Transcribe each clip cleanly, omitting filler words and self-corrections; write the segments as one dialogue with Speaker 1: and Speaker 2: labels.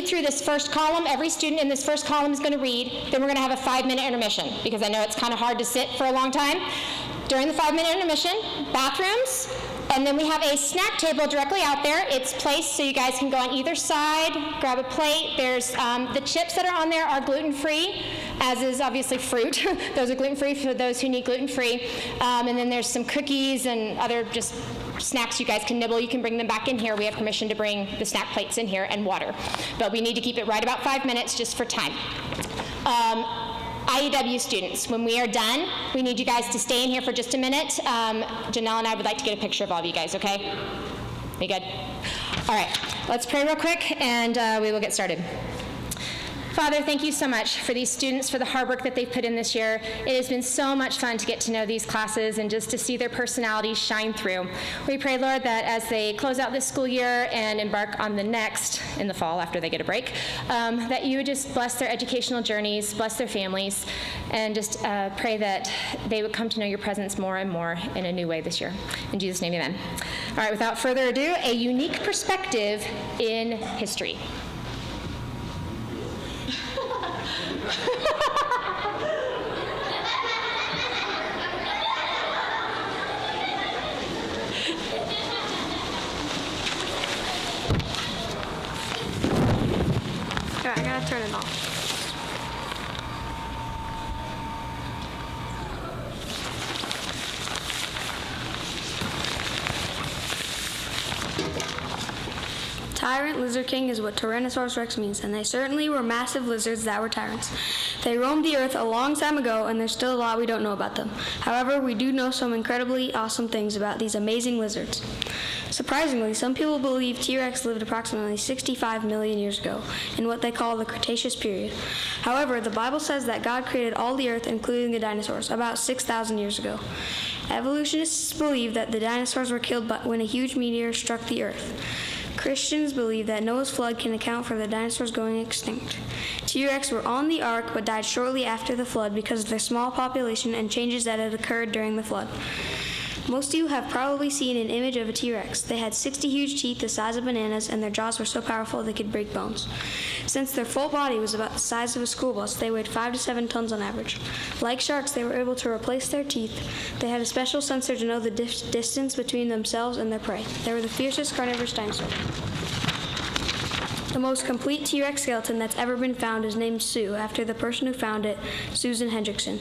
Speaker 1: read through this first column. Every student in this first column is going to read. Then we're going to have a 5-minute intermission because I know it's kind of hard to sit for a long time. During the 5-minute intermission, bathrooms, and then we have a snack table directly out there. It's placed so you guys can go on either side, grab a plate. There's the chips that are on there are gluten-free, as is obviously fruit. Those are gluten-free for those who need gluten-free. And then there's some cookies and other just snacks you guys can nibble. You can bring them back in here. We have permission to bring the snack plates in here and water. But we need to keep it right about 5 minutes just for time. IEW students, when we are done, we need you guys to stay in here for just a minute. Janelle and I would like to get a picture of all of you guys, okay? We good? All right, let's pray real quick and we will get started. Father, thank you so much for these students, for the hard work that they've put in this year. It has been so much fun to get to know these classes and just to see their personalities shine through. We pray, Lord, that as they close out this school year and embark on the next in the fall after they get a break, that you would just bless their educational journeys, bless their families, and just pray that they would come to know your presence more and more in a new way this year. In Jesus' name, amen. All right, without further ado, a unique perspective in history.
Speaker 2: I gotta turn it off. Tyrant Lizard King is what Tyrannosaurus Rex means, and they certainly were massive lizards that were tyrants. They roamed the earth a long time ago, and there's still a lot we don't know about them. However, we do know some incredibly awesome things about these amazing lizards. Surprisingly, some people believe T-Rex lived approximately 65 million years ago, in what they call the Cretaceous period. However, the Bible says that God created all the earth, including the dinosaurs, about 6,000 years ago. Evolutionists believe that the dinosaurs were killed when a huge meteor struck the earth. Christians believe that Noah's flood can account for the dinosaurs going extinct. T-Rex were on the ark but died shortly after the flood because of their small population and changes that had occurred during the flood. Most of you have probably seen an image of a T-Rex. They had 60 huge teeth the size of bananas, and their jaws were so powerful they could break bones. Since their full body was about the size of a school bus, they weighed 5 to 7 tons on average. Like sharks, they were able to replace their teeth. They had a special sensor to know the distance between themselves and their prey. They were the fiercest carnivorous dinosaur. The most complete T-Rex skeleton that's ever been found is named Sue, after the person who found it, Susan Hendrickson.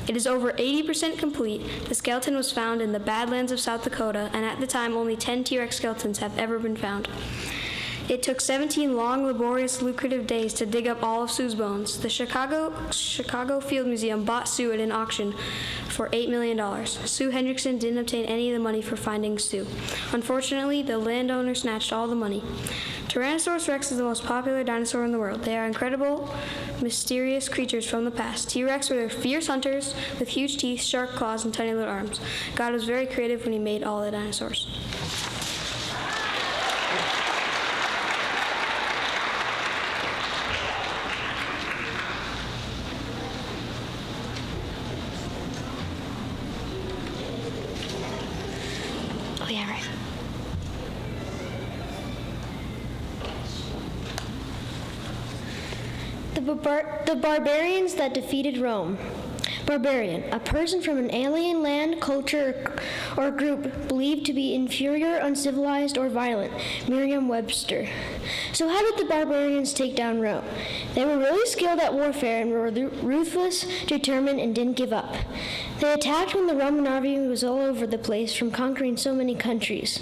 Speaker 2: It is over 80% complete. The skeleton was found in the Badlands of South Dakota, and at the time, only 10 T-Rex skeletons have ever been found. It took 17 long, laborious, lucrative days to dig up all of Sue's bones. The Chicago Field Museum bought Sue at an auction for $8 million. Sue Hendrickson didn't obtain any of the money for finding Sue. Unfortunately, the landowner snatched all the money. Tyrannosaurus Rex is the most popular dinosaur in the world. They are incredible, mysterious creatures from the past. T-Rex were fierce hunters with huge teeth, sharp claws, and tiny little arms. God was very creative when he made all the dinosaurs.
Speaker 1: Oh yeah, right.
Speaker 3: The barbarians that defeated Rome. Barbarian, a person from an alien land, culture, or group believed to be inferior, uncivilized, or violent. Merriam-Webster. So how did the barbarians take down Rome? They were really skilled at warfare and were ruthless, determined, and didn't give up. They attacked when the Roman army was all over the place from conquering so many countries.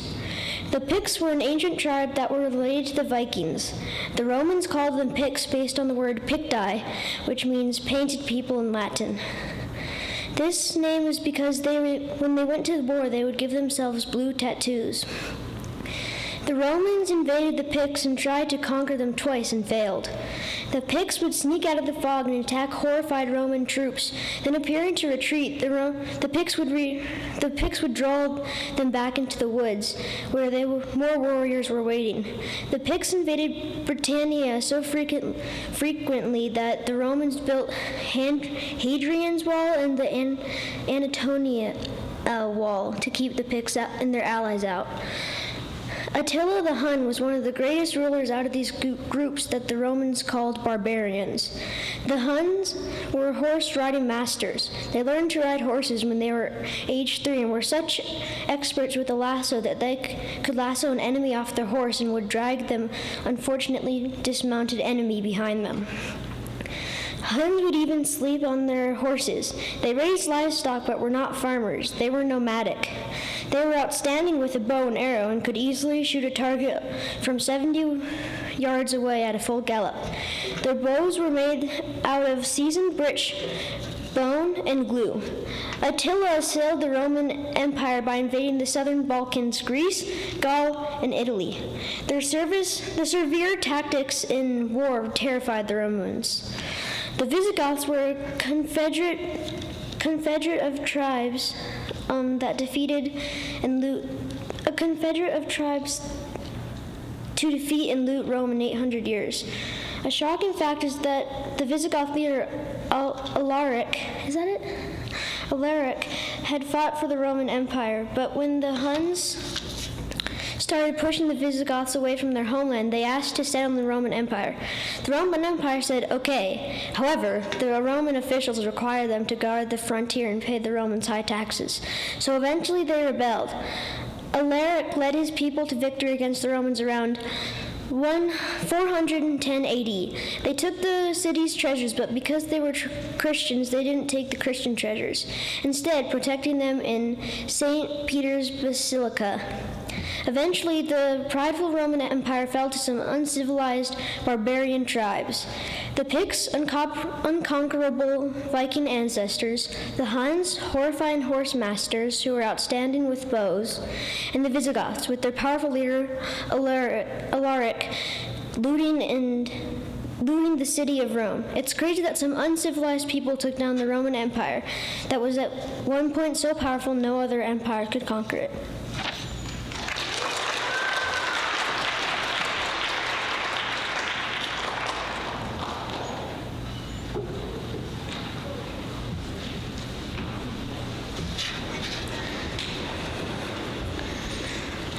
Speaker 3: The Picts were an ancient tribe that were related to the Vikings. The Romans called them Picts based on the word picti, which means painted people in Latin. This name is because when they went to the war, they would give themselves blue tattoos. The Romans invaded the Picts and tried to conquer them twice and failed. The Picts would sneak out of the fog and attack horrified Roman troops. Then, appearing to retreat, the Picts would draw them back into the woods, where more warriors were waiting. The Picts invaded Britannia so frequently that the Romans built Hadrian's Wall and the Antonia Wall to keep the Picts and their allies out. Attila the Hun was one of the greatest rulers out of these groups that the Romans called barbarians. The Huns were horse-riding masters. They learned to ride horses when they were age 3 and were such experts with a lasso that they could lasso an enemy off their horse and would drag them unfortunately dismounted enemy behind them. Huns would even sleep on their horses. They raised livestock but were not farmers. They were nomadic. They were outstanding with a bow and arrow and could easily shoot a target from 70 yards away at a full gallop. Their bows were made out of seasoned birch, bone, and glue. Attila assailed the Roman Empire by invading the southern Balkans, Greece, Gaul, and Italy. The severe tactics in war terrified the Romans. The Visigoths were a confederate of tribes that defeated and loot to defeat and loot Rome in 800 years. A shocking fact is that the Visigoth leader Alaric had fought for the Roman Empire, but when the Huns started pushing the Visigoths away from their homeland, they asked to settle in the Roman Empire. The Roman Empire said, okay. However, the Roman officials required them to guard the frontier and pay the Romans high taxes. So eventually they rebelled. Alaric led his people to victory against the Romans around 410 AD. They took the city's treasures, but because they were Christians, they didn't take the Christian treasures, instead protecting them in St. Peter's Basilica. Eventually, the prideful Roman Empire fell to some uncivilized barbarian tribes. The Picts, unconquerable Viking ancestors, the Huns, horrifying horse masters who were outstanding with bows, and the Visigoths, with their powerful leader Alaric, looting the city of Rome. It's crazy that some uncivilized people took down the Roman Empire that was at one point so powerful no other empire could conquer it.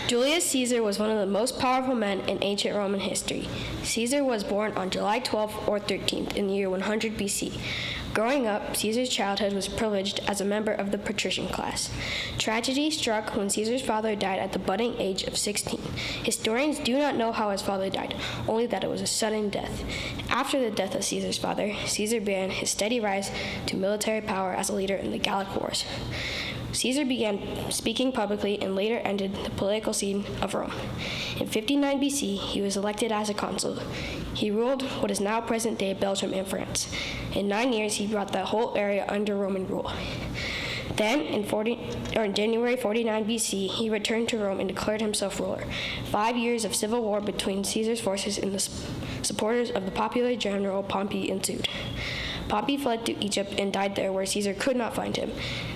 Speaker 4: Julius Caesar was one of the most powerful men in ancient Roman history. Caesar was born on July 12th or 13th in the year 100 BC. Growing up, Caesar's childhood was privileged as a member of the patrician class. Tragedy struck when Caesar's father died at the budding age of 16. Historians do not know how his father died, only that it was a sudden death. After the death of Caesar's father, Caesar began his steady rise to military power as a leader in the Gallic Wars. Caesar began speaking publicly and later entered the political scene of Rome. In 59 BC, he was elected as a consul. He ruled what is now present-day Belgium and France. In 9 years, he brought the whole area under Roman rule. Then, in January 49 BC, he returned to Rome and declared himself ruler. 5 years of civil war between Caesar's forces and the supporters of the popular general Pompey ensued. Pompey fled to Egypt and died there, where Caesar could not find him.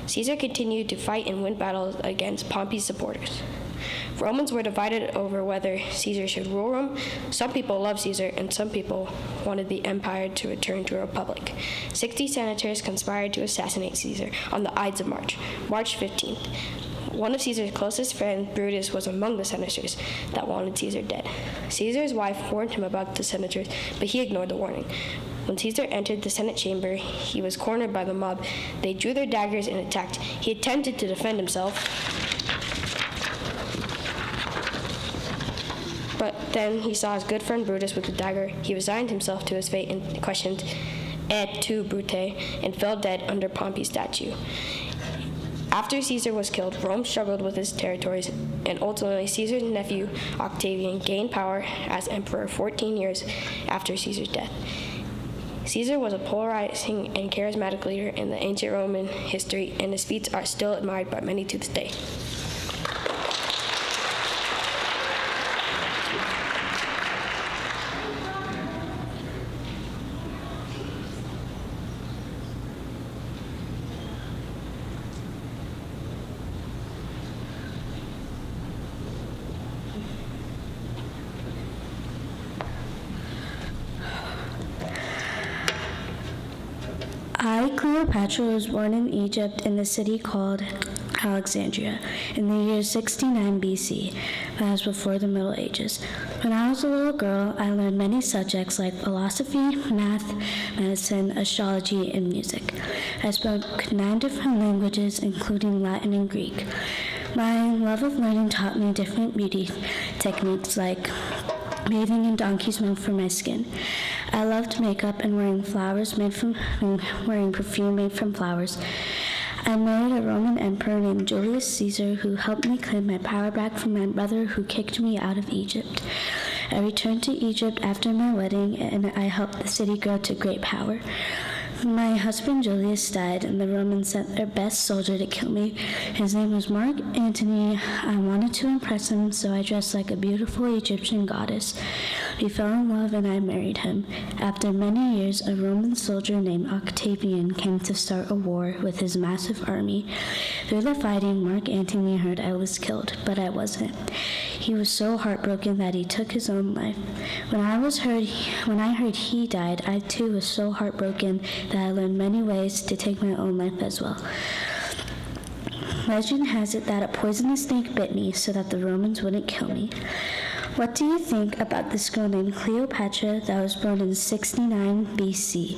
Speaker 4: Caesar continued to fight and win battles against Pompey's supporters. Romans were divided over whether Caesar should rule Rome. Some people loved Caesar, and some people wanted the empire to return to a republic. 60 senators conspired to assassinate Caesar on the Ides of March, March 15th. One of Caesar's closest friends, Brutus, was among the senators that wanted Caesar dead. Caesar's wife warned him about the senators, but he ignored the warning. When Caesar entered the Senate chamber, he was cornered by the mob. They drew their daggers and attacked. He attempted to defend himself, but then he saw his good friend Brutus with the dagger. He resigned himself to his fate and questioned et tu, Brute, and fell dead under Pompey's statue. After Caesar was killed, Rome struggled with its territories, and ultimately Caesar's nephew, Octavian, gained power as emperor 14 years after Caesar's death. Caesar was a polarizing and charismatic leader in the ancient Roman history, and his feats are still admired by many to this day.
Speaker 5: I, Cleopatra, was born in Egypt in the city called Alexandria in the year 69 BC, that was before the Middle Ages. When I was a little girl, I learned many subjects like philosophy, math, medicine, astrology, and music. I spoke 9 different languages, including Latin and Greek. My love of learning taught me different beauty techniques like bathing in donkey's milk for my skin. I loved makeup and wearing perfume made from flowers. I married a Roman emperor named Julius Caesar who helped me claim my power back from my brother who kicked me out of Egypt. I returned to Egypt after my wedding and I helped the city grow to great power. My husband Julius died and the Romans sent their best soldier to kill me. His name was Mark Antony. I wanted to impress him, so I dressed like a beautiful Egyptian goddess. We fell in love and I married him. After many years, a Roman soldier named Octavian came to start a war with his massive army. Through the fighting, Mark Antony heard I was killed, but I wasn't. He was so heartbroken that he took his own life. When I heard he died, I too was so heartbroken that I learned many ways to take my own life as well. Legend has it that a poisonous snake bit me so that the Romans wouldn't kill me. What do you think about this girl named Cleopatra that was born in 69 BC?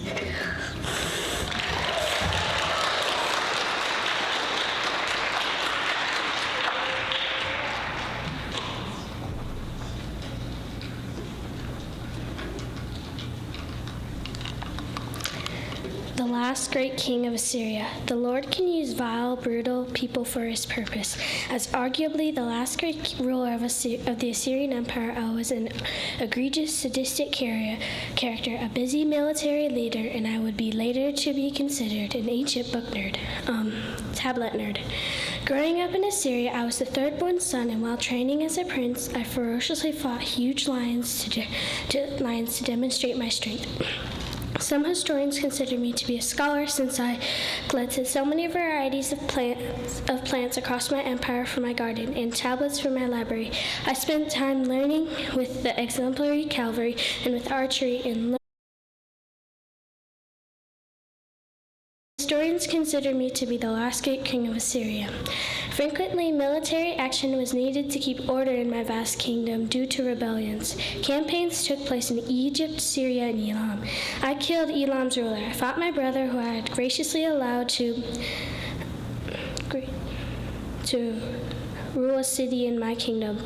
Speaker 3: The last great king of Assyria. The Lord can use vile, brutal people for his purpose. As arguably the last great ruler of the Assyrian Empire, I was an egregious, sadistic character, a busy military leader, and I would be later to be considered an ancient book nerd, tablet nerd. Growing up in Assyria, I was the third-born son, and while training as a prince, I ferociously fought huge lions to demonstrate my strength. Some historians consider me to be a scholar since I collected so many varieties of plants across my empire for my garden and tablets for my library. I spent time learning with the exemplary cavalry and with archery and historians consider me to be the last great king of Assyria. Frequently, military action was needed to keep order in my vast kingdom due to rebellions. Campaigns took place in Egypt, Syria, and Elam. I killed Elam's ruler. I fought my brother, who I had graciously allowed to rule a city in my kingdom.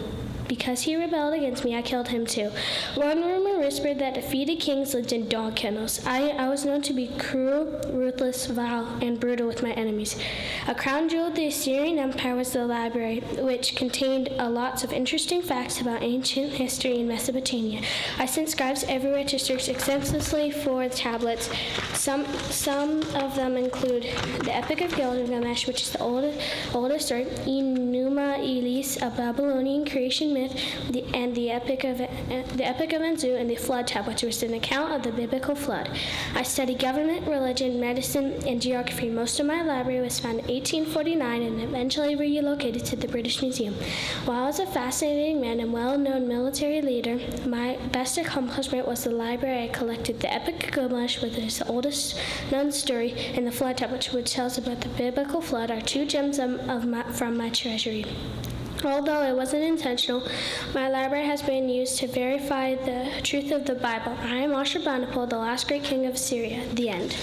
Speaker 3: Because he rebelled against me, I killed him too. One rumor whispered that defeated kings lived in dog kennels. I was known to be cruel, ruthless, vile, and brutal with my enemies. A crown jewel of the Assyrian Empire was the library, which contained lots of interesting facts about ancient history in Mesopotamia. I sent scribes everywhere to search extensively for tablets. Some of them include the Epic of Gilgamesh, which is the oldest story, Enuma Elish, a Babylonian creation myth, and the Epic of Enzu and the Flood tablets, which is an account of the biblical flood. I studied government, religion, medicine, and geography. Most of my library was found in 1849 and eventually relocated to the British Museum. While I was a fascinating man and well-known military leader, my best accomplishment was the library. I collected the Epic of Gilgamesh, which is the oldest known story, and the Flood tablets, which tells about the biblical flood, are 2 gems from my treasury. Although it wasn't intentional, my library has been used to verify the truth of the Bible. I am Ashurbanipal, the last great king of Syria. The end.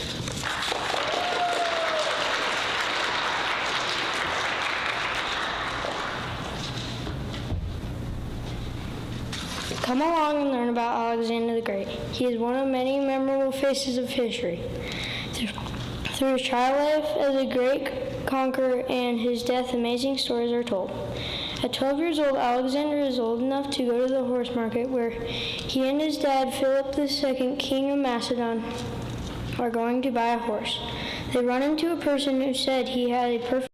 Speaker 6: Come along and learn about Alexander the Great. He is one of many memorable faces of history. Through his child life as a great conqueror and his death, amazing stories are told. At 12 years old, Alexander is old enough to go to the horse market where he and his dad, Philip II, king of Macedon, are going to buy a horse. They run into a person who said he had a perfect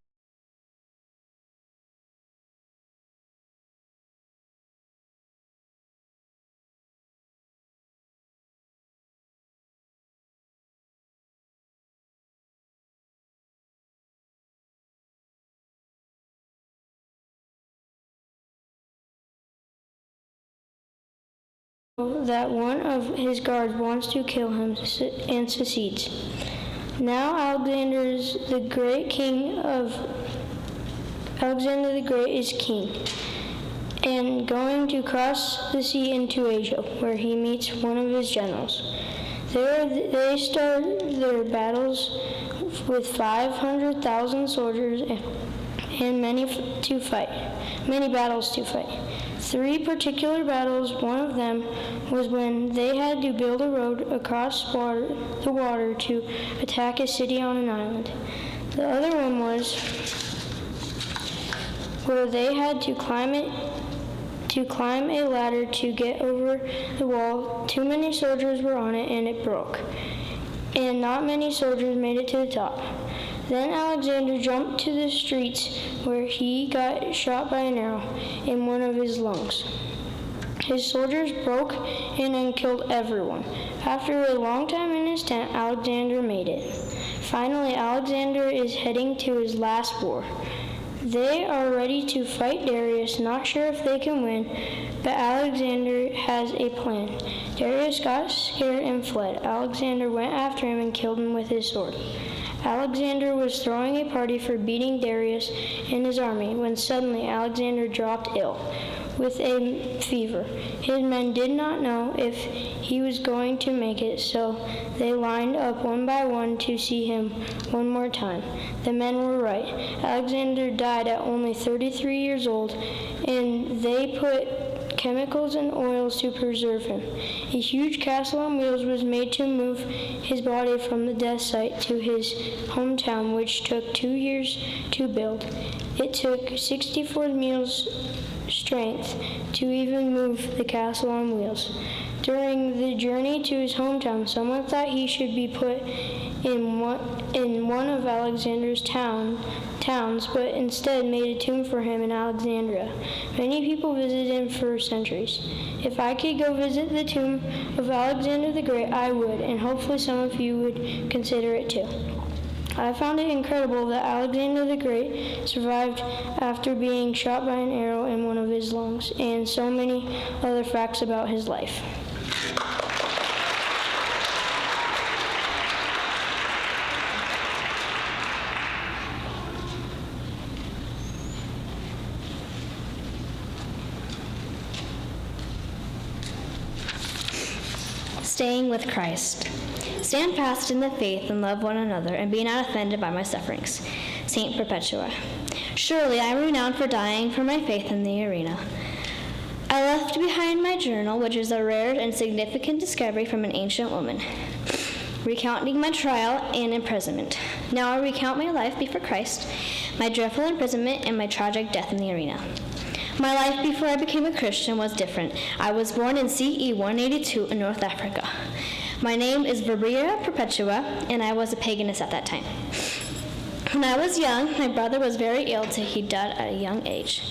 Speaker 6: that one of his guards wants to kill him and succeeds. Now Alexander is the great king of Alexander the Great is king and going to cross the sea into Asia, where he meets one of his generals. There they start their battles with 500,000 soldiers and many battles to fight. 3 particular battles, one of them was when they had to build a road across the water to attack a city on an island. The other one was where they had to climb a ladder to get over the wall. Too many soldiers were on it and it broke, and not many soldiers made it to the top. Then Alexander jumped to the streets where he got shot by an arrow in one of his lungs. His soldiers broke in and killed everyone. After a long time in his tent, Alexander made it. Finally, Alexander is heading to his last war. They are ready to fight Darius, not sure if they can win, but Alexander has a plan. Darius got scared and fled. Alexander went after him and killed him with his sword. Alexander was throwing a party for beating Darius and his army when suddenly Alexander dropped ill with a fever. His men did not know if he was going to make it, so they lined up one by one to see him one more time. The men were right. Alexander died at only 33 years old, and they put chemicals and oils to preserve him. A huge castle on wheels was made to move his body from the death site to his hometown, which took 2 years to build. It took 64 meals strength to even move the castle on wheels. During the journey to his hometown, someone thought he should be put in one of Alexander's towns, but instead made a tomb for him in Alexandria. Many people visited him for centuries. If I could go visit the tomb of Alexander the Great, I would, and hopefully some of you would consider it too. I found it incredible that Alexander the Great survived after being shot by an arrow in one of his lungs, and so many other facts about his life.
Speaker 7: Staying with Christ. Stand fast in the faith and love one another, and be not offended by my sufferings. Saint Perpetua. Surely I am renowned for dying for my faith in the arena. I left behind my journal, which is a rare and significant discovery from an ancient woman, recounting my trial and imprisonment. Now I recount my life before Christ, my dreadful imprisonment, and my tragic death in the arena. My life before I became a Christian was different. I was born in CE 182 in North Africa. My name is Verbria Perpetua, and I was a paganist at that time. When I was young, my brother was very ill till he died at a young age.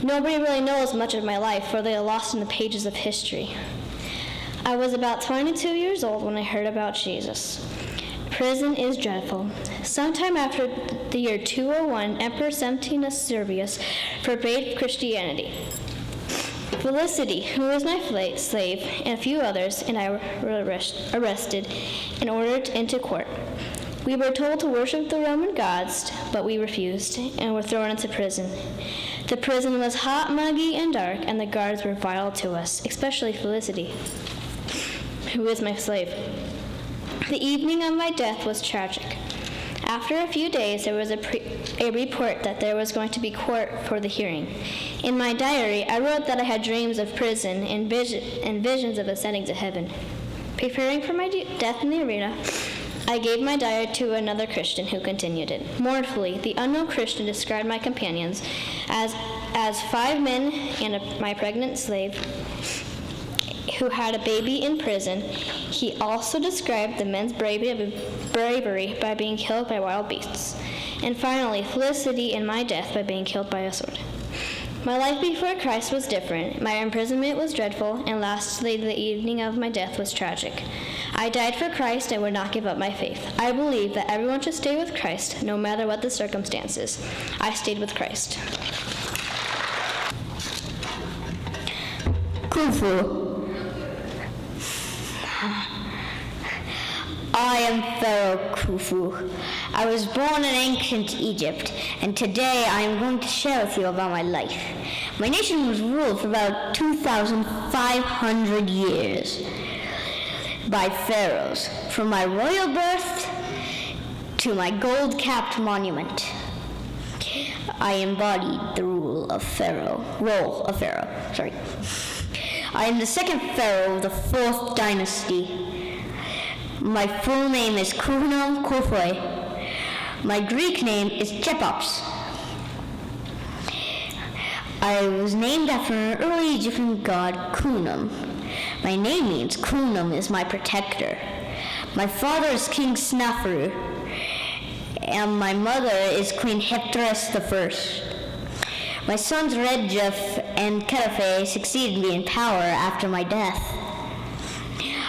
Speaker 7: Nobody really knows much of my life, for they are lost in the pages of history. I was about 22 years old when I heard about Jesus. Prison is dreadful. Sometime after the year 201, Emperor Septimius Severus forbade Christianity. Felicity, who was my slave, and a few others, and I were arrested and ordered into court. We were told to worship the Roman gods, but we refused and were thrown into prison. The prison was hot, muggy, and dark, and the guards were vile to us, especially Felicity, who was my slave. The evening of my death was tragic. After a few days, there was a report that there was going to be court for the hearing. In my diary, I wrote that I had dreams of prison and visions of ascending to heaven. Preparing for my death in the arena, I gave my diary to another Christian who continued it. Mournfully, the unknown Christian described my companions as 5 men and my pregnant slave who had a baby in prison. He also described the men's bravery by being killed by wild beasts. And finally, Felicity and my death by being killed by a sword. My life before Christ was different. My imprisonment was dreadful, and lastly, the evening of my death was tragic. I died for Christ and would not give up my faith. I believe that everyone should stay with Christ, no matter what the circumstances. I stayed with Christ.
Speaker 5: Khufu.
Speaker 8: I am Pharaoh Khufu. I was born in ancient Egypt, and today I am going to share with you about my life. My nation was ruled for about 2,500 years by pharaohs, from my royal birth to my gold-capped monument. I embodied the role of Pharaoh. I am the second pharaoh of the 4th dynasty. My full name is Khunom Khufre. My Greek name is Cheops. I was named after an early Egyptian god, Khnum. My name means Khnum is my protector. My father is King Snefru, and my mother is Queen Hephaestus I. My sons Redjef and Kerafe succeeded me in power after my death.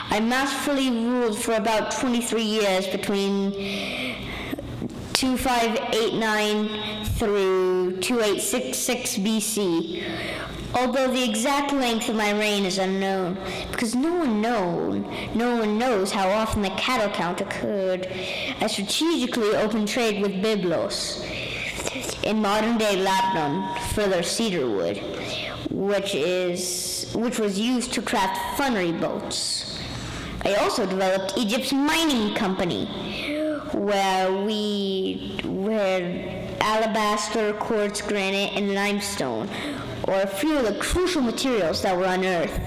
Speaker 8: I masterfully ruled for about 23 years between 2589 through 2866 BC, although the exact length of my reign is unknown, because no one knows how often the cattle count occurred. I strategically opened trade with Byblos in modern-day Lebanon for their cedar wood, which was used to craft funnery boats. I also developed Egypt's mining company, where alabaster, quartz, granite, and limestone, or a few of the crucial materials that were unearthed.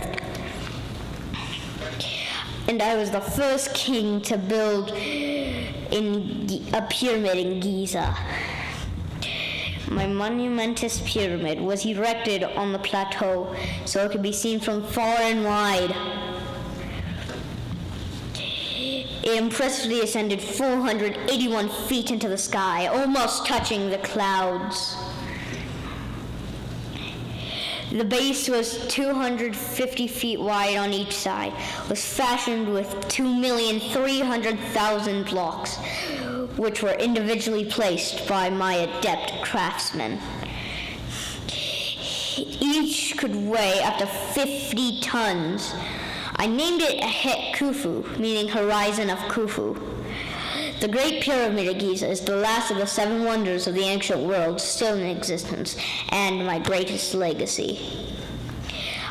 Speaker 8: And I was the first king to build a pyramid in Giza. My monumentous pyramid was erected on the plateau so it could be seen from far and wide. It impressively ascended 481 feet into the sky, almost touching the clouds. The base was 250 feet wide on each side, was fashioned with 2,300,000 blocks, which were individually placed by my adept craftsmen. Each could weigh up to 50 tons. I named it Het Khufu, meaning horizon of Khufu. The Great Pyramid of Giza is the last of the 7 wonders of the ancient world still in existence, and my greatest legacy.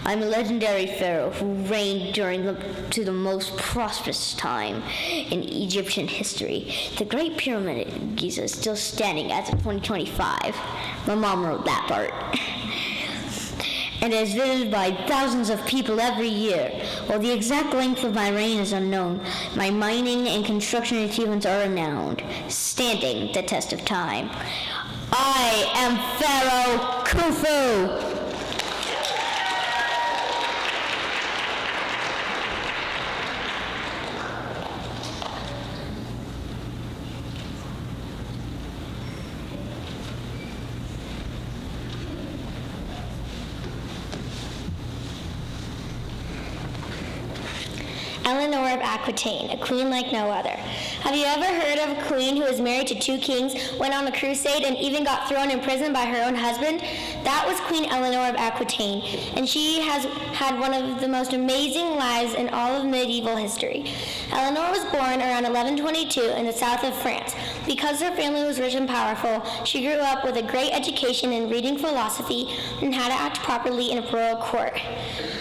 Speaker 8: I'm a legendary pharaoh who reigned to the most prosperous time in Egyptian history. The Great Pyramid of Giza is still standing as of 2025. My mom wrote that part. And is visited by thousands of people every year. While the exact length of my reign is unknown, my mining and construction achievements are renowned, standing the test of time. I am Pharaoh Khufu!
Speaker 9: Eleanor of Aquitaine, a queen like no other. Have you ever heard of a queen who was married to 2 kings, went on a crusade, and even got thrown in prison by her own husband? That was Queen Eleanor of Aquitaine, and she has had one of the most amazing lives in all of medieval history. Eleanor was born around 1122 in the south of France. Because her family was rich and powerful, she grew up with a great education in reading philosophy and how to act properly in a royal court.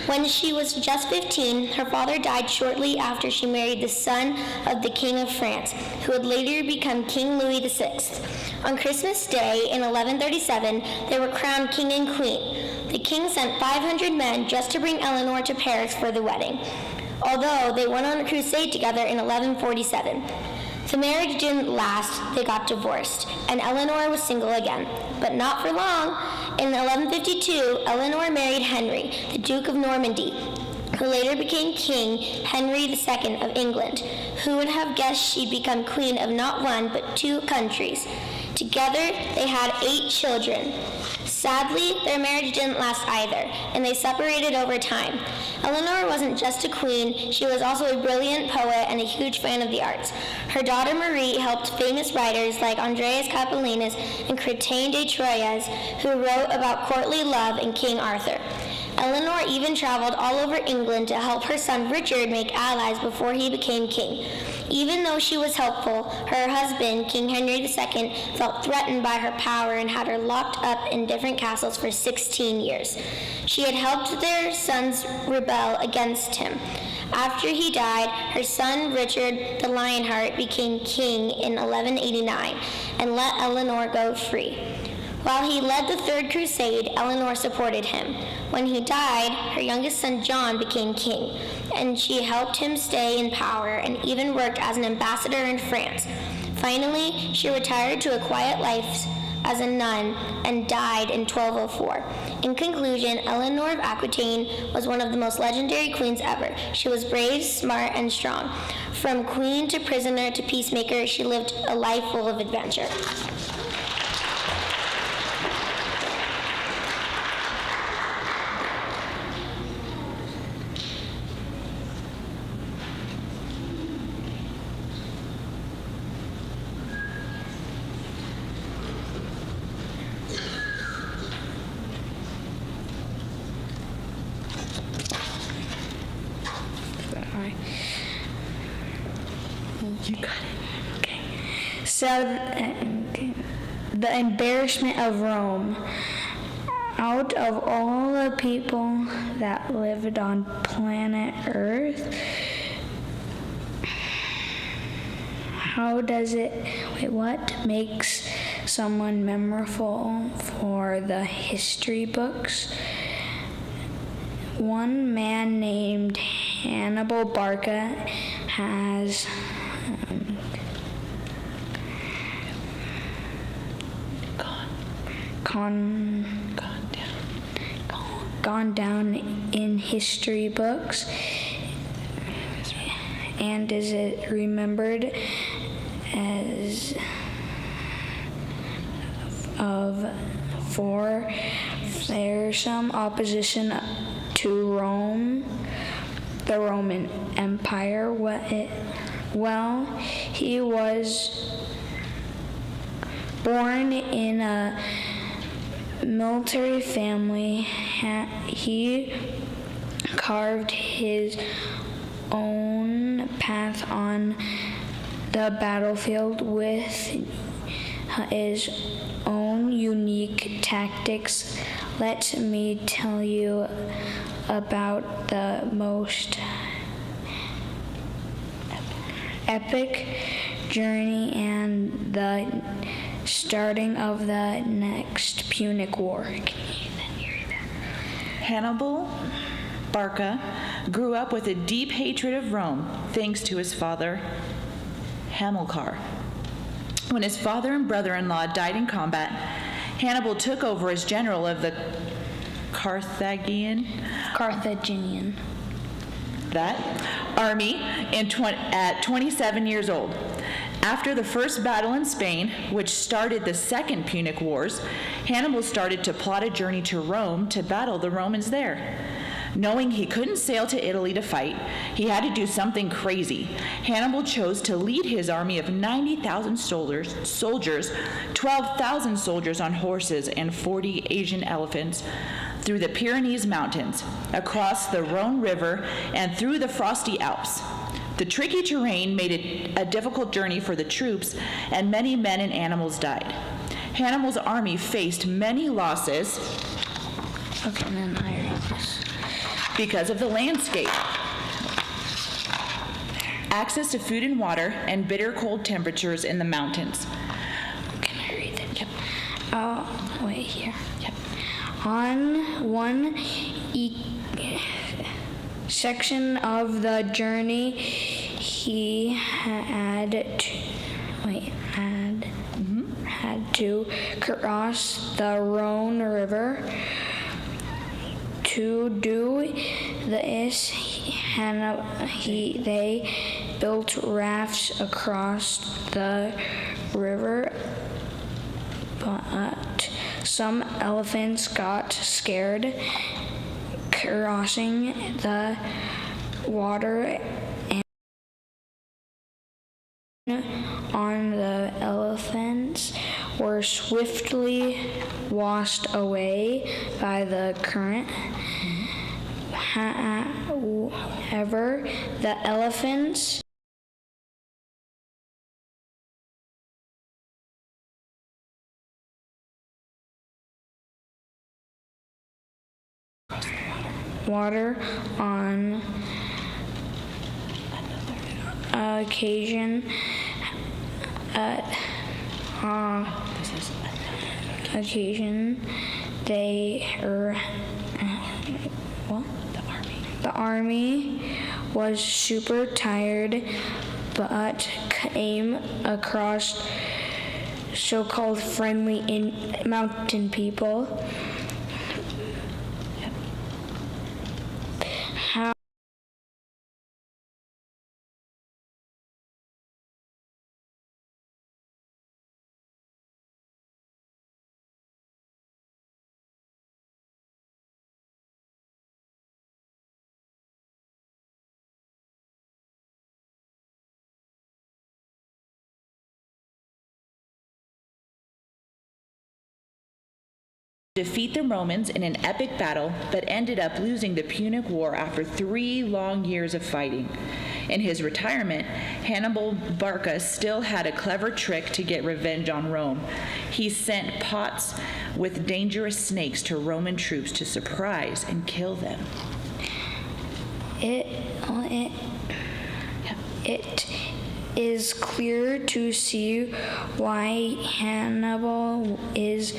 Speaker 9: When she was just 15, her father died shortly after she married the son of the King of France, who would later become King Louis VI. On Christmas Day in 1137, they were crowned king and queen. The king sent 500 men just to bring Eleanor to Paris for the wedding, although they went on a crusade together in 1147. The marriage didn't last, they got divorced, and Eleanor was single again. But not for long. In 1152, Eleanor married Henry, the Duke of Normandy, who later became King Henry II of England. Who would have guessed she'd become queen of not 1 but 2 countries? Together, they had 8 children. Sadly, their marriage didn't last either, and they separated over time. Eleanor wasn't just a queen, she was also a brilliant poet and a huge fan of the arts. Her daughter Marie helped famous writers like Andreas Capellanus and Chrétien de Troyes, who wrote about courtly love and King Arthur. Eleanor even traveled all over England to help her son Richard make allies before he became king. Even though she was helpful, her husband, King Henry II, felt threatened by her power and had her locked up in different castles for 16 years. She had helped their sons rebel against him. After he died, her son Richard the Lionheart became king in 1189 and let Eleanor go free. While he led the Third Crusade, Eleanor supported him. When he died, her youngest son John became king, and she helped him stay in power and even worked as an ambassador in France. Finally, she retired to a quiet life as a nun and died in 1204. In conclusion, Eleanor of Aquitaine was one of the most legendary queens ever. She was brave, smart, and strong. From queen to prisoner to peacemaker, she lived a life full of adventure.
Speaker 5: You got it. Okay. So, the embarrassment of Rome. Out of all the people that lived on planet Earth, what makes someone memorable for the history books? One man named Hannibal Barca has gone down in history books and is it remembered as for there's some opposition to Rome, the Roman Empire. Well, he was born in a military family. He carved his own path on the battlefield with his own unique tactics. Let me tell you about the most epic journey and the starting of the next Punic War.
Speaker 10: Hannibal Barca grew up with a deep hatred of Rome thanks to his father, Hamilcar. When his father and brother-in-law died in combat, Hannibal took over as general of the Carthaginian army at 27 years old. After the first battle in Spain, which started the Second Punic Wars, Hannibal started to plot a journey to Rome to battle the Romans there. Knowing he couldn't sail to Italy to fight, he had to do something crazy. Hannibal chose to lead his army of 90,000 soldiers, 12,000 soldiers on horses, and 40 Asian elephants through the Pyrenees Mountains, across the Rhone River, and through the frosty Alps. The tricky terrain made it a difficult journey for the troops, and many men and animals died. Hannibal's army faced many losses because of the landscape, access to food and water, and bitter cold temperatures in the mountains.
Speaker 5: Can I read it? Yep. Wait here. Yep. On one section of the journey, he had to cross the Rhone River. To do this, they built rafts across the river, but some elephants got scared crossing the water, and on the elephants were swiftly washed away by the current.
Speaker 6: However, the elephants water on occasion the army was super tired but came across so-called friendly mountain people.
Speaker 10: Defeat the Romans in an epic battle, but ended up losing the Punic War after 3 long years of fighting. In his retirement, Hannibal Barca still had a clever trick to get revenge on Rome. He sent pots with dangerous snakes to Roman troops to surprise and kill them.
Speaker 6: It is clear to see why Hannibal is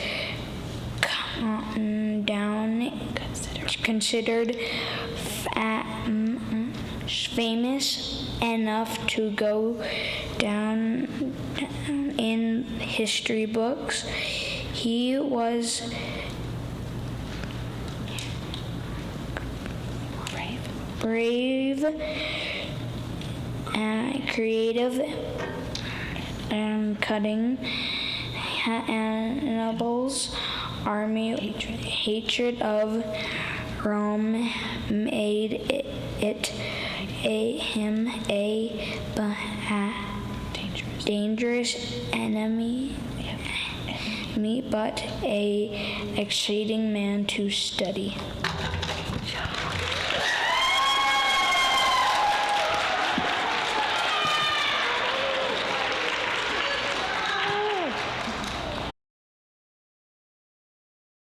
Speaker 6: considered famous enough to go down in history books. He was brave and creative and cutting. Hannibal's army hatred of Rome made him a dangerous enemy, but a exciting man to study.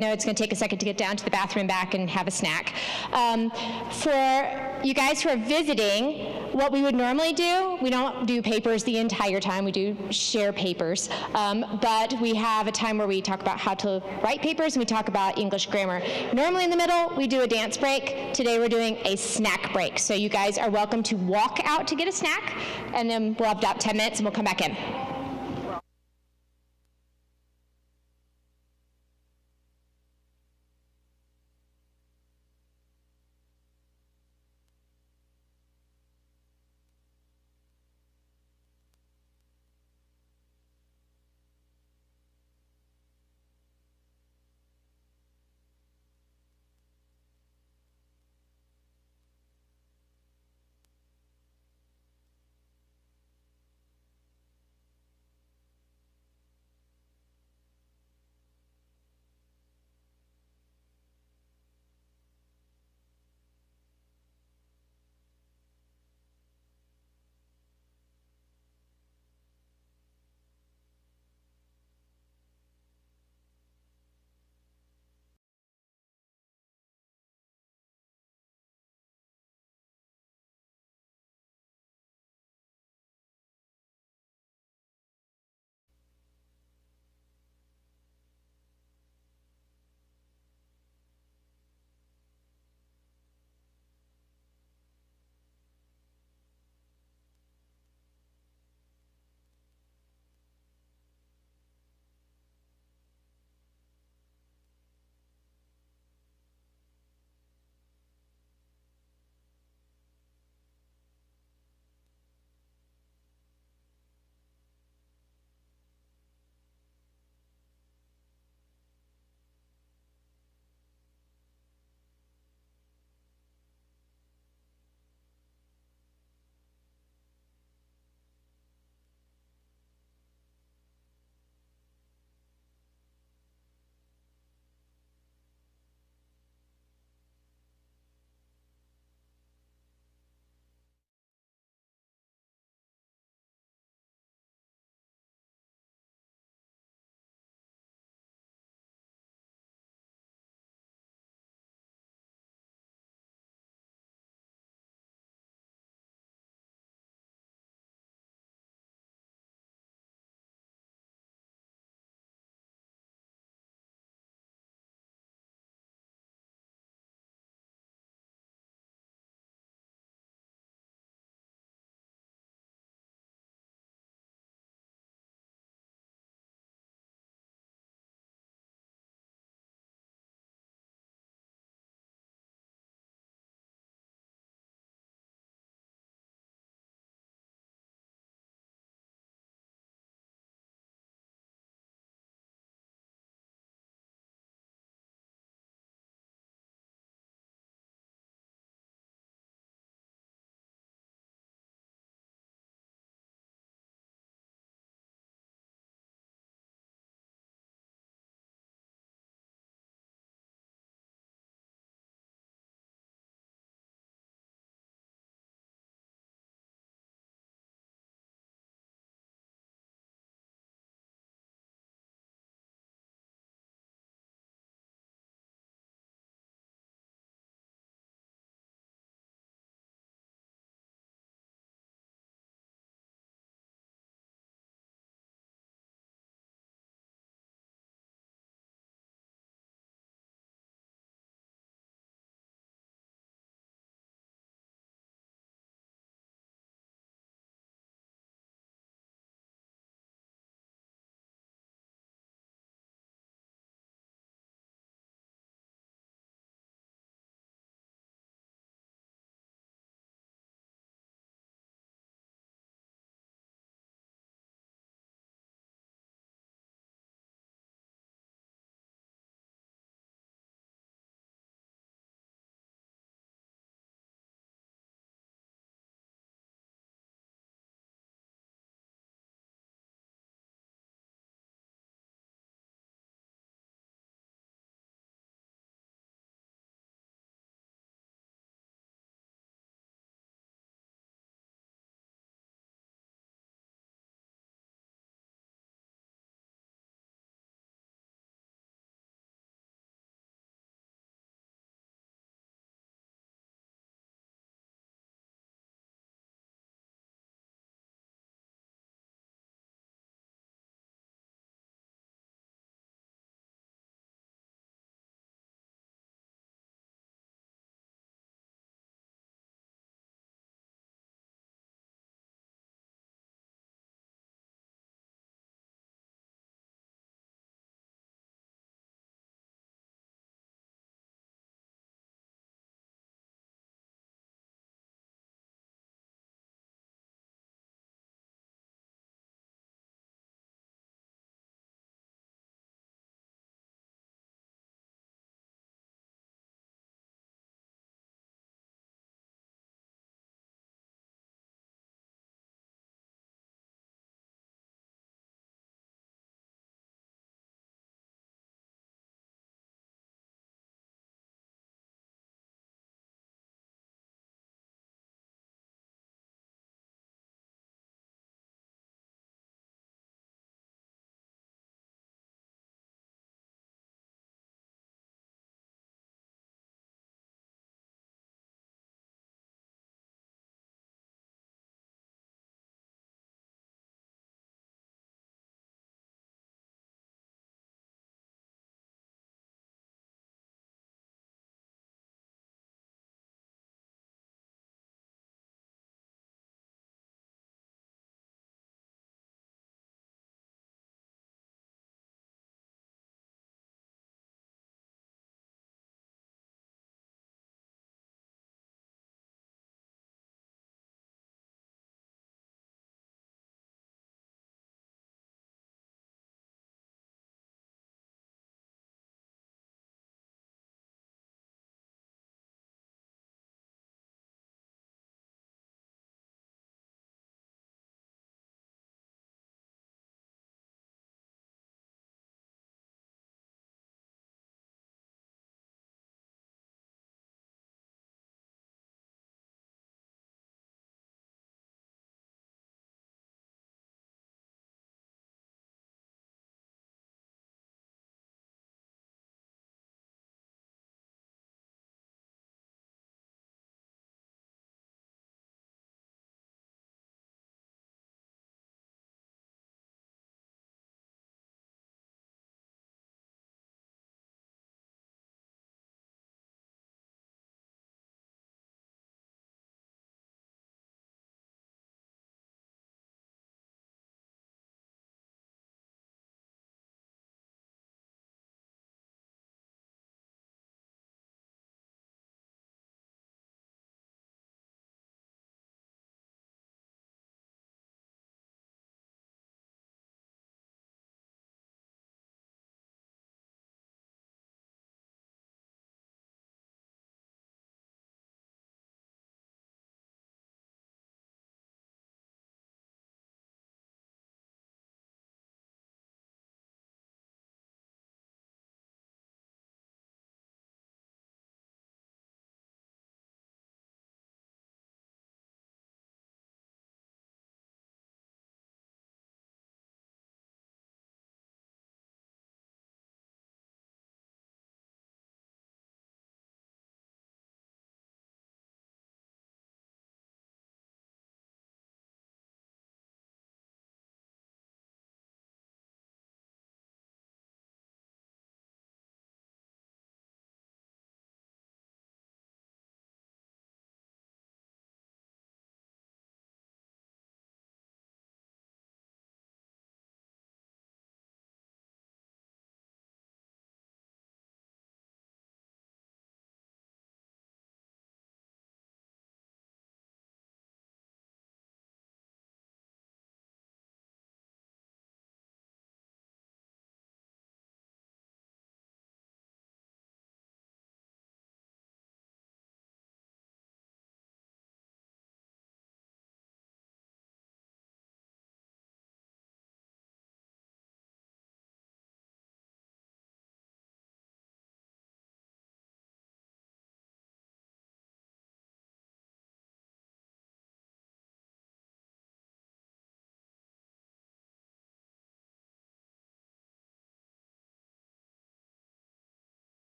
Speaker 1: I know it's going to take a second to get down to the bathroom and back and have a snack. For you guys who are visiting, what we would normally do, we don't do papers the entire time, we do share papers, but we have a time where we talk about how to write papers and we talk about English grammar. Normally in the middle, we do a dance break. Today we're doing a snack break. So you guys are welcome to walk out to get a snack, and then we'll have about 10 minutes and we'll come back in.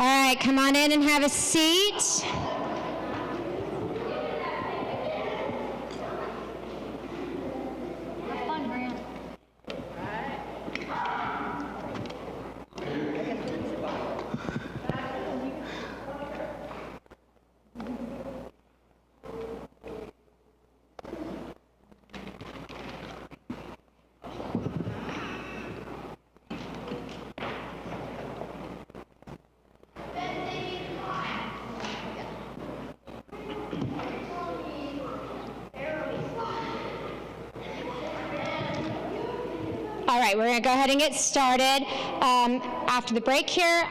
Speaker 1: right, come on in and have a seat. All right, we're going to go ahead and get started. After the break here,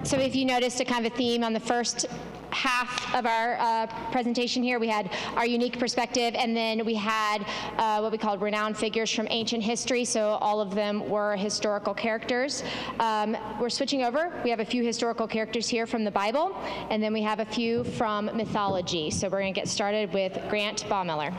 Speaker 1: so if you noticed a kind of a theme on the first half of our presentation here, we had our unique perspective, and then we had what we called renowned figures from ancient history, so all of them were historical characters. We're switching over. We have a few historical characters here from the Bible, and then we have a few from mythology. So we're going to get started with Grant Baumiller.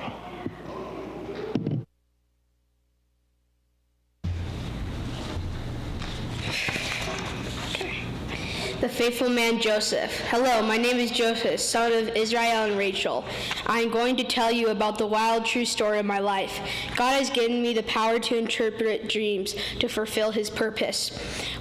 Speaker 11: The faithful man Joseph. Hello, my name is Joseph, son of Israel and Rachel. I am going to tell you about the wild, true story of my life. God has given me the power to interpret dreams to fulfill his purpose.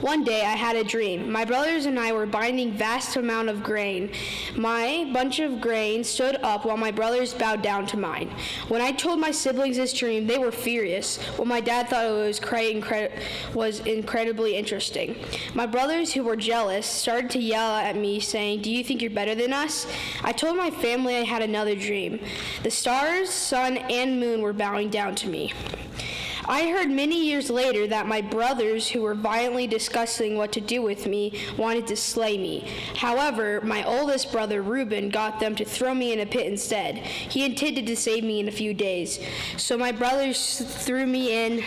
Speaker 11: One day I had a dream. My brothers and I were binding vast amount of grain. My bunch of grain stood up while my brothers bowed down to mine. When I told my siblings this dream, they were furious, while my dad thought it was incredibly interesting. My brothers, who were jealous, started to yell at me, saying, "Do you think you're better than us?" I told my family I had another dream. The stars, sun, and moon were bowing down to me. I heard many years later that my brothers, who were violently discussing what to do with me, wanted to slay me. However, my oldest brother, Reuben, got them to throw me in a pit instead. He intended to save me in a few days. So my brothers threw me in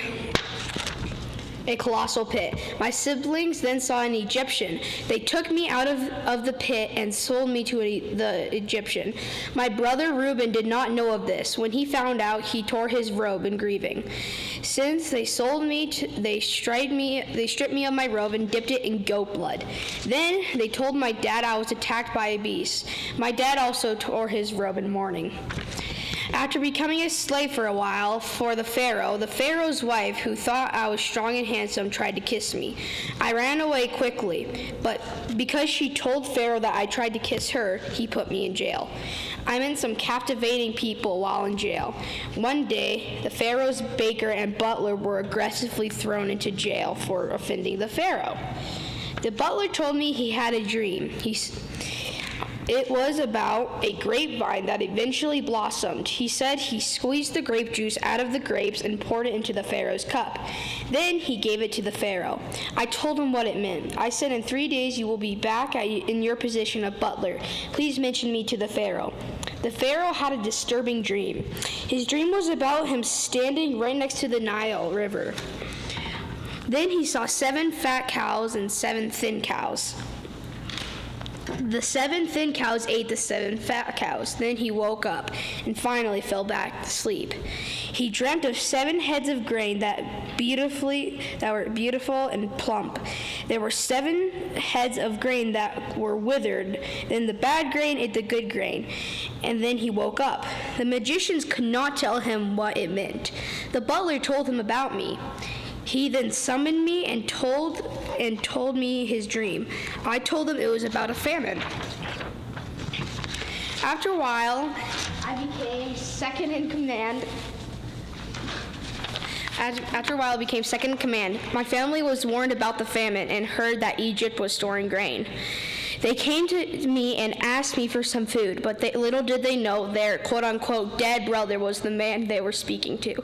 Speaker 11: a colossal pit. My siblings then saw an Egyptian. They took me out of the pit and sold me to the Egyptian. My brother Reuben did not know of this. When he found out, he tore his robe in grieving. Since they sold me, they stripped me of my robe and dipped it in goat blood. Then they told my dad I was attacked by a beast. My dad also tore his robe in mourning. After becoming a slave for a while for the Pharaoh's wife, who thought I was strong and handsome, tried to kiss me. I ran away quickly, but because she told Pharaoh that I tried to kiss her, he put me in jail. I met some captivating people while in jail. One day, the Pharaoh's baker and butler were aggressively thrown into jail for offending the Pharaoh. The butler told me he had a dream. It was about a grapevine that eventually blossomed. He said he squeezed the grape juice out of the grapes and poured it into the Pharaoh's cup. Then he gave it to the Pharaoh. I told him what it meant. I said, "In 3 days you will be back in your position of butler. Please mention me to the Pharaoh." The Pharaoh had a disturbing dream. His dream was about him standing right next to the Nile River. Then he saw 7 fat cows and 7 thin cows. The 7 thin cows ate the 7 fat cows. Then he woke up and finally fell back to sleep. He dreamt of 7 heads of grain that were beautiful and plump. There were 7 heads of grain that were withered. Then the bad grain ate the good grain. And then he woke up. The magicians could not tell him what it meant. The butler told him about me. He then summoned me and told me his dream. I told him it was about a famine. After a while, I became second in command. My family was warned about the famine and heard that Egypt was storing grain. They came to me and asked me for some food, but little did they know their quote-unquote dead brother was the man they were speaking to.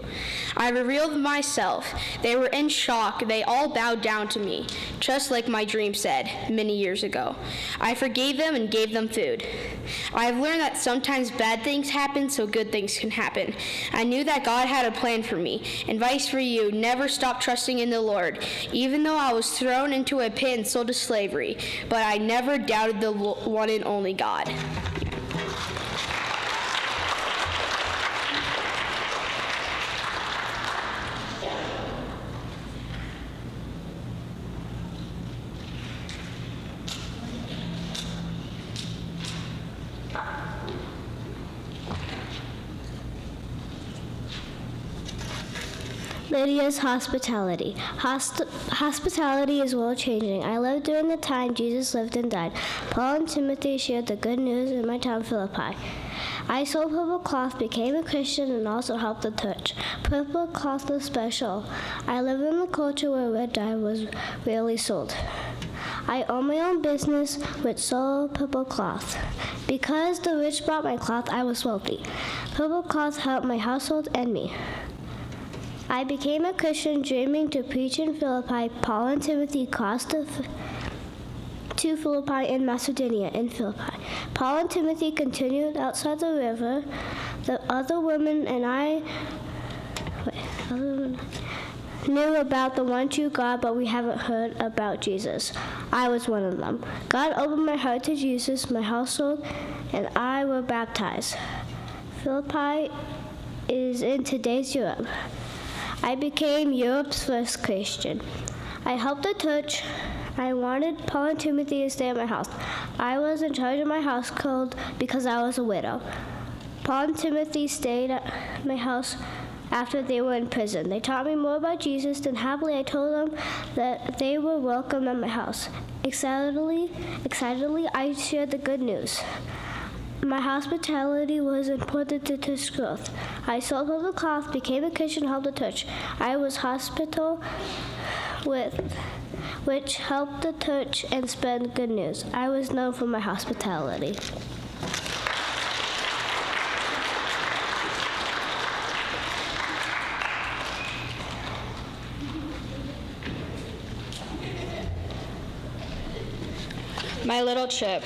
Speaker 11: I revealed myself. They were in shock. They all bowed down to me, just like my dream said many years ago. I forgave them and gave them food. I have learned that sometimes bad things happen so good things can happen. I knew that God had a plan for me. Advice for you: never stop trusting in the Lord. Even though I was thrown into a pit and sold to slavery, but I never doubted the one and only God.
Speaker 3: Lydia's hospitality. Hospitality is world-changing. I lived during the time Jesus lived and died. Paul and Timothy shared the good news in my town, Philippi. I sold purple cloth, became a Christian, and also helped the church. Purple cloth was special. I lived in a culture where red dye was rarely sold. I own my own business which sold purple cloth. Because the rich bought my cloth, I was wealthy. Purple cloth helped my household and me. I became a Christian, dreaming to preach in Philippi. Paul and Timothy crossed to Philippi in Macedonia in Philippi. Paul and Timothy continued outside the river. The other women and I knew about the one true God, but we haven't heard about Jesus. I was one of them. God opened my heart to Jesus. My household and I were baptized. Philippi is in today's Europe. I became Europe's first Christian. I helped the church. I wanted Paul and Timothy to stay at my house. I was in charge of my household because I was a widow. Paul and Timothy stayed at my house after they were in prison. They taught me more about Jesus, and happily I told them that they were welcome at my house. Excitedly, I shared the good news. My hospitality was important to church growth. I sold purple cloth, became a Christian, helped the church. I was hospital which helped the church and spread good news. I was known for my hospitality.
Speaker 2: My little chip.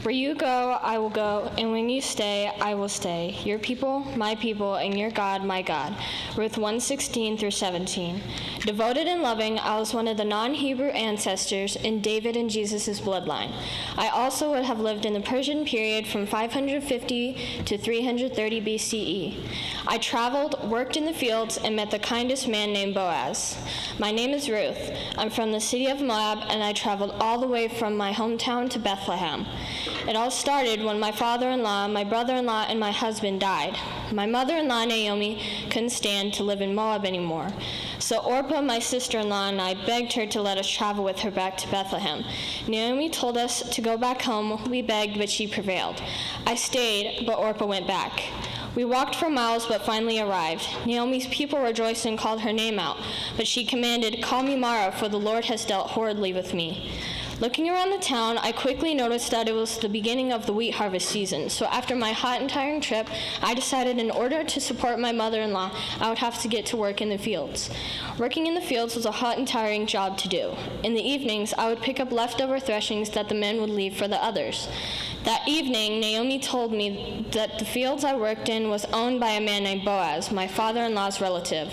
Speaker 2: Where you go, I will go, and when you stay, I will stay. Your people, my people, and your God, my God. Ruth 1:16 through 17. Devoted and loving, I was one of the non-Hebrew ancestors in David and Jesus' bloodline. I also would have lived in the Persian period from 550 to 330 BCE. I traveled, worked in the fields, and met the kindest man named Boaz. My name is Ruth. I'm from the city of Moab, and I traveled all the way from my hometown to Bethlehem. It all started when my father-in-law, my brother-in-law, and my husband died. My mother-in-law, Naomi, couldn't stand to live in Moab anymore. So Orpah, my sister-in-law, and I begged her to let us travel with her back to Bethlehem. Naomi told us to go back home. We begged, but she prevailed. I stayed, but Orpah went back. We walked for miles, but finally arrived. Naomi's people rejoiced and called her name out, but she commanded, "Call me Mara, for the Lord has dealt horridly with me." Looking around the town, I quickly noticed that it was the beginning of the wheat harvest season. So after my hot and tiring trip, I decided in order to support my mother-in-law, I would have to get to work in the fields. Working in the fields was a hot and tiring job to do. In the evenings, I would pick up leftover threshings that the men would leave for the others. That evening, Naomi told me that the fields I worked in was owned by a man named Boaz, my father-in-law's relative.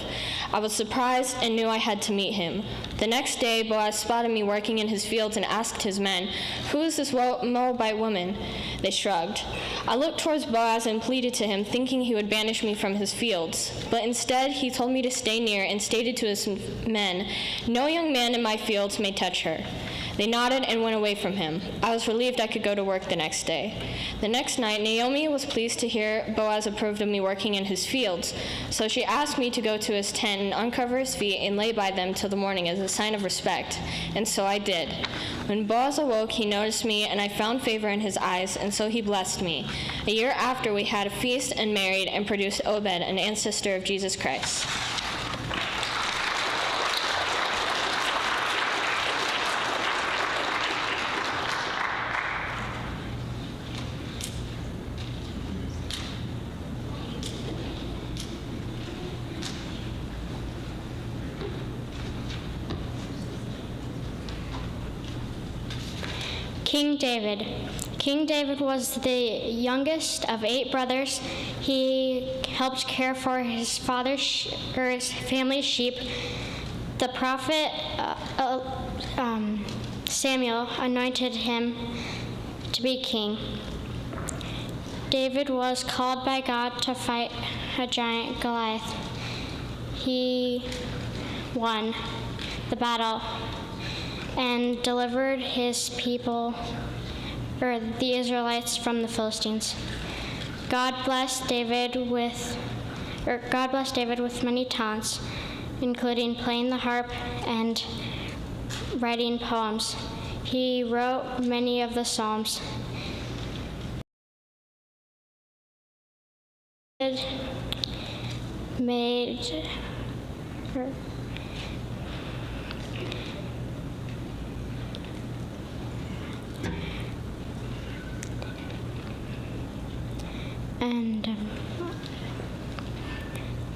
Speaker 2: I was surprised and knew I had to meet him. The next day, Boaz spotted me working in his fields and asked his men, "Who is this Moabite woman?" They shrugged. I looked towards Boaz and pleaded to him, thinking he would banish me from his fields. But instead, he told me to stay near and stated to his men, "No young man in my fields may touch her." They nodded and went away from him. I was relieved I could go to work the next day. The next night, Naomi was pleased to hear Boaz approved of me working in his fields, so she asked me to go to his tent and uncover his feet and lay by them till the morning as a sign of respect, and so I did. When Boaz awoke, he noticed me, and I found favor in his eyes, and so he blessed me. A year after, we had a feast and married and produced Obed, an ancestor of Jesus Christ.
Speaker 12: King David. King David was the youngest of 8 brothers. He helped care for his his family's sheep. The prophet Samuel anointed him to be king. David was called by God to fight a giant Goliath. He won the battle and delivered his people, or the Israelites, from the Philistines. God blessed David with many talents, including playing the harp and writing poems. He wrote many of the Psalms.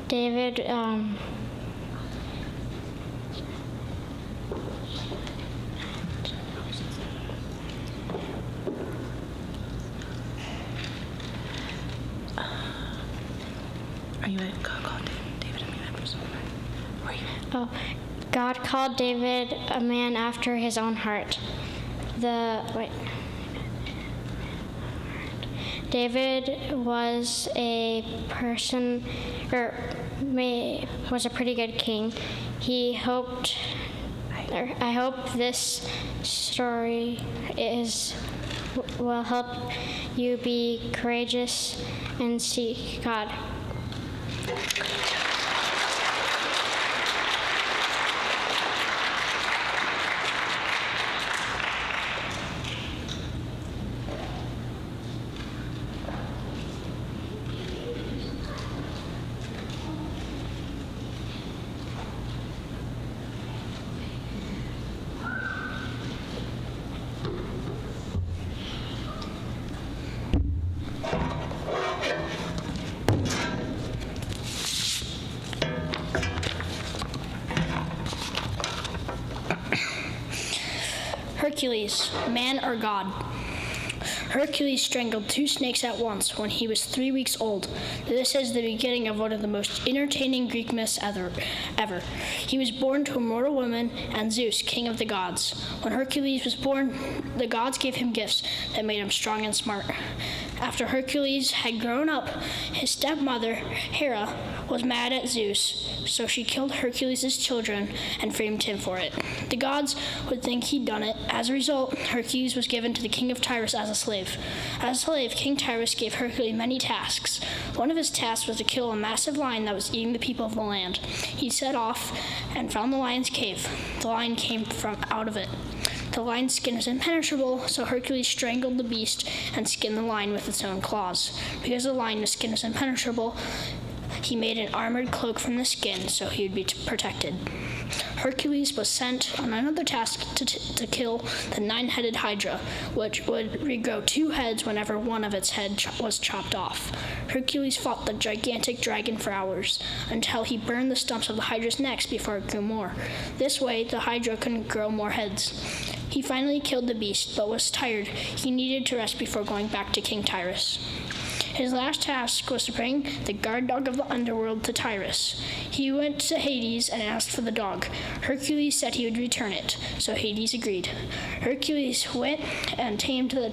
Speaker 12: David God called David a man after his own heart. David was a person, was a pretty good king. I hope this story will help you be courageous and seek God.
Speaker 13: Hercules, man or God? Hercules strangled 2 snakes at once when he was 3 weeks old. This is the beginning of one of the most entertaining Greek myths ever. He was born to a mortal woman and Zeus, king of the gods. When Hercules was born, the gods gave him gifts that made him strong and smart. After Hercules had grown up, his stepmother, Hera, was mad at Zeus, so she killed Hercules' children and framed him for it. The gods would think he'd done it. As a result, Hercules was given to the king of Tyrus as a slave. As a slave, King Tyrus gave Hercules many tasks. One of his tasks was to kill a massive lion that was eating the people of the land. He set off and found the lion's cave. The lion came from out of it. The lion's skin was impenetrable, so Hercules strangled the beast and skinned the lion with its own claws. Because the lion's skin was impenetrable, he made an armored cloak from the skin so he would be protected. Hercules was sent on another task to kill the 9-headed Hydra, which would regrow 2 heads whenever one of its heads was chopped off. Hercules fought the gigantic dragon for hours, until he burned the stumps of the Hydra's necks before it grew more. This way, the Hydra couldn't grow more heads. He finally killed the beast, but was tired. He needed to rest before going back to King Tyrus. His last task was to bring the guard dog of the underworld to Tyrus. He went to Hades and asked for the dog. Hercules said he would return it, so Hades agreed. Hercules went and tamed the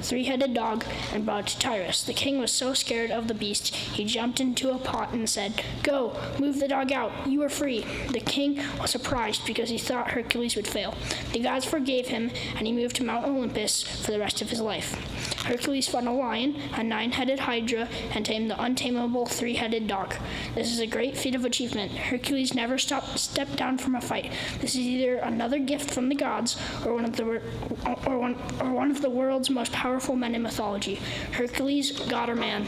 Speaker 13: 3-headed dog and brought it to Tyrus. The king was so scared of the beast, he jumped into a pot and said, "Go, move the dog out, you are free." The king was surprised because he thought Hercules would fail. The gods forgave him, and he moved to Mount Olympus for the rest of his life. Hercules fought a lion, a 9-headed Hydra, and tamed the untamable 3-headed dog. This is a great feat of achievement. Hercules never stepped down from a fight. This is either another gift from the gods or one of the world's most powerful men in mythology. Hercules, god or man?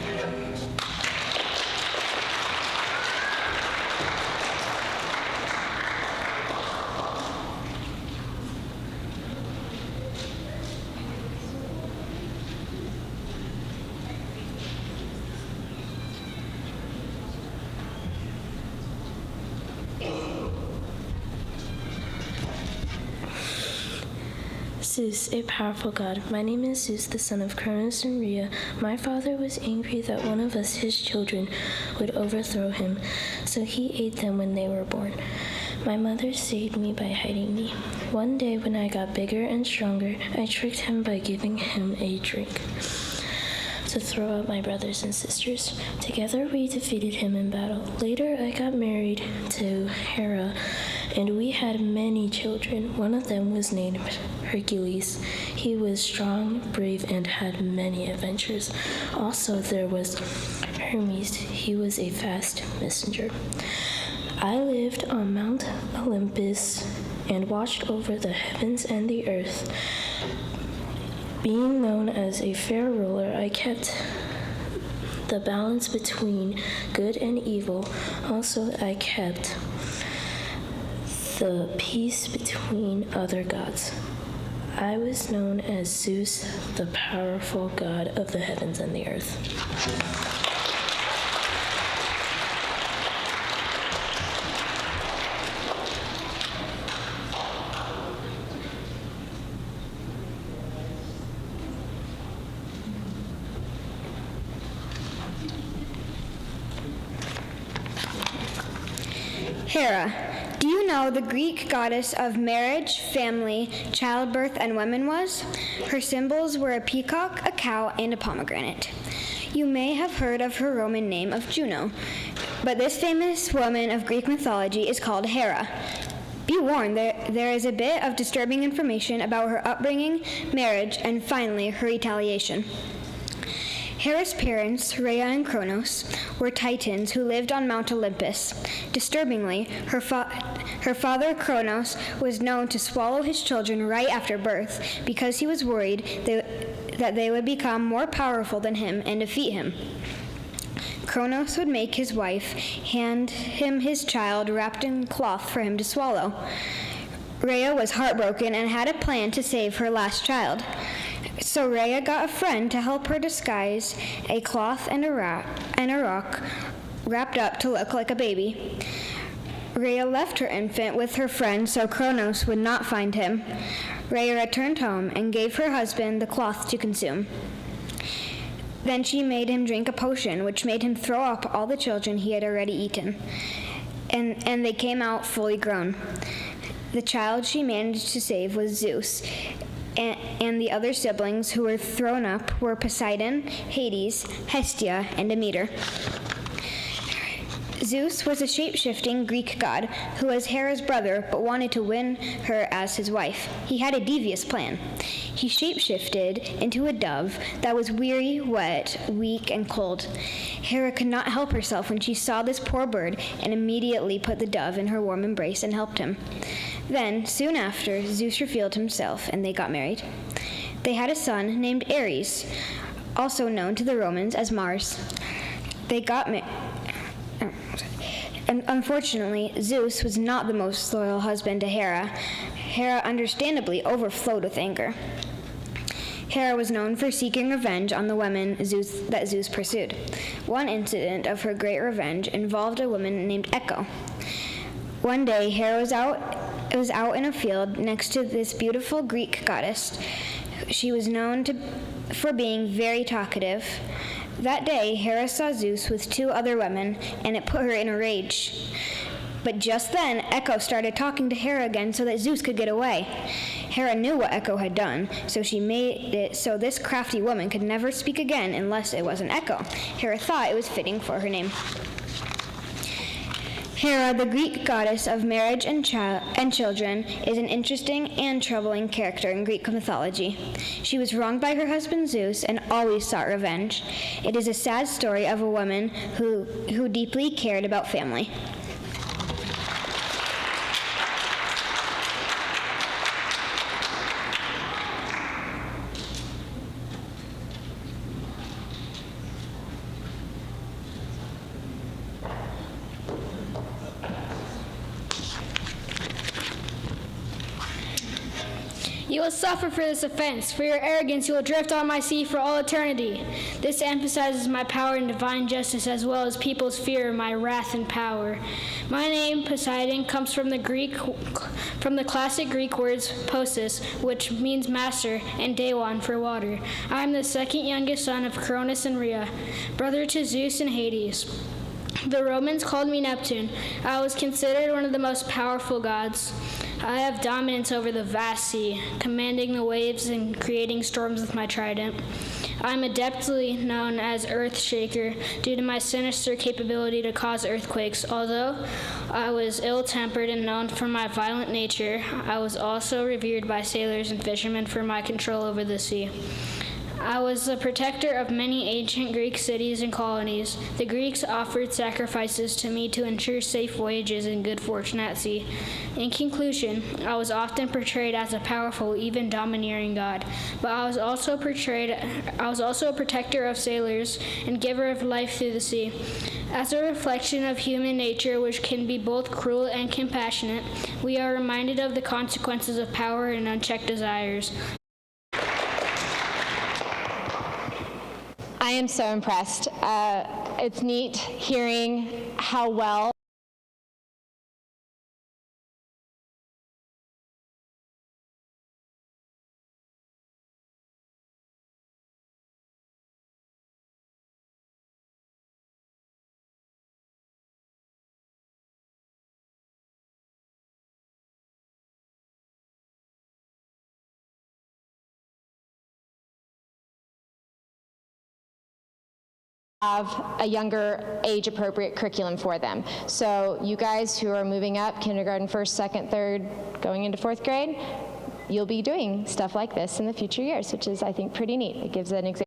Speaker 5: Zeus, a powerful god. My name is Zeus, the son of Cronus and Rhea. My father was angry that one of us, his children, would overthrow him, so he ate them when they were born. My mother saved me by hiding me. One day when I got bigger and stronger, I tricked him by giving him a drink to throw out my brothers and sisters. Together we defeated him in battle. Later I got married to Hera, and we had many children. One of them was named Hercules. He was strong, brave, and had many adventures. Also there was Hermes. He was a fast messenger. I lived on Mount Olympus and watched over the heavens and the earth. Being known as a fair ruler, I kept the balance between good and evil. Also, I kept the peace between other gods. I was known as Zeus, the powerful god of the heavens and the earth.
Speaker 14: Hera. Do you know the Greek goddess of marriage, family, childbirth, and women was? Her symbols were a peacock, a cow, and a pomegranate. You may have heard of her Roman name of Juno, but this famous woman of Greek mythology is called Hera. Be warned, there is a bit of disturbing information about her upbringing, marriage, and finally, her retaliation. Hera's parents, Rhea and Kronos, were Titans who lived on Mount Olympus. Disturbingly, her father Kronos was known to swallow his children right after birth because he was worried that they would become more powerful than him and defeat him. Kronos would make his wife hand him his child wrapped in cloth for him to swallow. Rhea was heartbroken and had a plan to save her last child. So Rhea got a friend to help her disguise a cloth and a rock wrapped up to look like a baby. Rhea left her infant with her friend so Kronos would not find him. Rhea returned home and gave her husband the cloth to consume. Then she made him drink a potion which made him throw up all the children he had already eaten. And they came out fully grown. The child she managed to save was Zeus, and the other siblings who were thrown up were Poseidon, Hades, Hestia, and Demeter. Zeus was a shape-shifting Greek god who was Hera's brother but wanted to win her as his wife. He had a devious plan. He shape-shifted into a dove that was weary, wet, weak, and cold. Hera could not help herself when she saw this poor bird and immediately put the dove in her warm embrace and helped him. Then, soon after, Zeus revealed himself and they got married. They had a son named Ares, also known to the Romans as Mars. They got married. And unfortunately, Zeus was not the most loyal husband to Hera. Hera understandably overflowed with anger. Hera was known for seeking revenge on the women that Zeus pursued. One incident of her great revenge involved a woman named Echo. One day, Hera was out in a field next to this beautiful Greek goddess. She was known for being very talkative. That day, Hera saw Zeus with two other women, and it put her in a rage. But just then, Echo started talking to Hera again so that Zeus could get away. Hera knew what Echo had done, so she made it so this crafty woman could never speak again unless it was an Echo. Hera thought it was fitting for her name. Hera, the Greek goddess of marriage and children, is an interesting and troubling character in Greek mythology. She was wronged by her husband Zeus and always sought revenge. It is a sad story of a woman who deeply cared about family.
Speaker 13: You will suffer for this offense. For your arrogance, you will drift on my sea for all eternity. This emphasizes my power and divine justice, as well as people's fear of my wrath and power. My name, Poseidon, comes from the classic Greek words posis, which means master, and Daewon for water. I am the second youngest son of Cronus and Rhea, brother to Zeus and Hades. The Romans called me Neptune. I was considered one of the most powerful gods. I have dominance over the vast sea, commanding the waves and creating storms with my trident. I am adeptly known as Earthshaker due to my sinister capability to cause earthquakes. Although I was ill-tempered and known for my violent nature, I was also revered by sailors and fishermen for my control over the sea. I was a protector of many ancient Greek cities and colonies. The Greeks offered sacrifices to me to ensure safe voyages and good fortune at sea. In conclusion, I was often portrayed as a powerful, even domineering god, but I was also a protector of sailors and giver of life through the sea. As a reflection of human nature, which can be both cruel and compassionate, we are reminded of the consequences of power and unchecked desires.
Speaker 1: I am so impressed. It's neat hearing how well have a younger age appropriate curriculum for them. So you guys who are moving up, kindergarten, first, second, third, going into fourth grade, you'll be doing stuff like this in the future years, which is, I think, pretty neat. It gives an example.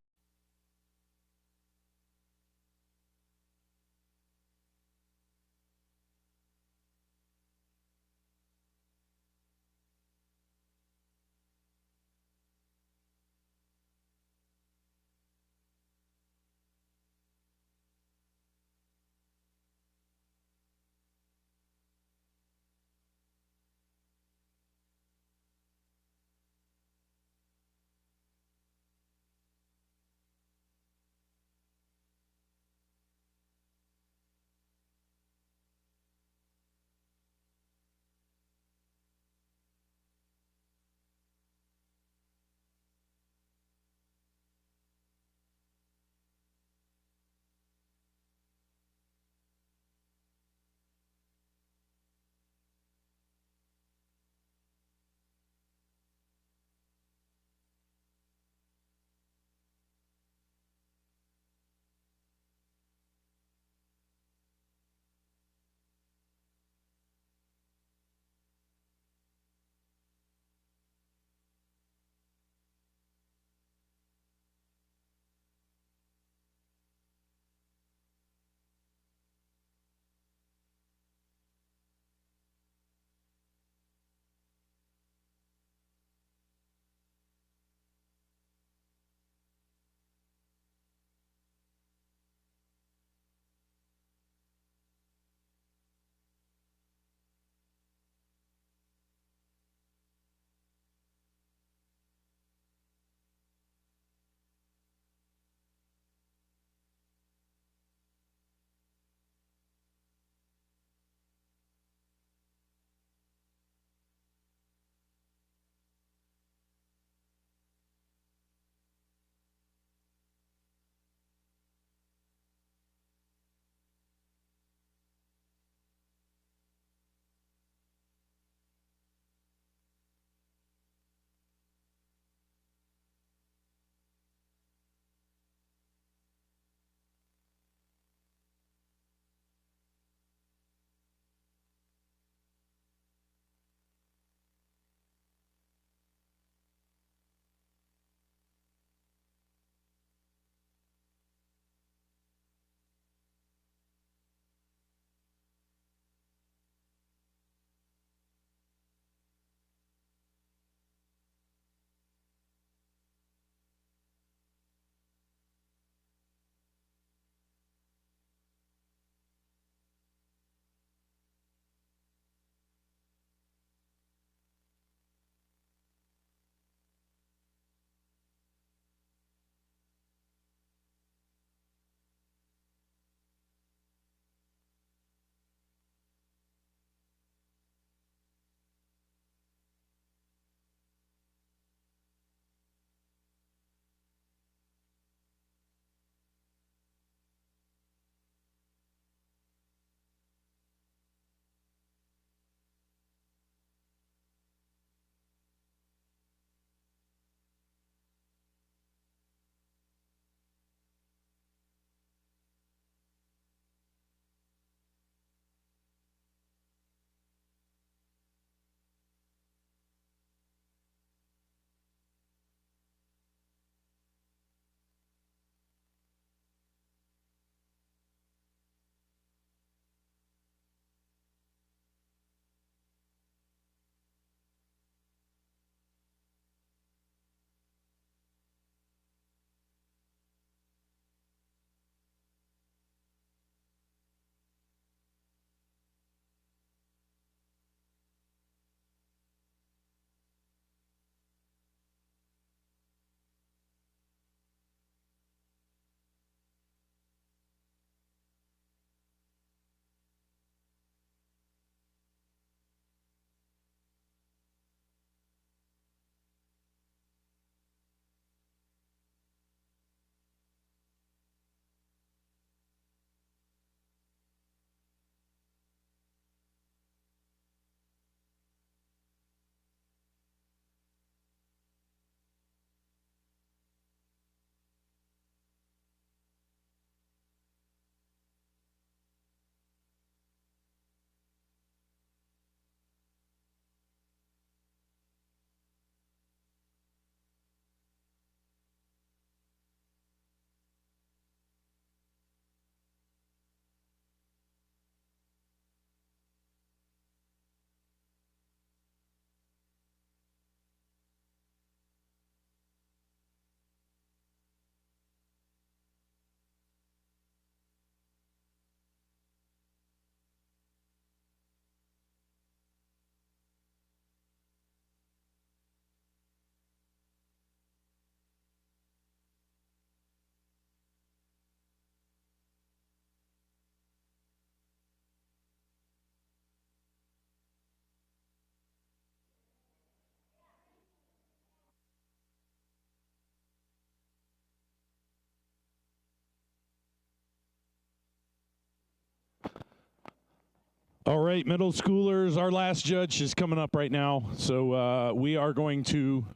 Speaker 15: All right, middle schoolers, our last judge is coming up right now. So we are going to,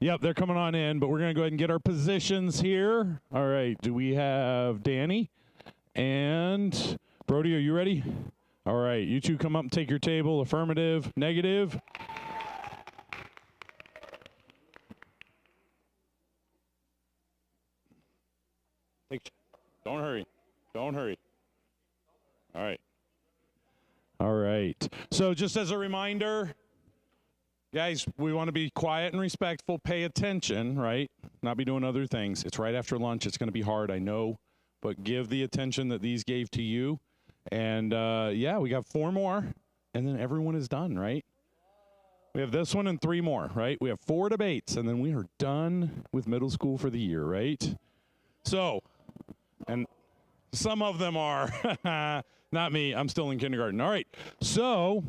Speaker 15: yep, they're coming on in, but we're going to go ahead and get our positions here. All right, do we have Danny and Brody, are you ready? All right, you two come up and take your table. Affirmative, negative. Don't hurry. Don't hurry. All right. All right. So just as a reminder, guys, we want to be quiet and respectful. Pay attention, right? Not be doing other things. It's right after lunch. It's going to be hard, I know. But give the attention that these gave to you. And, yeah, we got 4 more. And then everyone is done, right? We have this one and 3 more, right? We have 4 debates. And then we are done with middle school for the year, right? So, and some of them are, not me, I'm still in kindergarten. All right, so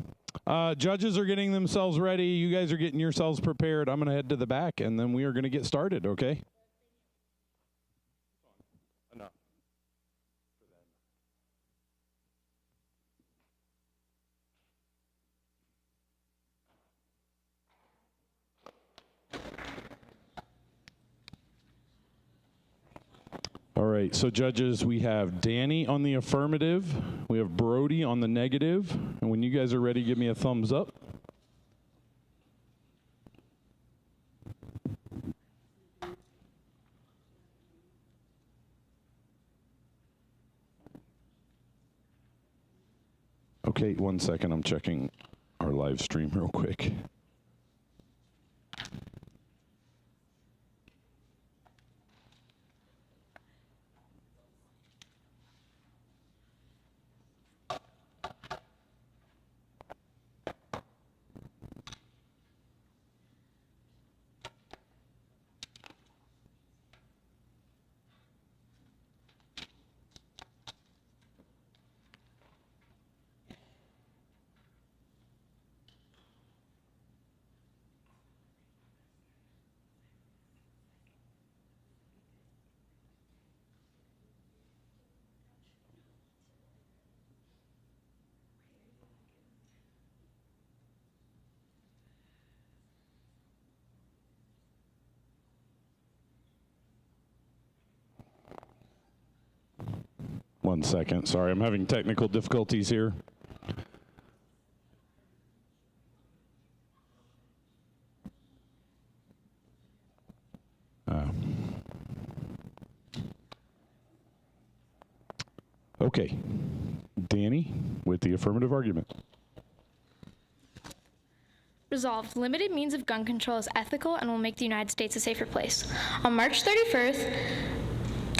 Speaker 15: judges are getting themselves ready. You guys are getting yourselves prepared. I'm going to head to the back, and then we are going to get started, okay? All right, so judges, we have Danny on the affirmative, we have Brody on the negative, and when you guys are ready, give me a thumbs up. Okay, 1 second, I'm checking our live stream real quick. One second, sorry, I'm having technical difficulties here. Okay, Danny with the affirmative argument.
Speaker 16: Resolved, limited means of gun control is ethical and will make the United States a safer place. On March 30th,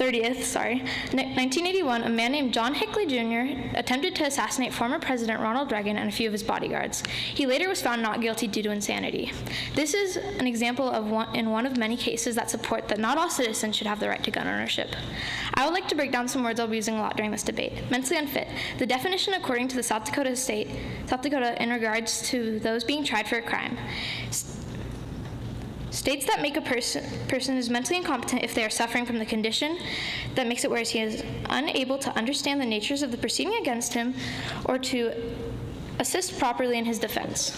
Speaker 16: 1981, a man named John Hinckley Jr. attempted to assassinate former President Ronald Reagan and a few of his bodyguards. He later was found not guilty due to insanity. This is an example of one of many cases that support that not all citizens should have the right to gun ownership. I would like to break down some words I'll be using a lot during this debate. Mentally unfit. The definition according to the South Dakota in regards to those being tried for a crime. States that make a person is mentally incompetent if they are suffering from the condition that makes it whereas he is unable to understand the natures of the proceeding against him or to assist properly in his defense.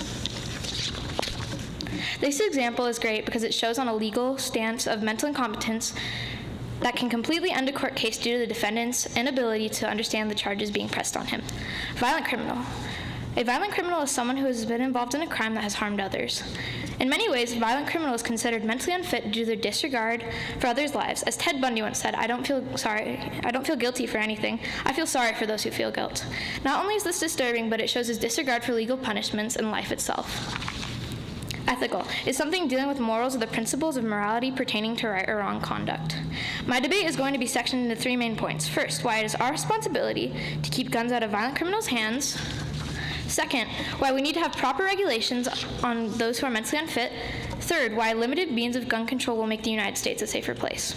Speaker 16: This example is great because it shows on a legal stance of mental incompetence that can completely end a court case due to the defendant's inability to understand the charges being pressed on him. Violent criminal. A violent criminal is someone who has been involved in a crime that has harmed others. In many ways, a violent criminal is considered mentally unfit due to their disregard for others' lives. As Ted Bundy once said, I don't feel guilty for anything. I feel sorry for those who feel guilt. Not only is this disturbing, but it shows his disregard for legal punishments and life itself. Ethical is something dealing with morals or the principles of morality pertaining to right or wrong conduct. My debate is going to be sectioned into 3 main points. First, why it is our responsibility to keep guns out of violent criminals' hands. Second, why we need to have proper regulations on those who are mentally unfit. Third, why limited means of gun control will make the United States a safer place.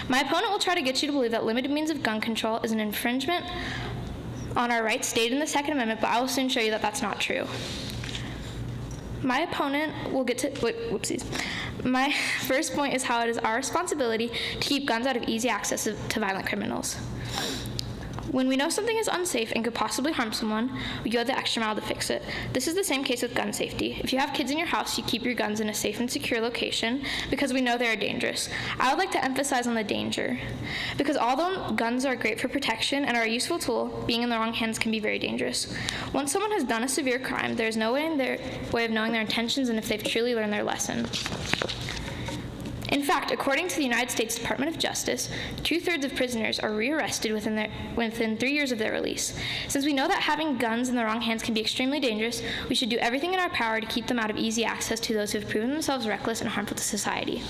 Speaker 16: My opponent will try to get you to believe that limited means of gun control is an infringement on our rights stated in the Second Amendment, but I will soon show you that that's not true. My opponent will get to, whoopsies. My first point is how it is our responsibility to keep guns out of easy access to violent criminals. When we know something is unsafe and could possibly harm someone, we go the extra mile to fix it. This is the same case with gun safety. If you have kids in your house, you keep your guns in a safe and secure location because we know they are dangerous. I would like to emphasize on the danger. Because although guns are great for protection and are a useful tool, being in the wrong hands can be very dangerous. Once someone has done a severe crime, there is no way of knowing their intentions and if they've truly learned their lesson. In fact, according to the United States Department of Justice, 2/3 of prisoners are rearrested within 3 years of their release. Since we know that having guns in the wrong hands can be extremely dangerous, we should do everything in our power to keep them out of easy access to those who have proven themselves reckless and harmful to society.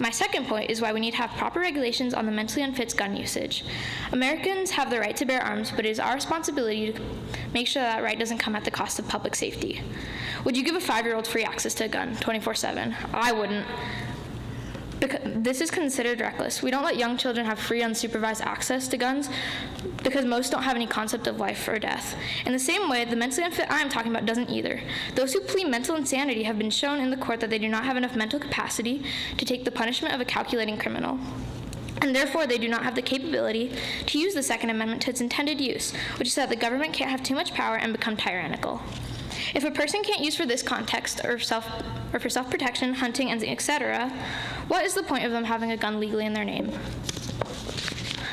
Speaker 16: My second point is why we need to have proper regulations on the mentally unfit's gun usage. Americans have the right to bear arms, but it is our responsibility to make sure that right doesn't come at the cost of public safety. Would you give a 5-year-old free access to a gun 24/7? I wouldn't. Because this is considered reckless. We don't let young children have free, unsupervised access to guns because most don't have any concept of life or death. In the same way, the mentally unfit I am talking about doesn't either. Those who plead mental insanity have been shown in the court that they do not have enough mental capacity to take the punishment of a calculating criminal. And therefore, they do not have the capability to use the Second Amendment to its intended use, which is that the government can't have too much power and become tyrannical. If a person can't use for this context or for self-protection, hunting, and etc., what is the point of them having a gun legally in their name?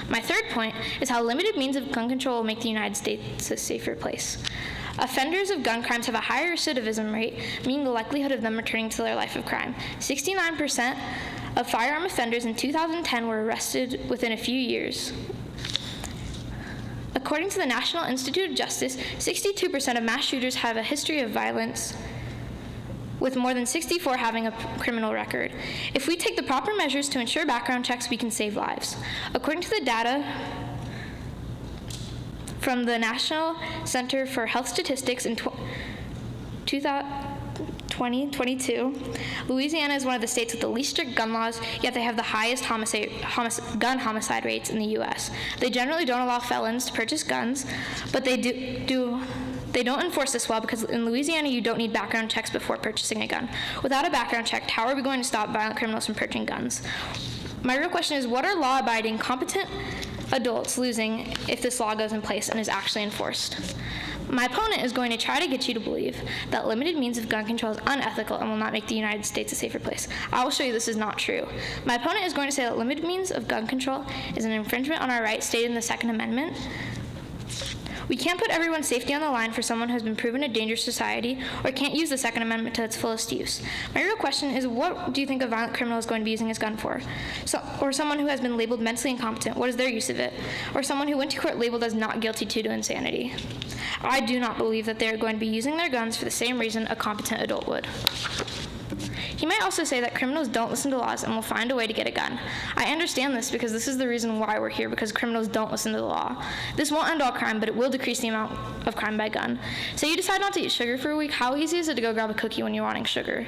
Speaker 16: My third point is how limited means of gun control will make the United States a safer place. Offenders of gun crimes have a higher recidivism rate, meaning the likelihood of them returning to their life of crime. 69% of firearm offenders in 2010 were arrested within a few years. According to the National Institute of Justice, 62% of mass shooters have a history of violence, with more than 64 having a criminal record. If we take the proper measures to ensure background checks, we can save lives. According to the data from the National Center for Health Statistics in 2022, Louisiana is one of the states with the least strict gun laws, yet they have the highest gun homicide rates in the U.S. They generally don't allow felons to purchase guns, but they don't enforce this well because in Louisiana you don't need background checks before purchasing a gun. Without a background check, how are we going to stop violent criminals from purchasing guns? My real question is, what are law-abiding, competent adults losing if this law goes in place and is actually enforced? My opponent is going to try to get you to believe that limited means of gun control is unethical and will not make the United States a safer place. I will show you this is not true. My opponent is going to say that limited means of gun control is an infringement on our rights stated in the Second Amendment. We can't put everyone's safety on the line for someone who has been proven a dangerous to society or can't use the Second Amendment to its fullest use. My real question is, what do you think a violent criminal is going to be using his gun for? Or someone who has been labeled mentally incompetent, what is their use of it? Or someone who went to court labeled as not guilty to insanity? I do not believe that they are going to be using their guns for the same reason a competent adult would. He might also say that criminals don't listen to laws and will find a way to get a gun. I understand this because this is the reason why we're here, because criminals don't listen to the law. This won't end all crime, but it will decrease the amount of crime by gun. Say you decide not to eat sugar for a week, how easy is it to go grab a cookie when you're wanting sugar?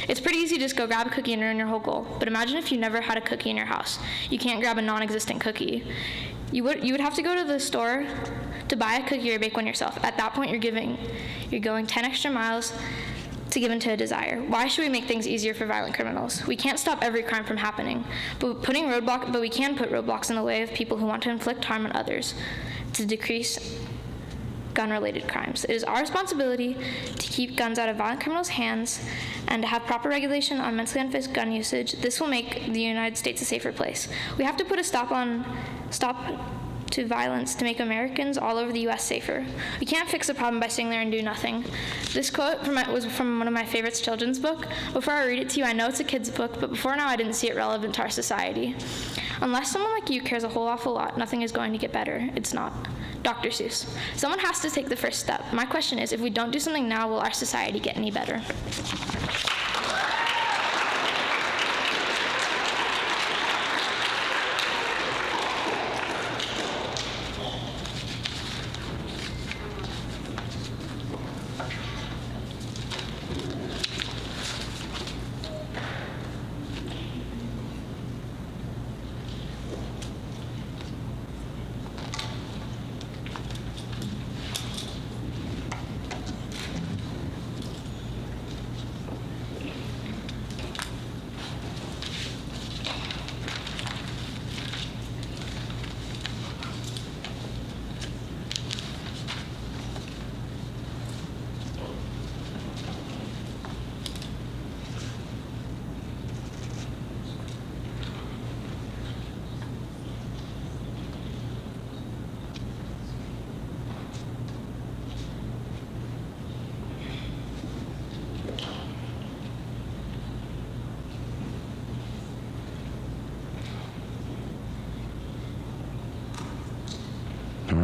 Speaker 16: It's pretty easy to just go grab a cookie and ruin your whole goal, but imagine if you never had a cookie in your house. You can't grab a non-existent cookie. You would have to go to the store to buy a cookie or bake one yourself. At that point, you're going 10 extra miles to give into a desire. Why should we make things easier for violent criminals? We can't stop every crime from happening, but we can put roadblocks in the way of people who want to inflict harm on others to decrease gun-related crimes. It is our responsibility to keep guns out of violent criminals' hands and to have proper regulation on mentally unfit gun usage. This will make the United States a safer place. We have to put a stop to violence to make Americans all over the U.S. safer. We can't fix the problem by sitting there and do nothing. This quote was from one of my favorite children's book. Before I read it to you, I know it's a kid's book, but before now I didn't see it relevant to our society. Unless someone like you cares a whole awful lot, nothing is going to get better. It's not. Dr. Seuss. Someone has to take the first step. My question is, if we don't do something now, will our society get any better?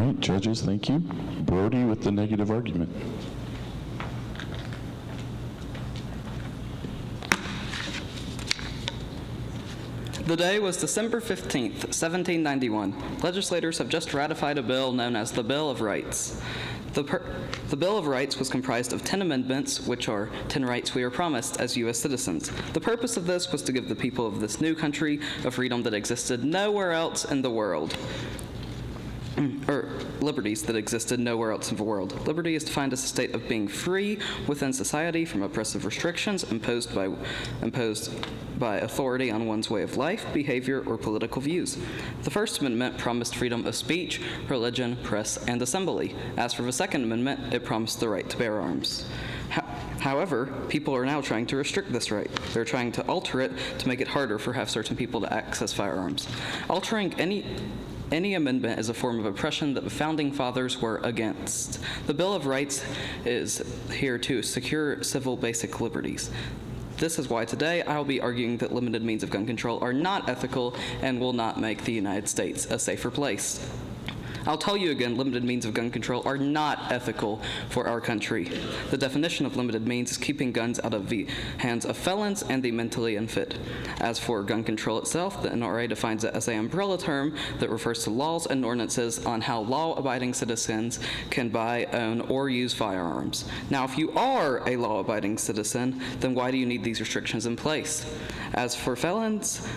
Speaker 17: right, judges, thank you. Brody with the negative argument.
Speaker 18: The day was December 15th, 1791. Legislators have just ratified a bill known as the Bill of Rights. The Bill of Rights was comprised of 10 amendments, which are 10 rights we are promised as U.S. citizens. The purpose of this was to give the people of this new country a freedom that existed nowhere else in the world. Or liberties that existed nowhere else in the world. Liberty is defined as a state of being free within society from oppressive restrictions imposed by authority on one's way of life, behavior, or political views. The First Amendment promised freedom of speech, religion, press, and assembly. As for the Second Amendment, it promised the right to bear arms. However, people are now trying to restrict this right. They're trying to alter it to make it harder for certain people to access firearms. Altering any amendment is a form of oppression that the Founding Fathers were against. The Bill of Rights is here to secure civil basic liberties. This is why today I'll be arguing that limited means of gun control are not ethical and will not make the United States a safer place. I'll tell you again, limited means of gun control are not ethical for our country. The definition of limited means is keeping guns out of the hands of felons and the mentally unfit. As for gun control itself, the NRA defines it as an umbrella term that refers to laws and ordinances on how law-abiding citizens can buy, own, or use firearms. Now, if you are a law-abiding citizen, then why do you need these restrictions in place? As for felons,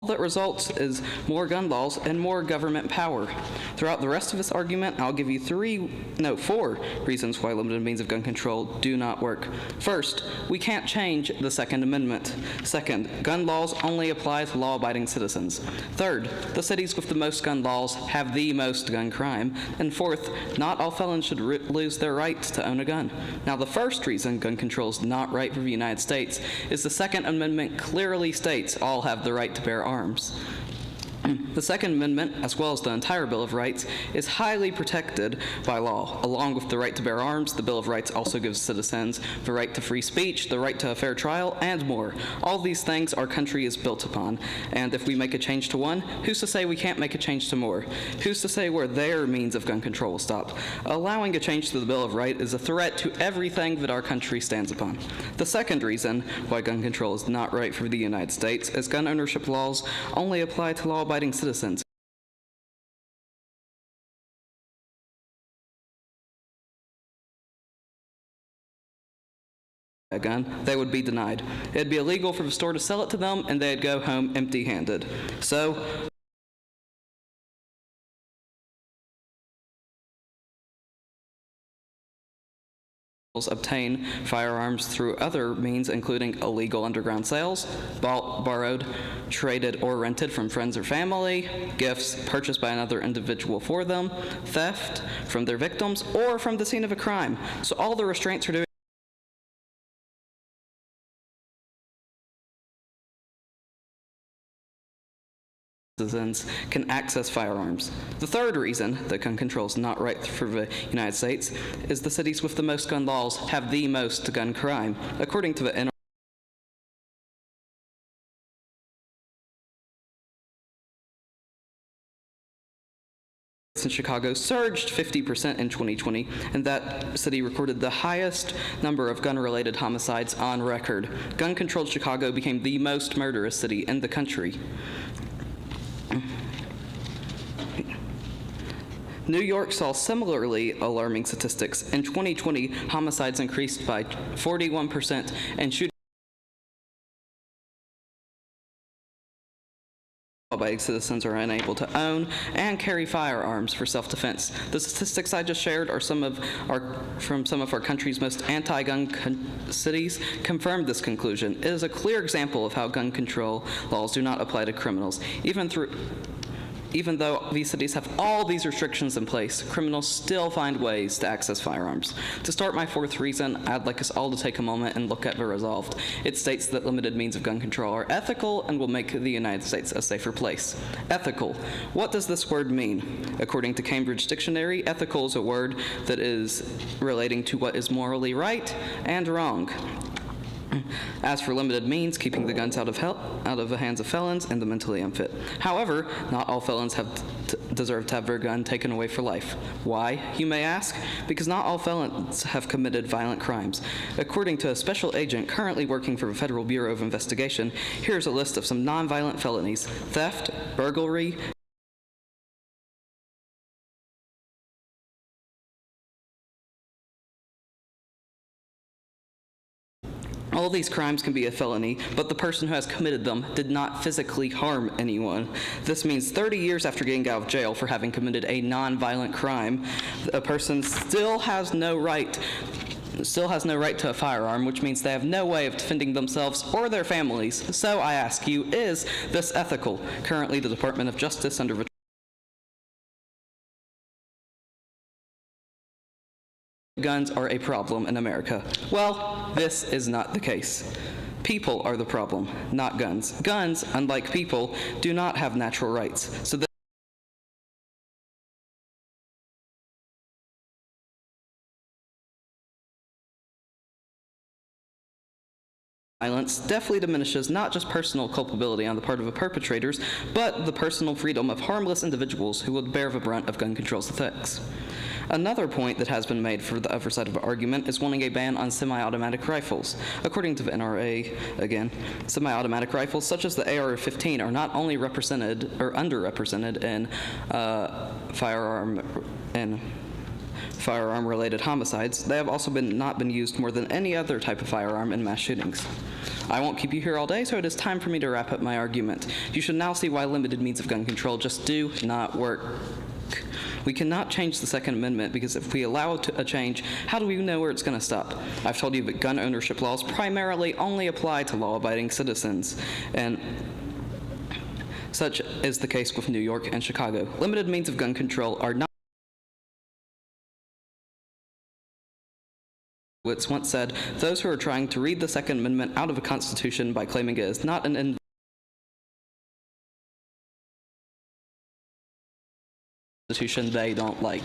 Speaker 18: all that results is more gun laws and more government power. Throughout the rest of this argument, I'll give you 4 reasons why limited means of gun control do not work. First, we can't change the Second Amendment. Second, gun laws only apply to law-abiding citizens. Third, the cities with the most gun laws have the most gun crime. And fourth, not all felons should lose their right to own a gun. Now, the first reason gun control is not right for the United States is the Second Amendment clearly states all have the right to bear arms. The Second Amendment, as well as the entire Bill of Rights, is highly protected by law. Along with the right to bear arms, the Bill of Rights also gives citizens the right to free speech, the right to a fair trial, and more. All these things our country is built upon, and if we make a change to one, who's to say we can't make a change to more? Who's to say where their means of gun control will stop? Allowing a change to the Bill of Rights is a threat to everything that our country stands upon. The second reason why gun control is not right for the United States is gun ownership laws only apply to law-abiding citizens. A gun, they would be denied. It'd be illegal for the store to sell it to them, and they'd go home empty-handed. So, obtain firearms through other means, including illegal underground sales, borrowed, traded, or rented from friends or family, gifts purchased by another individual for them, theft from their victims, or from the scene of a crime. So all the restraints are doing citizens can access firearms. The third reason that gun control is not right for the United States is the cities with the most gun laws have the most gun crime. According to the NRA, in Chicago surged 50% in 2020, and that city recorded the highest number of gun-related homicides on record. Gun-controlled Chicago became the most murderous city in the country. New York saw similarly alarming statistics. In 2020, homicides increased by 41%, and shootings law-abiding citizens are unable to own and carry firearms for self-defense. The statistics I just shared are from some of our country's most anti-gun cities confirmed this conclusion. It is a clear example of how gun control laws do not apply to criminals. Even though these cities have all these restrictions in place, criminals still find ways to access firearms. To start my fourth reason, I'd like us all to take a moment and look at the resolved. It states that limited means of gun control are ethical and will make the United States a safer place. Ethical. What does this word mean? According to Cambridge Dictionary, ethical is a word that is relating to what is morally right and wrong. As for limited means, keeping the guns out of the hands of felons and the mentally unfit. However, not all felons deserve to have their gun taken away for life. Why, you may ask? Because not all felons have committed violent crimes. According to a special agent currently working for the Federal Bureau of Investigation, here's a list of some nonviolent felonies: theft, burglary, all these crimes can be a felony, but the person who has committed them did not physically harm anyone. This means 30 years after getting out of jail for having committed a non-violent crime, a person still has no right to a firearm, which means they have no way of defending themselves or their families. So I ask you, is this ethical? Currently, the Department of Justice under guns are a problem in America. Well, this is not the case. People are the problem, not guns. Guns, unlike people, do not have natural rights. So violence definitely diminishes not just personal culpability on the part of the perpetrators, but the personal freedom of harmless individuals who would bear the brunt of gun control's effects. Another point that has been made for the other side of the argument is wanting a ban on semi-automatic rifles. According to the NRA, again, semi-automatic rifles such as the AR-15 are not only represented or underrepresented in firearm-related homicides, they have also not been used more than any other type of firearm in mass shootings. I won't keep you here all day, so it is time for me to wrap up my argument. You should now see why limited means of gun control just do not work. We cannot change the Second Amendment because if we allow a change, how do we know where it's going to stop? I've told you that gun ownership laws primarily only apply to law-abiding citizens, and such is the case with New York and Chicago. Limited means of gun control are not once said, those who are trying to read the Second Amendment out of a Constitution by claiming it is not an institution they don't like.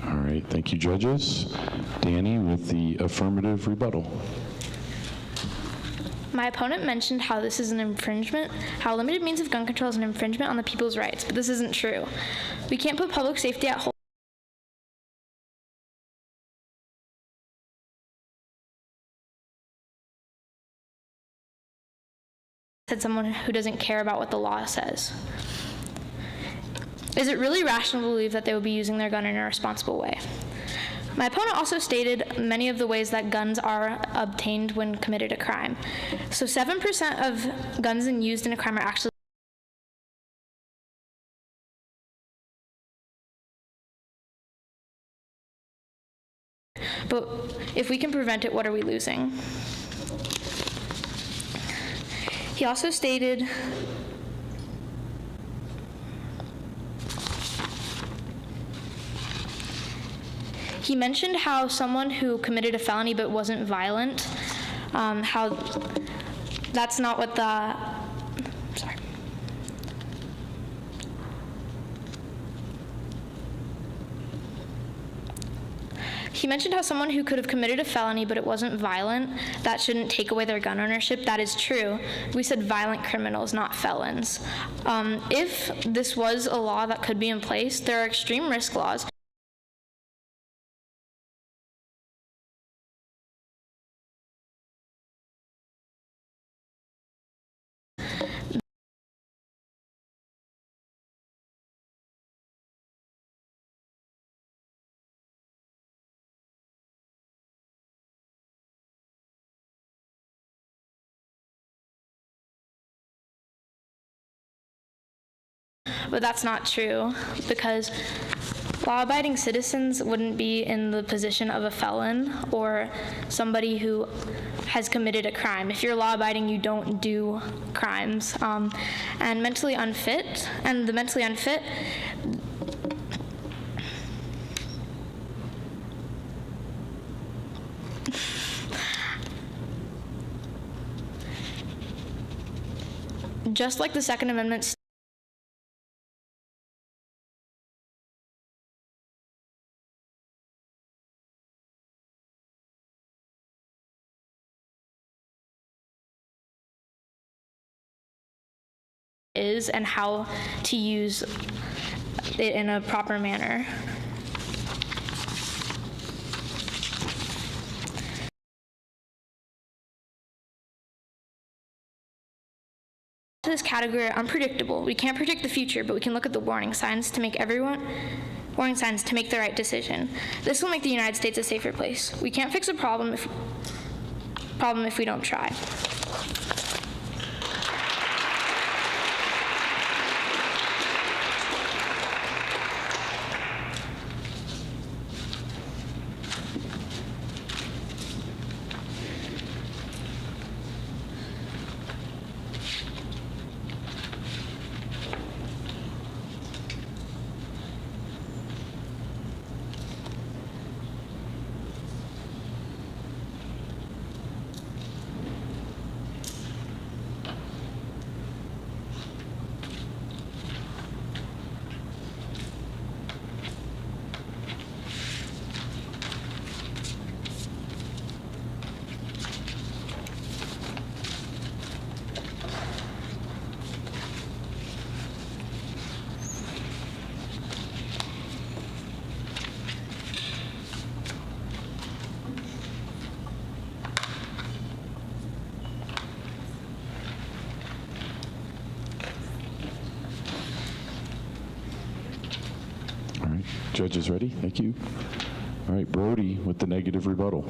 Speaker 17: All right, thank you, judges. Danny with the affirmative rebuttal.
Speaker 16: My opponent mentioned how this is an infringement, how limited means of gun control is an infringement on the people's rights, but this isn't true. We can't put public safety at hold. Said someone who doesn't care about what the law says. Is it really rational to believe that they would be using their gun in a responsible way? My opponent also stated many of the ways that guns are obtained when committed a crime. So 7% of guns used in a crime are actually but if we can prevent it, what are we losing? He also stated he mentioned how someone who committed a felony but wasn't violent, how that's not what the, sorry. He mentioned how someone who could have committed a felony but it wasn't violent, that shouldn't take away their gun ownership. That is true. We said violent criminals, not felons. If this was a law that could be in place, there are extreme risk laws. but that's not true, because law-abiding citizens wouldn't be in the position of a felon or somebody who has committed a crime. If you're law-abiding, you don't do crimes. And the mentally unfit, just like the Second Amendment is and how to use it in a proper manner. This category are unpredictable. We can't predict the future, but we can look at the warning signs to make the right decision. This will make the United States a safer place. We can't fix a problem if we don't try.
Speaker 17: All right, judges ready? Thank you. All right, Brody with the negative rebuttal.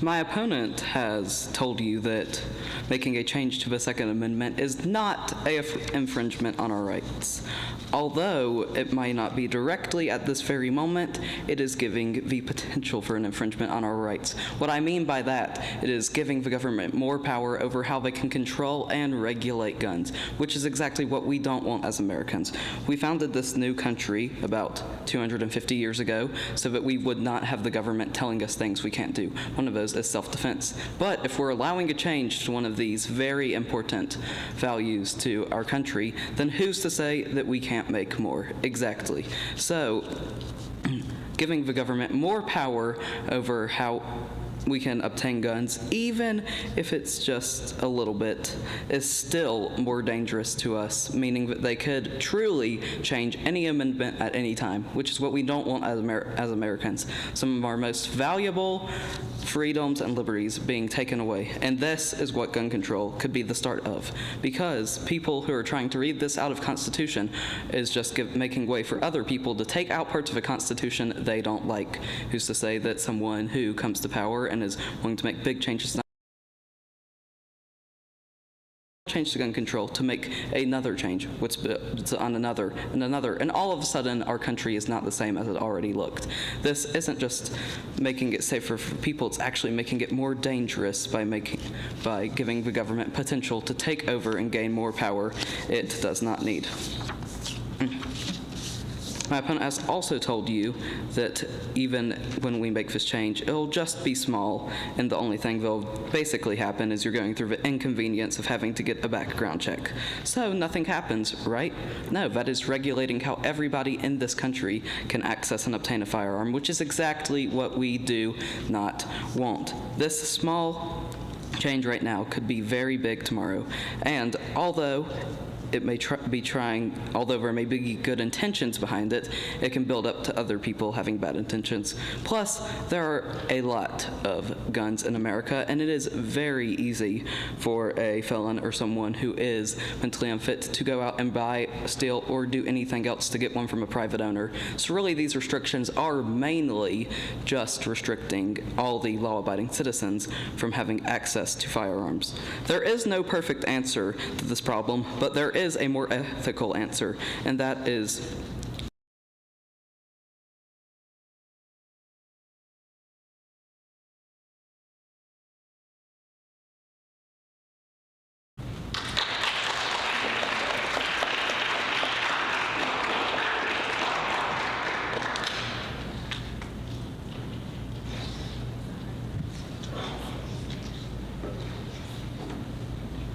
Speaker 18: My opponent has told you that making a change to the Second Amendment is not an infringement on our rights. Although it might not be directly at this very moment, it is giving the potential for an infringement on our rights. What I mean by that, it is giving the government more power over how they can control and regulate guns, which is exactly what we don't want as Americans. We founded this new country about 250 years ago so that we would not have the government telling us things we can't do. One of those is self-defense. But if we're allowing a change to one of these very important values to our country, then who's to say that we can't make more? Exactly. So, giving the government more power over how we can obtain guns, even if it's just a little bit, is still more dangerous to us, meaning that they could truly change any amendment at any time, which is what we don't want as Americans. Some of our most valuable freedoms and liberties being taken away. And this is what gun control could be the start of. Because people who are trying to read this out of Constitution is just making way for other people to take out parts of a Constitution they don't like. Who's to say that someone who comes to power and is willing to make big changes change to gun control to make another change, what's on another and another, and all of a sudden our country is not the same as it already looked. This isn't just making it safer for people, it's actually making it more dangerous by giving the government potential to take over and gain more power it does not need. My opponent has also told you that even when we make this change, it'll just be small, and the only thing that'll basically happen is you're going through the inconvenience of having to get a background check. So nothing happens, right? No, that is regulating how everybody in this country can access and obtain a firearm, which is exactly what we do not want. This small change right now could be very big tomorrow, and although it may be trying, although there may be good intentions behind it, it can build up to other people having bad intentions. Plus, there are a lot of guns in America, and it is very easy for a felon or someone who is mentally unfit to go out and buy, steal, or do anything else to get one from a private owner. So really, these restrictions are mainly just restricting all the law-abiding citizens from having access to firearms. There is no perfect answer to this problem, but there is a more ethical answer, and that is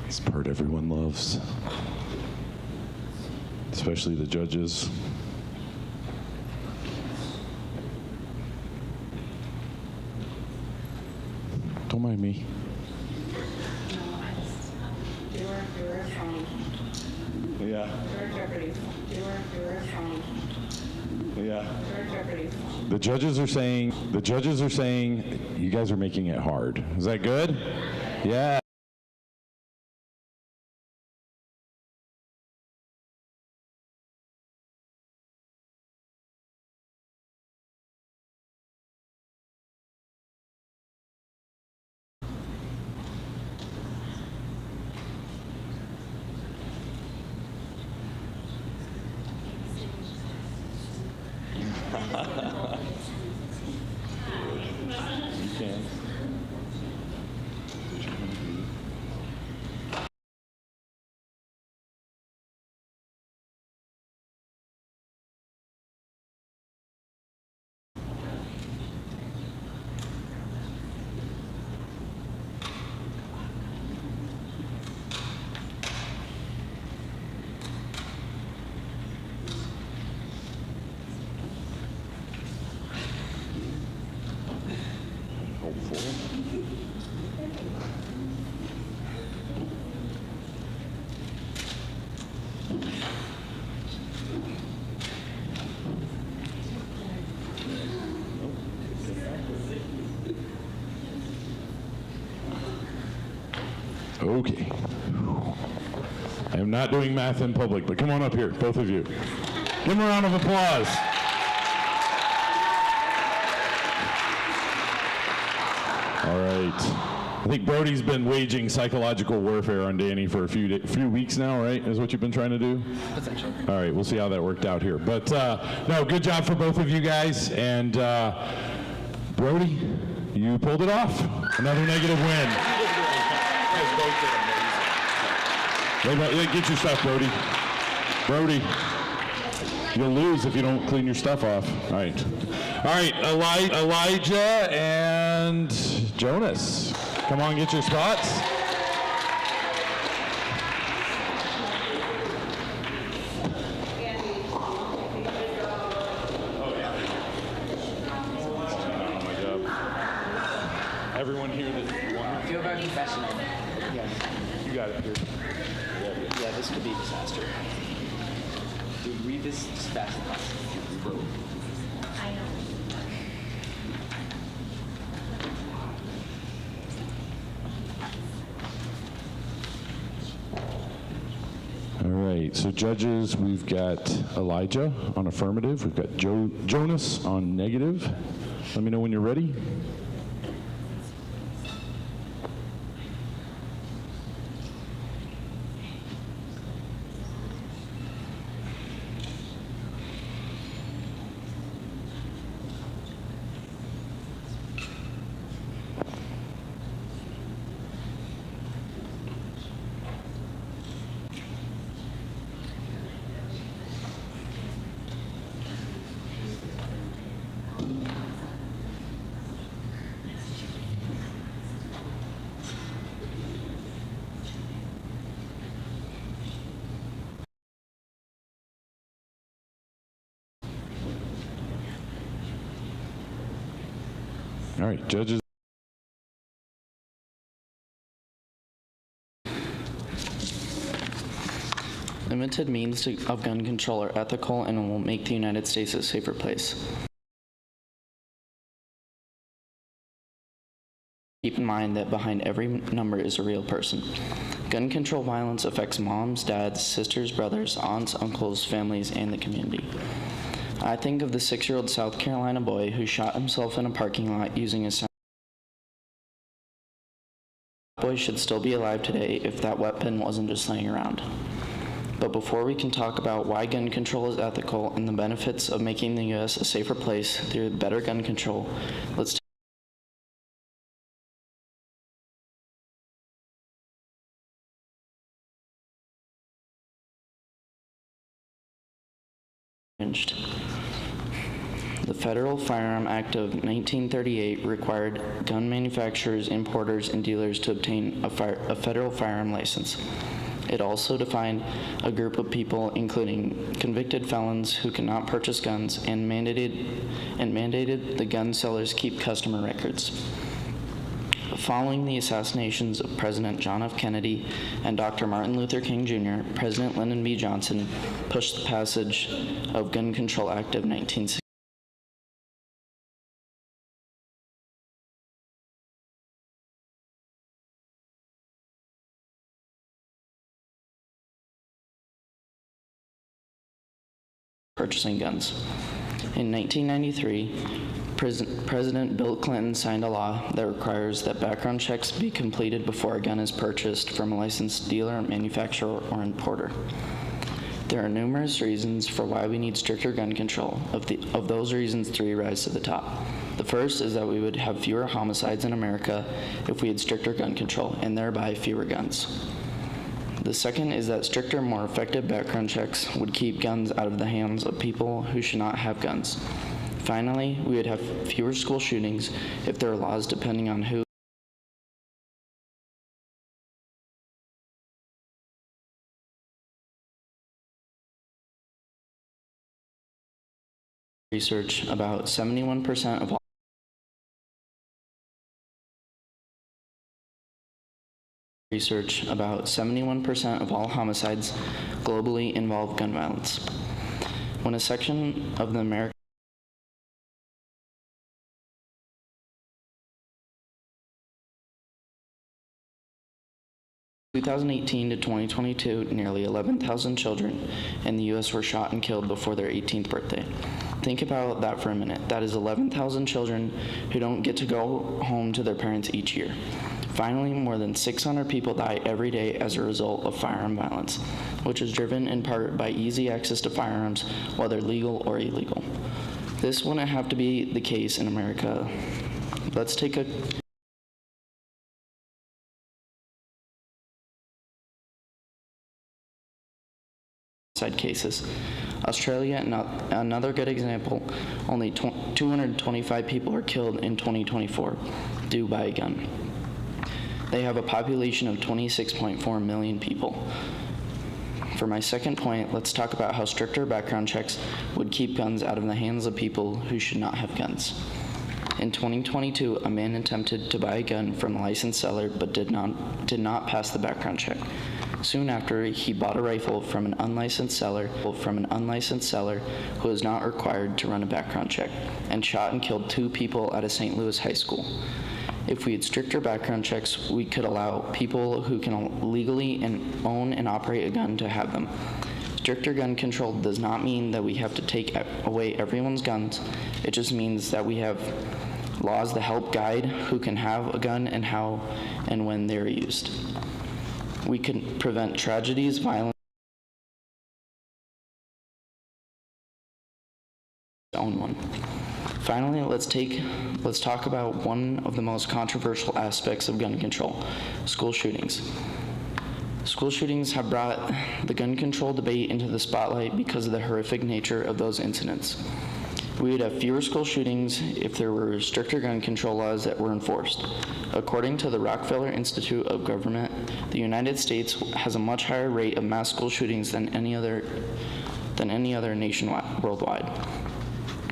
Speaker 17: this part everyone loves, especially the judges. Don't mind me. Yeah. Yeah. The judges are saying you guys are making it hard. Is that good? Yeah. You can. Okay. I am not doing math in public, but come on up here, both of you. Give them a round of applause. All right. I think Brody's been waging psychological warfare on Danny for a few weeks now, right? Is what you've been trying to do?
Speaker 18: Potentially.
Speaker 17: All right, we'll see how that worked out here. But no, good job for both of you guys. And Brody, you pulled it off. Another negative win. Get your stuff, Brody. Brody, you'll lose if you don't clean your stuff off. All right. All right, Elijah and Jonas. Come on, get your spots. Everyone here that won.
Speaker 19: Feel very professional.
Speaker 17: Yeah, you got it here.
Speaker 19: Yeah, this could be a disaster. Dude, read this as fast as possible. I know.
Speaker 17: All right, so judges, we've got Elijah on affirmative. We've got Jonas on negative. Let me know when you're ready. All right, judges.
Speaker 18: Limited means of gun control are ethical and will make the United States a safer place. Keep in mind that behind every number is a real person. Gun control violence affects moms, dads, sisters, brothers, aunts, uncles, families, and the community. I think of the 6-year-old South Carolina boy who shot himself in a parking lot using a that boy should still be alive today if that weapon wasn't just laying around. But before we can talk about why gun control is ethical and the benefits of making the U.S. a safer place through better gun control, let's The Federal Firearm Act of 1938 required gun manufacturers, importers, and dealers to obtain a federal firearm license. It also defined a group of people, including convicted felons who cannot purchase guns, and mandated the gun sellers keep customer records. Following the assassinations of President John F. Kennedy and Dr. Martin Luther King Jr., President Lyndon B. Johnson pushed the passage of Gun Control Act of 1960. Purchasing guns. In 1993, President Bill Clinton signed a law that requires that background checks be completed before a gun is purchased from a licensed dealer, manufacturer, or importer. There are numerous reasons for why we need stricter gun control. Of those reasons, 3 rise to the top. The first is that we would have fewer homicides in America if we had stricter gun control, and thereby fewer guns. The second is that stricter, more effective background checks would keep guns out of the hands of people who should not have guns. Finally, we would have fewer school shootings if there are laws depending on who research about 71% of all homicides globally involve gun violence. When a section of the American 2018 to 2022, nearly 11,000 children in the U.S. were shot and killed before their 18th birthday. Think about that for a minute. That is 11,000 children who don't get to go home to their parents each year. Finally, more than 600 people die every day as a result of firearm violence, which is driven in part by easy access to firearms, whether legal or illegal. This wouldn't have to be the case in America. Let's take a cases. Australia, another good example, only 225 people were killed in 2024 due by a gun. They have a population of 26.4 million people. For my second point, let's talk about how stricter background checks would keep guns out of the hands of people who should not have guns. In 2022, a man attempted to buy a gun from a licensed seller but did not pass the background check. Soon after, he bought a rifle from an unlicensed seller who was not required to run a background check, and shot and killed 2 people at a St. Louis high school. If we had stricter background checks, we could allow people who can legally own and operate a gun to have them. Stricter gun control does not mean that we have to take away everyone's guns. It just means that we have laws that help guide who can have a gun and how and when they're used. We can prevent tragedies, violence, own one. Finally, let's talk about one of the most controversial aspects of gun control: school shootings. School shootings have brought the gun control debate into the spotlight because of the horrific nature of those incidents. We would have fewer school shootings if there were stricter gun control laws that were enforced. According to the Rockefeller Institute of Government, the United States has a much higher rate of mass school shootings than any other nation worldwide.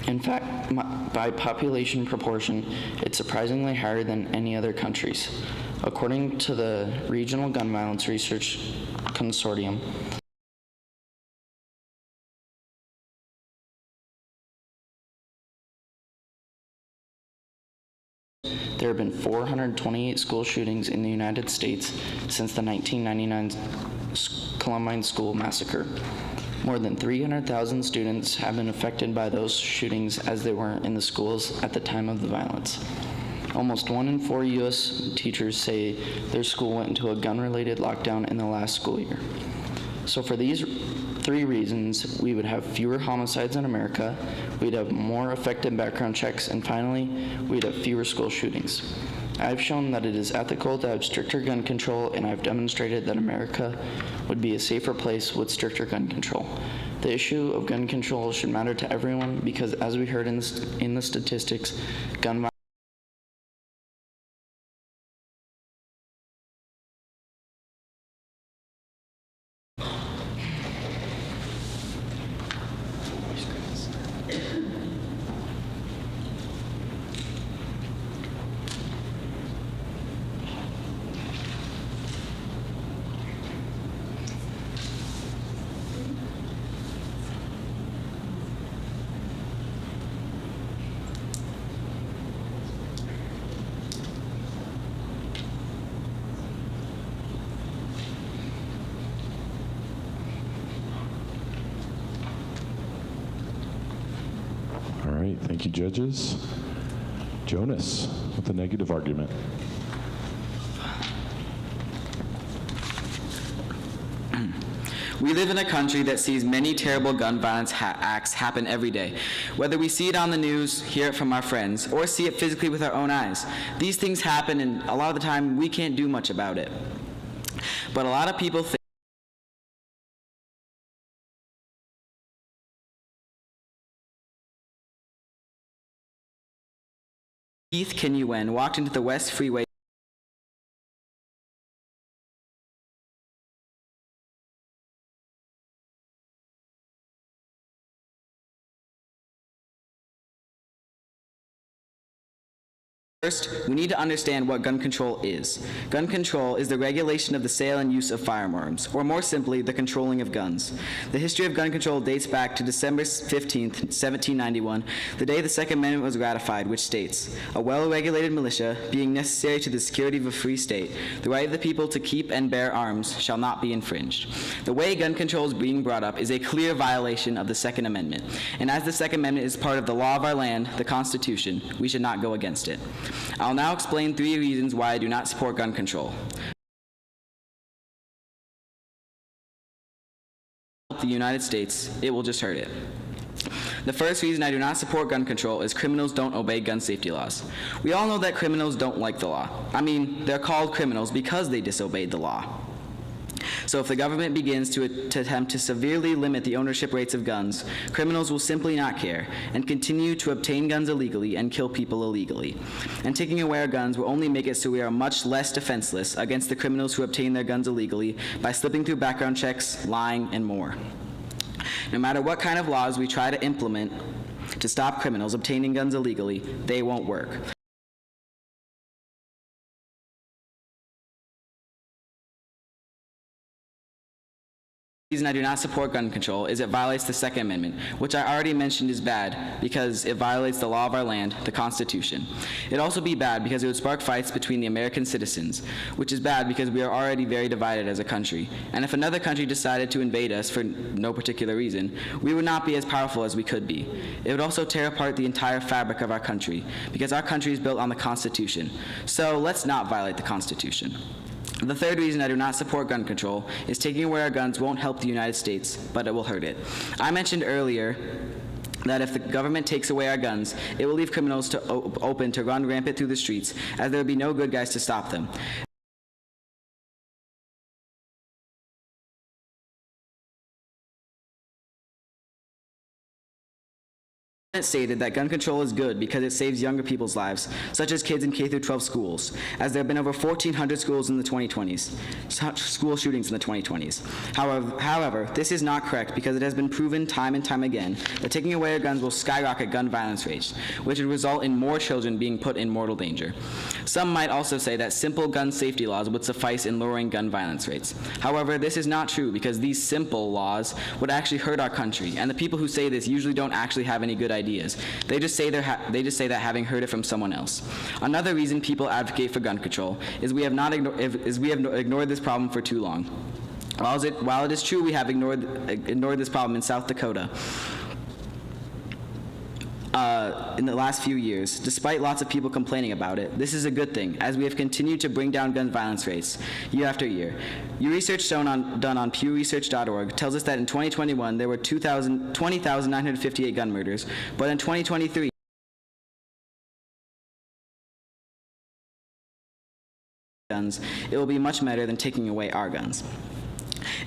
Speaker 18: In fact, by population proportion, it's surprisingly higher than any other countries. According to the Regional Gun Violence Research Consortium, there have been 428 school shootings in the United States since the 1999 Columbine School Massacre. More than 300,000 students have been affected by those shootings as they were in the schools at the time of the violence. Almost 1 in 4 U.S. teachers say their school went into a gun-related lockdown in the last school year. So for these 3 reasons, we would have fewer homicides in America, we'd have more effective background checks, and finally, we'd have fewer school shootings. I've shown that it is ethical to have stricter gun control, and I've demonstrated that America would be a safer place with stricter gun control. The issue of gun control should matter to everyone because, as we heard in the statistics, gun violence
Speaker 15: All right, thank you, judges. Jonas, with the negative argument.
Speaker 20: We live in a country that sees many terrible gun violence acts happen every day. Whether we see it on the news, hear it from our friends, or see it physically with our own eyes. These things happen, and a lot of the time we can't do much about it. But a lot of people think Keith Kinyuwen walked into the West Freeway First, we need to understand what gun control is. Gun control is the regulation of the sale and use of firearms, or more simply, the controlling of guns. The history of gun control dates back to December 15th, 1791, the day the Second Amendment was ratified, which states, "A well-regulated militia, being necessary to the security of a free state, the right of the people to keep and bear arms shall not be infringed." The way gun control is being brought up is a clear violation of the Second Amendment, and as the Second Amendment is part of the law of our land, the Constitution, we should not go against it. I'll now explain 3 reasons why I do not support gun control. The United States, it will just hurt it. The first reason I do not support gun control is criminals don't obey gun safety laws. We all know that criminals don't like the law. I mean, they're called criminals because they disobeyed the law. So if the government begins to attempt to severely limit the ownership rates of guns, criminals will simply not care and continue to obtain guns illegally and kill people illegally. And taking away our guns will only make it so we are much less defenseless against the criminals who obtain their guns illegally by slipping through background checks, lying, and more. No matter what kind of laws we try to implement to stop criminals obtaining guns illegally, they won't work. The reason I do not support gun control is it violates the Second Amendment, which I already mentioned is bad because it violates the law of our land, the Constitution. It'd also be bad because it would spark fights between the American citizens, which is bad because we are already very divided as a country. And if another country decided to invade us for no particular reason, we would not be as powerful as we could be. It would also tear apart the entire fabric of our country because our country is built on the Constitution. So let's not violate the Constitution. The third reason I do not support gun control is taking away our guns won't help the United States, but it will hurt it. I mentioned earlier that if the government takes away our guns, it will leave criminals open to run rampant through the streets, as there will be no good guys to stop them. It stated that gun control is good because it saves younger people's lives, such as kids in K-12 schools, as there have been over 1,400 schools school shootings in the 2020s. However, this is not correct because it has been proven time and time again that taking away our guns will skyrocket gun violence rates, which would result in more children being put in mortal danger. Some might also say that simple gun safety laws would suffice in lowering gun violence rates. However, this is not true because these simple laws would actually hurt our country, and the people who say this usually don't actually have any good ideas ideas. They just say that having heard it from someone else. Another reason people advocate for gun control is we have ignored this problem for too long. While it is true we have ignored this problem in South Dakota in the last few years, despite lots of people complaining about it, this is a good thing, as we have continued to bring down gun violence rates year after year. Your research done on pewresearch.org tells us that in 2021 there were 20,958 gun murders, but in 2023 guns, it will be much better than taking away our guns.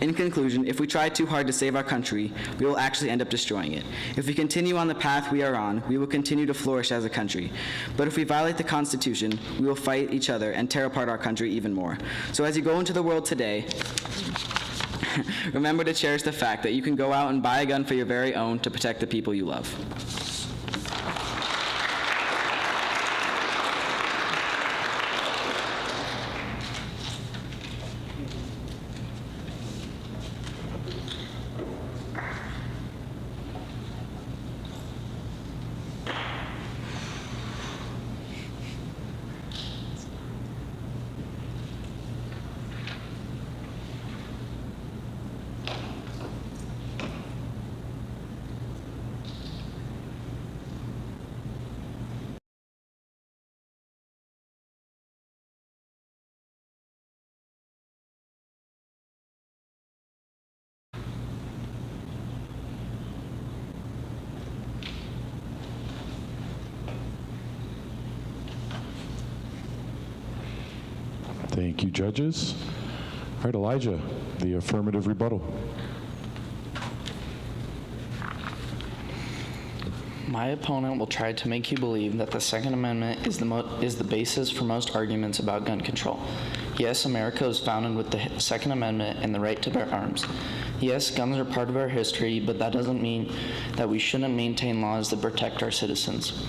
Speaker 20: In conclusion, if we try too hard to save our country, we will actually end up destroying it. If we continue on the path we are on, we will continue to flourish as a country. But if we violate the Constitution, we will fight each other and tear apart our country even more. So as you go into the world today, remember to cherish the fact that you can go out and buy a gun for your very own to protect the people you love.
Speaker 17: Thank you, judges. All right, Elijah, the affirmative rebuttal.
Speaker 21: My opponent will try to make you believe that the Second Amendment is the basis for most arguments about gun control. Yes, America was founded with the Second Amendment and the right to bear arms. Yes, guns are part of our history, but that doesn't mean that we shouldn't maintain laws that protect our citizens.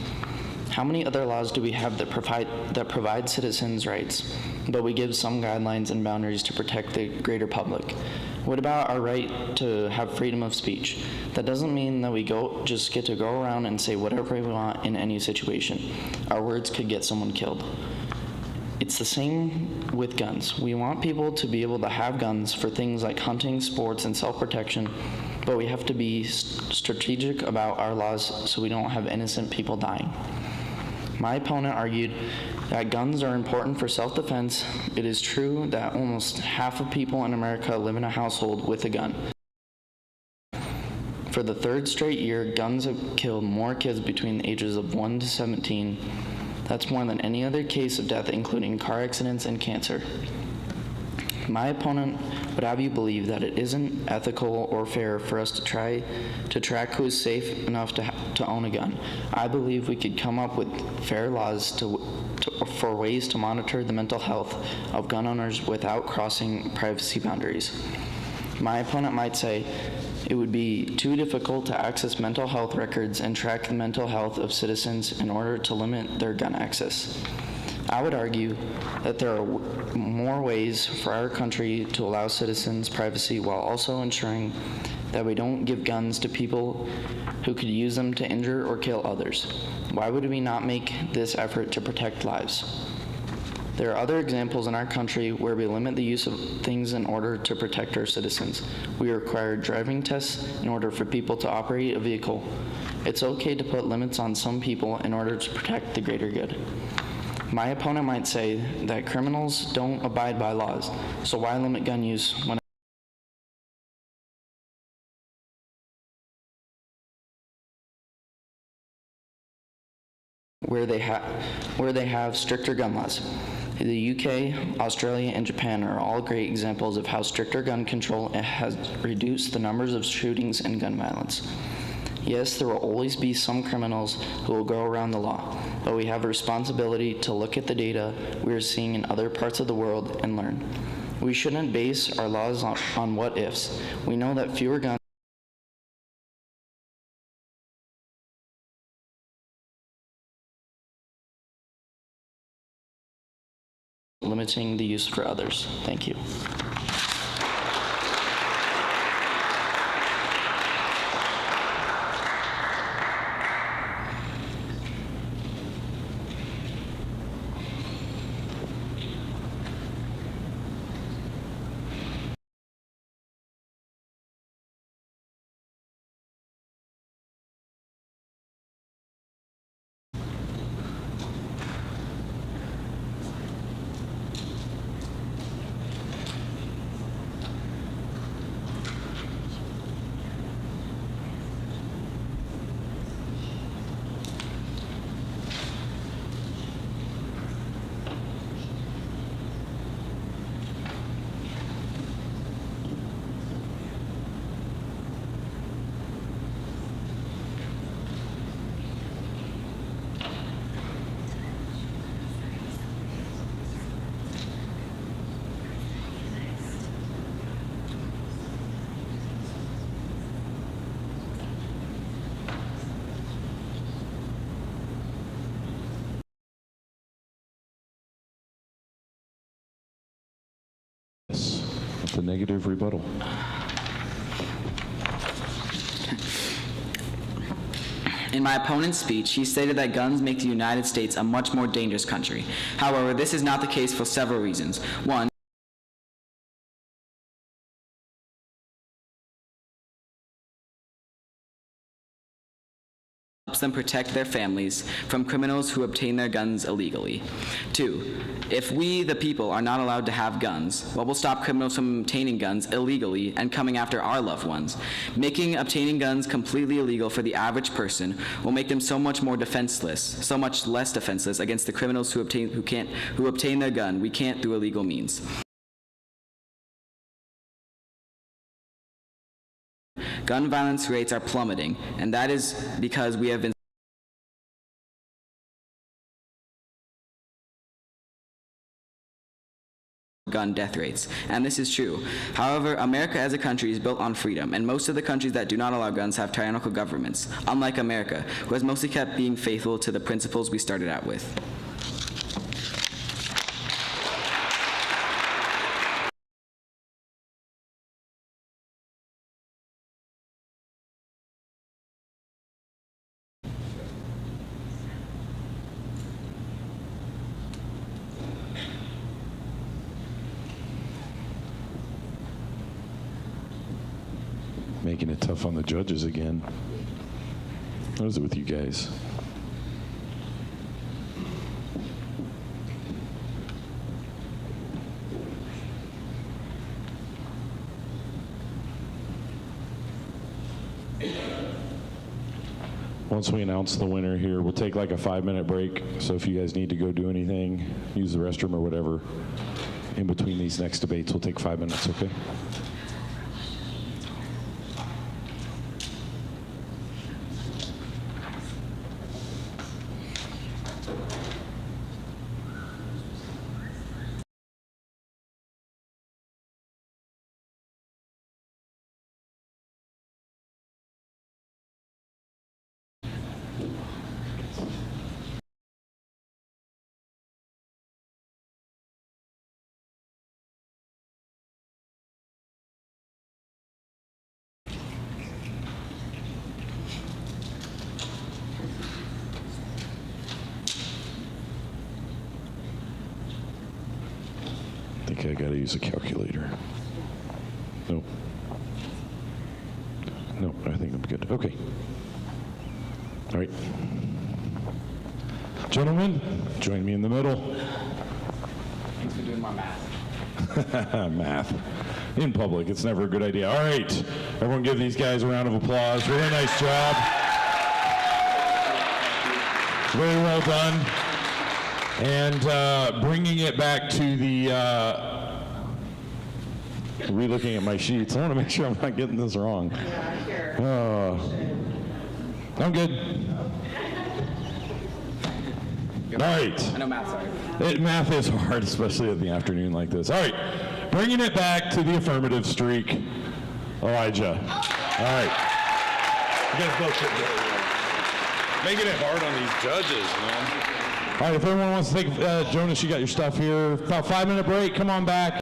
Speaker 21: How many other laws do we have that provide citizens' rights, but we give some guidelines and boundaries to protect the greater public? What about our right to have freedom of speech? That doesn't mean that we just get to go around and say whatever we want in any situation. Our words could get someone killed. It's the same with guns. We want people to be able to have guns for things like hunting, sports, and self-protection, but we have to be strategic about our laws so we don't have innocent people dying. My opponent argued that guns are important for self-defense. It is true that almost half of people in America live in a household with a gun. For the third straight year, guns have killed more kids between the ages of 1 to 17. That's more than any other case of death, including car accidents and cancer. My opponent would have you believe that it isn't ethical or fair for us to try to track who is safe enough to own a gun. I believe we could come up with fair laws for ways to monitor the mental health of gun owners without crossing privacy boundaries. My opponent might say it would be too difficult to access mental health records and track the mental health of citizens in order to limit their gun access. I would argue that there are more ways for our country to allow citizens privacy while also ensuring that we don't give guns to people who could use them to injure or kill others. Why would we not make this effort to protect lives? There are other examples in our country where we limit the use of things in order to protect our citizens. We require driving tests in order for people to operate a vehicle. It's okay to put limits on some people in order to protect the greater good. My opponent might say that criminals don't abide by laws, so why limit gun use when where they have stricter gun laws? The UK, Australia, and Japan are all great examples of how stricter gun control has reduced the numbers of shootings and gun violence. Yes, there will always be some criminals who will go around the law, but we have a responsibility to look at the data we are seeing in other parts of the world and learn. We shouldn't base our laws on what ifs. We know that fewer guns limiting the use for others. Thank you.
Speaker 17: The negative rebuttal.
Speaker 20: In my opponent's speech, he stated that guns make the United States a much more dangerous country. However, this is not the case for several reasons. One, helps them protect their families from criminals who obtain their guns illegally. Two, if we, the people, are not allowed to have guns, what will stop criminals from obtaining guns illegally and coming after our loved ones? Making obtaining guns completely illegal for the average person will make them so much more defenseless, so much less defenseless against the criminals who obtain their gun we can't through illegal means. Gun violence rates are plummeting, and that is because we have been gun death rates, and this is true. However, America as a country is built on freedom, and most of the countries that do not allow guns have tyrannical governments, unlike America, who has mostly kept being faithful to the principles we started out with.
Speaker 17: Making it tough on the judges again. What is it with you guys? Once we announce the winner here, we'll take like a 5-minute break. So if you guys need to go do anything, use the restroom or whatever, in between these next debates, we'll take 5 minutes, okay? I think I gotta use a calculator. Nope. No, I think I'm good. Okay. All right. Gentlemen, join me in the middle.
Speaker 20: Thanks for doing my math.
Speaker 17: Math. In public, it's never a good idea. All right. Everyone give these guys a round of applause. Really nice job. Very well done. And bringing it back to the, re-looking at my sheets. I want to make sure I'm not getting this wrong. I'm good. All right.
Speaker 20: I know math's hard.
Speaker 17: Math is hard, especially in the afternoon like this. All right. Bringing it back to the affirmative streak. Elijah. All right. You guys both should go. Making it hard on these judges, man. All right, if everyone wants to take, Jonas, you got your stuff here. About 5-minute break, come on back.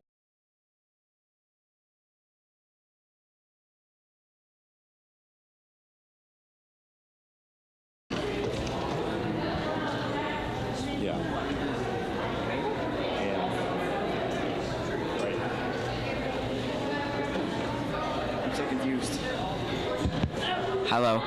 Speaker 17: Yeah.
Speaker 20: I'm so confused. Hello.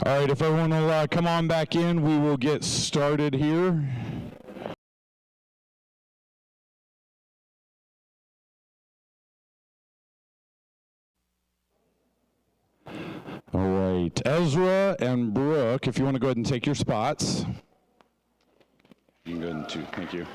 Speaker 15: All right, if everyone will come on back in, we will get started here. All right, Ezra and Brooke, if you want to go ahead and take your spots. You can go ahead and too. Thank you.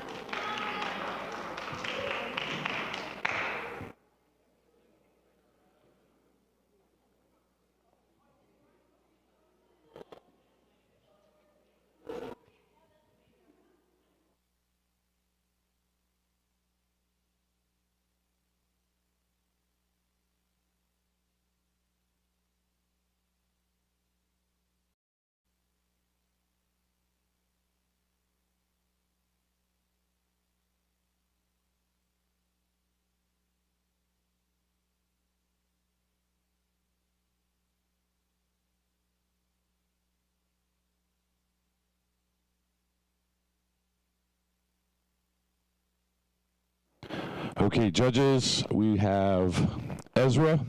Speaker 15: Okay, judges, we have Ezra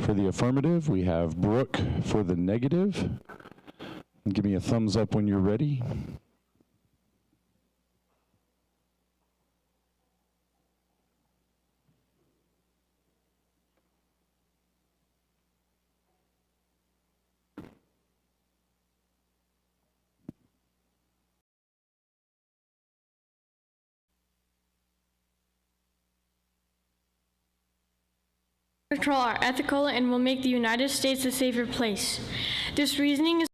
Speaker 15: for the affirmative. We have Brooke for the negative. Give me a thumbs up when you're ready.
Speaker 4: Control are ethical and will make the United States a safer place. This reasoning is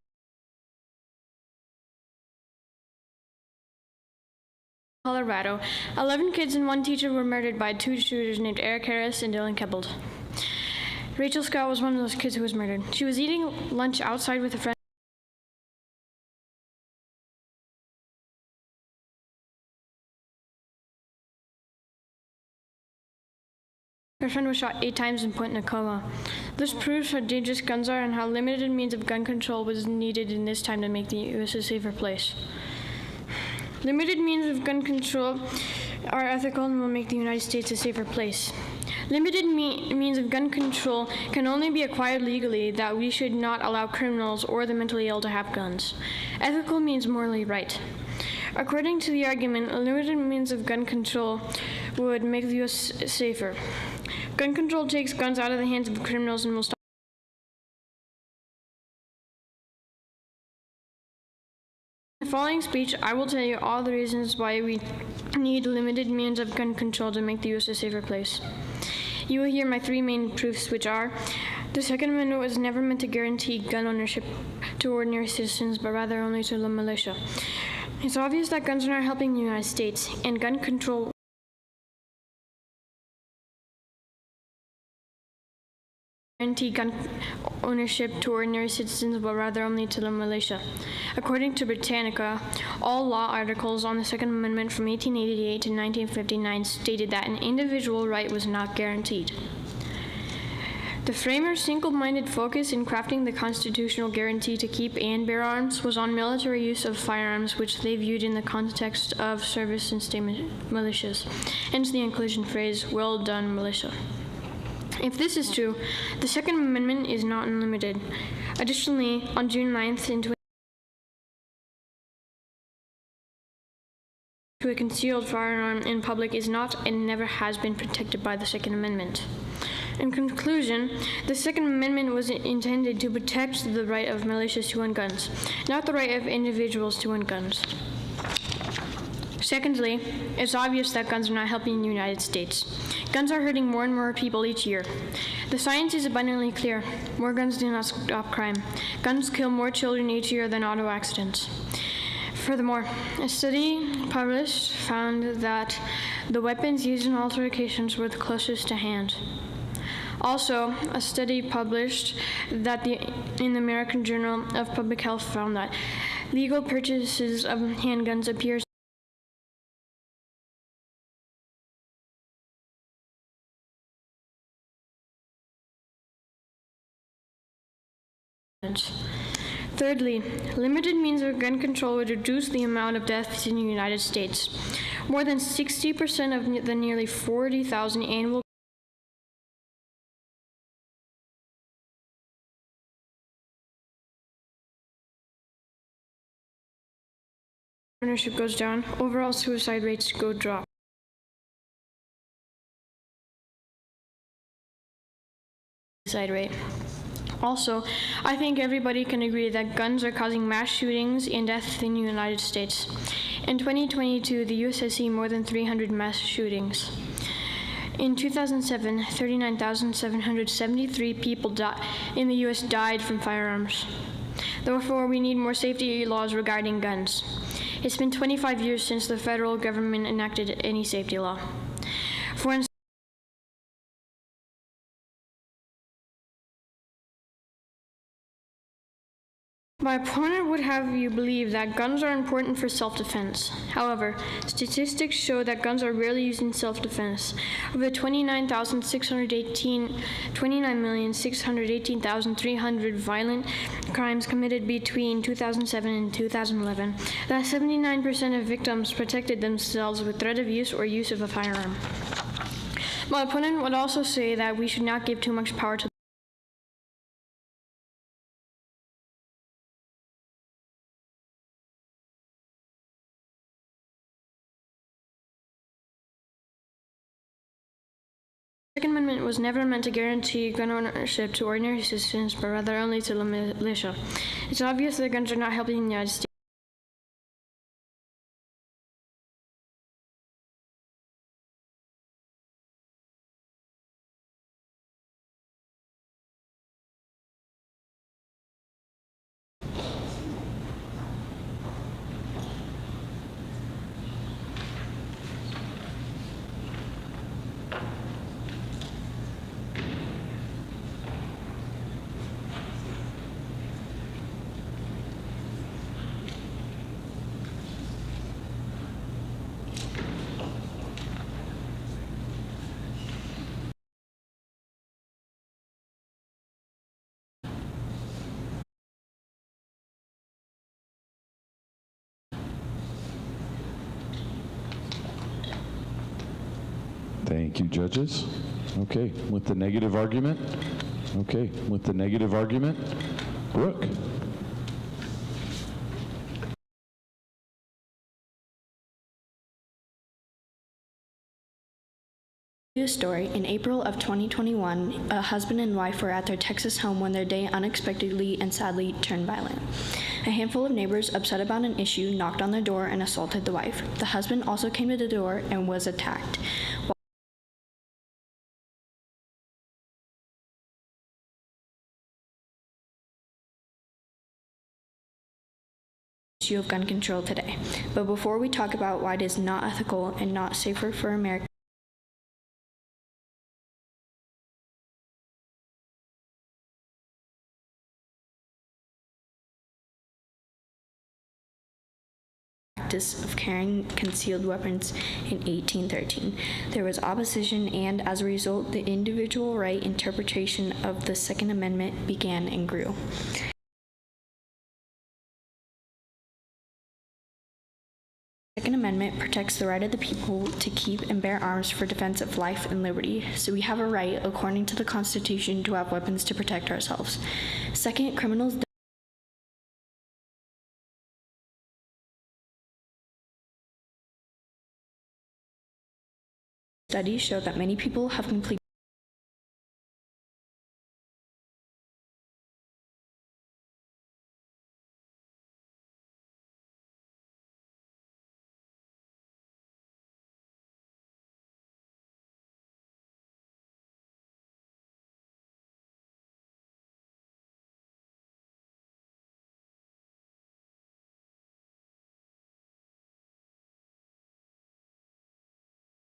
Speaker 4: Colorado. 11 kids and 1 teacher were murdered by 2 shooters named Eric Harris and Dylan Kebbled. Rachel Scott was one of those kids who was murdered. She was eating lunch outside with a friend. Her friend was shot 8 times and put in a coma. This proves how dangerous guns are and how limited means of gun control was needed in this time to make the U.S. a safer place. Limited means of gun control are ethical and will make the United States a safer place. Limited means of gun control can only be acquired legally, that we should not allow criminals or the mentally ill to have guns. Ethical means morally right. According to the argument, a limited means of gun control would make the U.S. safer. Gun control takes guns out of the hands of criminals and will stop. In the following speech, I will tell you all the reasons why we need limited means of gun control to make the U.S. a safer place. You will hear my 3 main proofs, which are: the Second Amendment was never meant to guarantee gun ownership to ordinary citizens, but rather only to the militia. It's obvious that guns are not helping the United States, and gun control guarantee gun ownership to ordinary citizens, but rather only to the militia. According to Britannica, all law articles on the Second Amendment from 1888 to 1959 stated that an individual right was not guaranteed. The framers' single-minded focus in crafting the constitutional guarantee to keep and bear arms was on military use of firearms, which they viewed in the context of service and state militias, hence the inclusion phrase, "well done, militia." If this is true, the Second Amendment is not unlimited. Additionally, on June 9th, a concealed firearm in public is not and never has been protected by the Second Amendment. In conclusion, the Second Amendment was intended to protect the right of militias to own guns, not the right of individuals to own guns. Secondly, it's obvious that guns are not helping the United States. Guns are hurting more and more people each year. The science is abundantly clear. More guns do not stop crime. Guns kill more children each year than auto accidents. Furthermore, a study published found that the weapons used in altercations were the closest to hand. Also, a study published that in the American Journal of Public Health found that legal purchases of handguns appears Thirdly, limited means of gun control would reduce the amount of deaths in the United States. More than 60% of the nearly 40,000 annual ownership goes down, overall suicide rates go drop. Suicide rate. Also, I think everybody can agree that guns are causing mass shootings and death in the United States. In 2022, the U.S. has seen more than 300 mass shootings. In 2007, 39,773 people in the U.S. died from firearms. Therefore, we need more safety laws regarding guns. It's been 25 years since the federal government enacted any safety law. For instance, my opponent would have you believe that guns are important for self-defense. However, statistics show that guns are rarely used in self-defense. Of the 29,618,300 violent crimes committed between 2007 and 2011, that 79% of victims protected themselves with threat of use or use of a firearm. My opponent would also say that we should not give too much power to The Second Amendment was never meant to guarantee gun ownership to ordinary citizens, but rather only to the militia. It's obvious that guns are not helping the United States.
Speaker 17: Thank you, judges. Okay, with the negative argument. Okay, with the negative argument, Brooke.
Speaker 7: Story. In April of 2021, a husband and wife were at their Texas home when their day unexpectedly and sadly turned violent. A handful of neighbors, upset about an issue, knocked on their door and assaulted the wife. The husband also came to the door and was attacked. Issue of gun control today. But before we talk about why it is not ethical and not safer for America, of carrying concealed weapons in 1813. There was opposition, and as a result, the individual right interpretation of the Second Amendment began and grew. The Second Amendment protects the right of the people to keep and bear arms for defense of life and liberty, so we have a right, according to the Constitution, to have weapons to protect ourselves. Second, criminals Studies show that many people have complete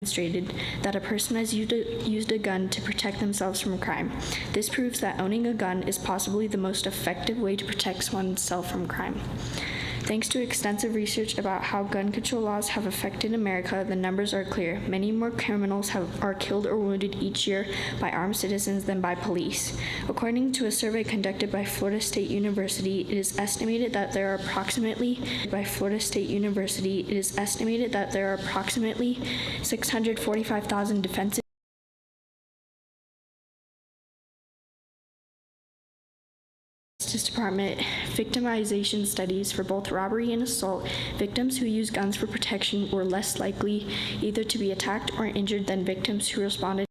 Speaker 7: demonstrated that a person has used a gun to protect themselves from crime. This proves that owning a gun is possibly the most effective way to protect oneself from crime. Thanks to extensive research about how gun control laws have affected America, the numbers are clear. Many more criminals are killed or wounded each year by armed citizens than by police. According to a survey conducted by Florida State University, it is estimated that there are approximately 645,000 defensive to Justice Department victimization studies for both robbery and assault, victims who use guns for protection were less likely either to be attacked or injured than victims who responded.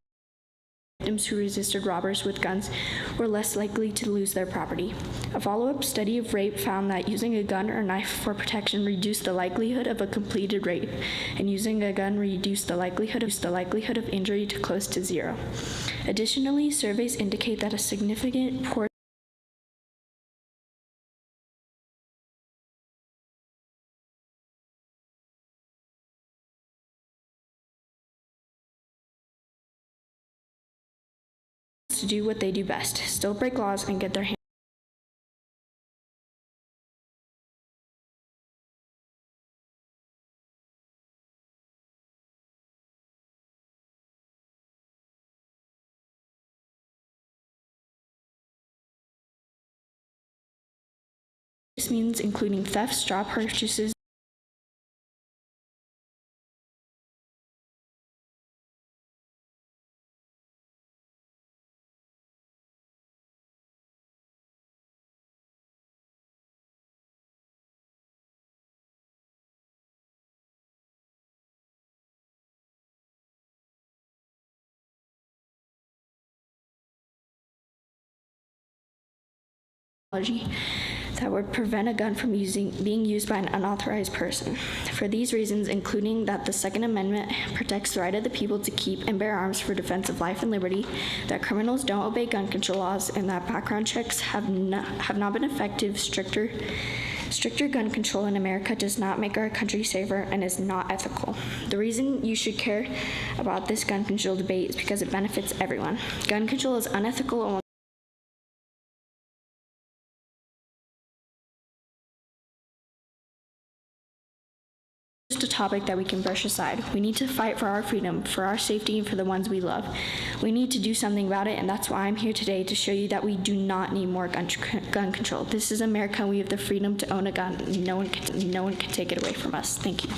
Speaker 7: Victims who resisted robbers with guns were less likely to lose their property. A follow-up study of rape found that using a gun or knife for protection reduced the likelihood of a completed rape, and using a gun reduced the likelihood of injury to close to zero. Additionally, surveys indicate that a significant portion to do what they do best, still break laws and get their hands. This means including theft, straw purchases, that would prevent a gun from being used by an unauthorized person. For these reasons, including that the Second Amendment protects the right of the people to keep and bear arms for defense of life and liberty, that criminals don't obey gun control laws, and that background checks have not been effective, stricter gun control in America does not make our country safer and is not ethical. The reason you should care about this gun control debate is because it benefits everyone. Gun control is unethical and a topic that we can brush aside. We need to fight for our freedom, for our safety, and for the ones we love. We need to do something about it, and that's why I'm here today, to show you that we do not need more gun control. This is America, and we have the freedom to own a gun. No one can take it away from us. Thank you.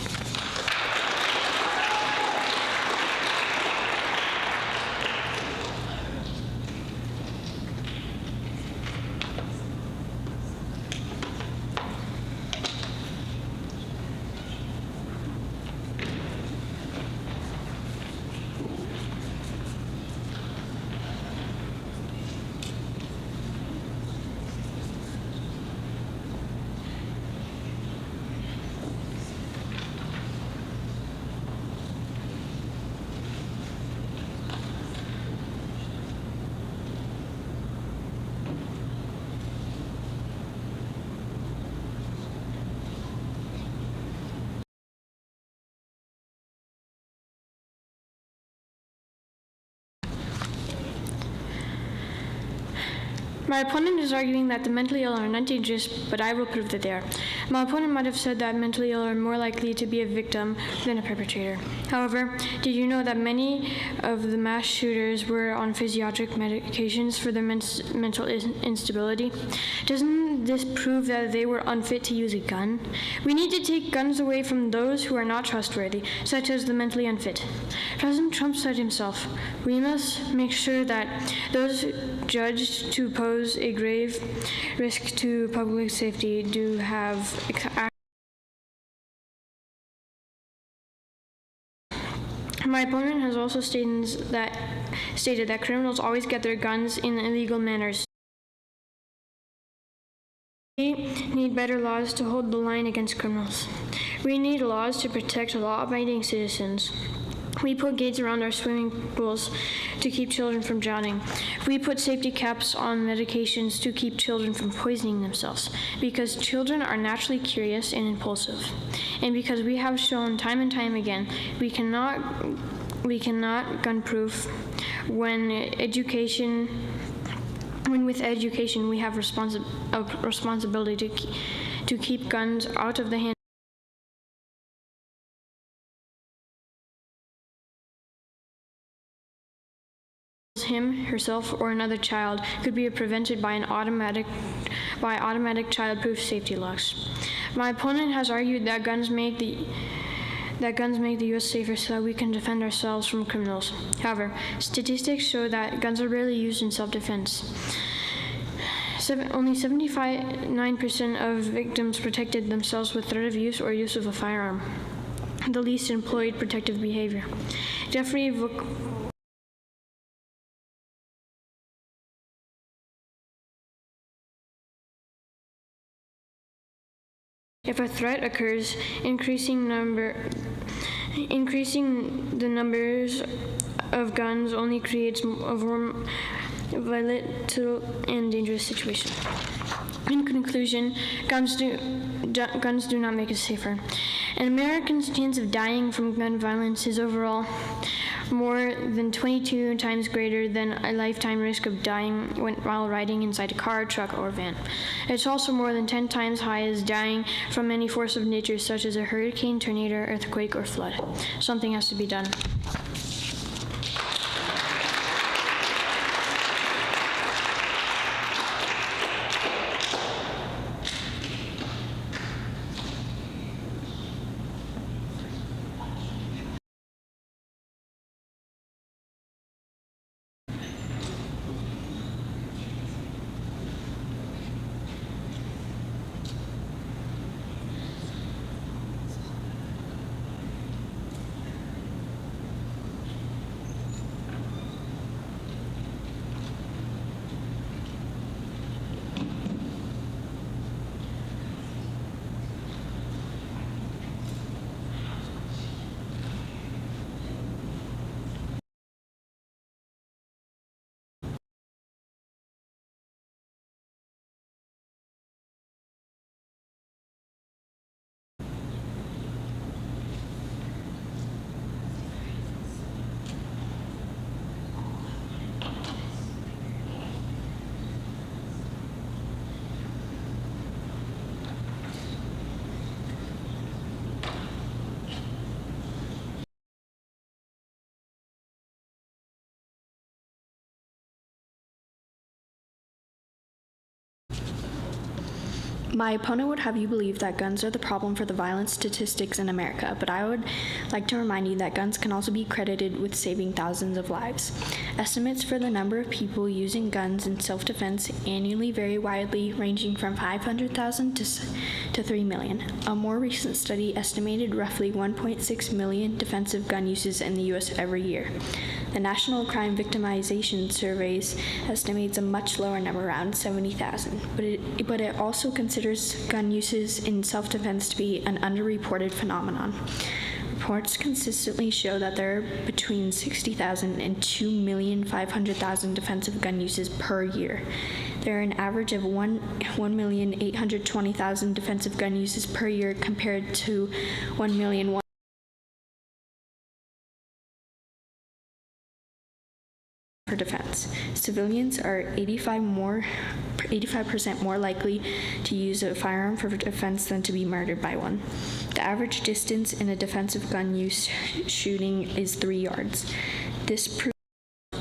Speaker 4: My opponent is arguing that the mentally ill are not dangerous, but I will prove that they are. My opponent might have said that mentally ill are more likely to be a victim than a perpetrator. However, did you know that many of the mass shooters were on physiatric medications for their mental instability? Doesn't this prove that they were unfit to use a gun? We need to take guns away from those who are not trustworthy, such as the mentally unfit. President Trump said himself, we must make sure that those judged to pose a grave risk to public safety do have My opponent has also stated that criminals always get their guns in illegal manners. We need better laws to hold the line against criminals. We need laws to protect law-abiding citizens. We put gates around our swimming pools to keep children from drowning. We put safety caps on medications to keep children from poisoning themselves, because children are naturally curious and impulsive. And because we have shown time and time again, we cannot gun-proof when with education we have a responsibility to keep guns out of the hands him, herself, or another child could be prevented by automatic child-proof safety locks. My opponent has argued that guns make the U.S. safer so that we can defend ourselves from criminals. However, statistics show that guns are rarely used in self-defense. Only 79% of victims protected themselves with threat of use or use of a firearm. The least employed protective behavior. Jeffrey If a threat occurs, increasing the numbers of guns only creates a more volatile and dangerous situation. In conclusion, guns do not make us safer. An American's chance of dying from gun violence is overall more than 22 times greater than a lifetime risk of dying while riding inside a car, truck, or van. It's also more than 10 times high as dying from any force of nature, such as a hurricane, tornado, earthquake, or flood. Something has to be done.
Speaker 7: My opponent would have you believe that guns are the problem for the violence statistics in America, but I would like to remind you that guns can also be credited with saving thousands of lives. Estimates for the number of people using guns in self-defense annually vary widely, ranging from 500,000 to 3 million. A more recent study estimated roughly 1.6 million defensive gun uses in the U.S. every year. The National Crime Victimization Surveys estimates a much lower number, around 70,000, but it also considers gun uses in self-defense to be an underreported phenomenon. Reports consistently show that there are between 60,000 and 2,500,000 defensive gun uses per year. There are an average of 1,820,000 defensive gun uses per year compared to 1,000,000 for defense. Civilians are 85% more likely to use a firearm for defense than to be murdered by one. The average distance in a defensive gun use shooting is 3 yards. This proves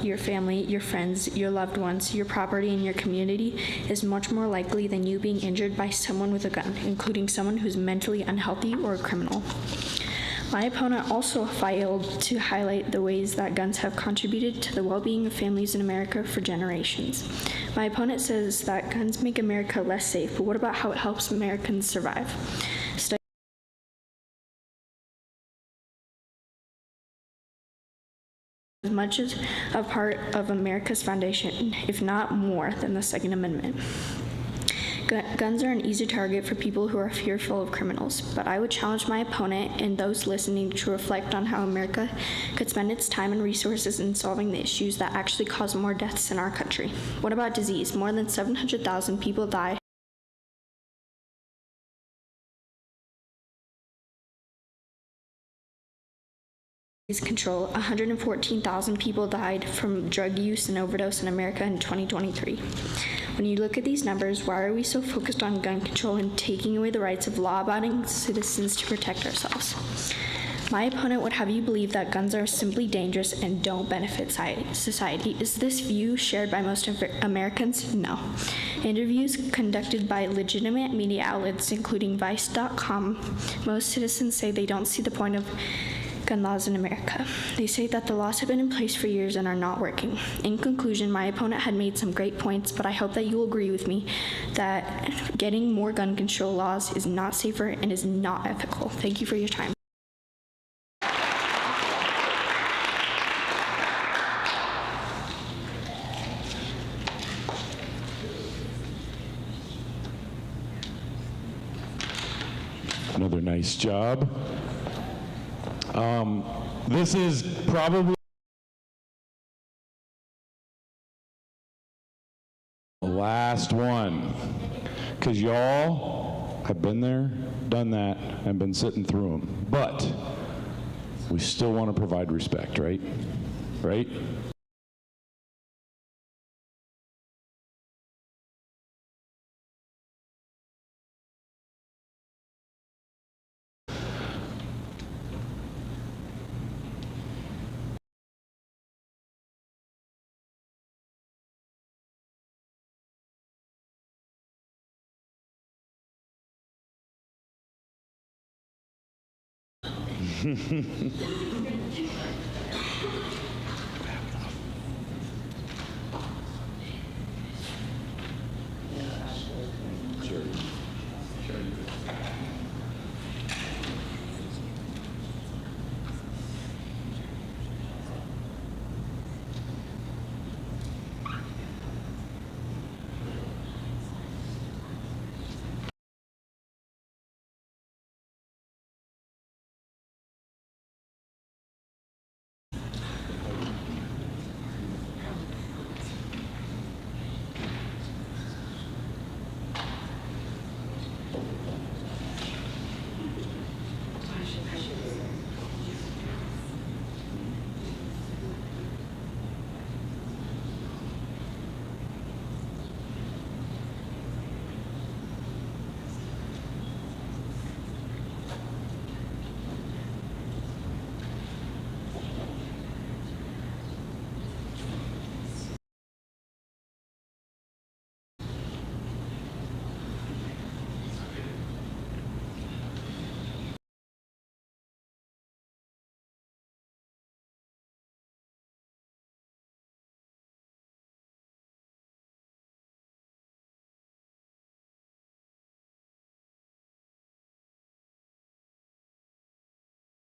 Speaker 7: your family, your friends, your loved ones, your property, and your community is much more likely than you being injured by someone with a gun, including someone who's mentally unhealthy or a criminal. My opponent also failed to highlight the ways that guns have contributed to the well-being of families in America for generations. My opponent says that guns make America less safe, but what about how it helps Americans survive? As much as a part of America's foundation, if not more, than the Second Amendment. Guns are an easy target for people who are fearful of criminals, but I would challenge my opponent and those listening to reflect on how America could spend its time and resources in solving the issues that actually cause more deaths in our country. What about disease? More than 700,000 people die control. 114,000 people died from drug use and overdose in America in 2023. When you look at these numbers, why are we so focused on gun control and taking away the rights of law-abiding citizens to protect ourselves? My opponent would have you believe that guns are simply dangerous and don't benefit society. Is this view shared by most Americans? No. Interviews conducted by legitimate media outlets, including Vice.com, most citizens say they don't see the point of gun laws in America. They say that the laws have been in place for years and are not working. In conclusion, my opponent had made some great points, but I hope that you will agree with me that getting more gun control laws is not safer and is not ethical. Thank you for your time.
Speaker 15: Another nice job. This is probably the last one, because y'all have been there, done that, and been sitting through them. But we still want to provide respect, right? Right?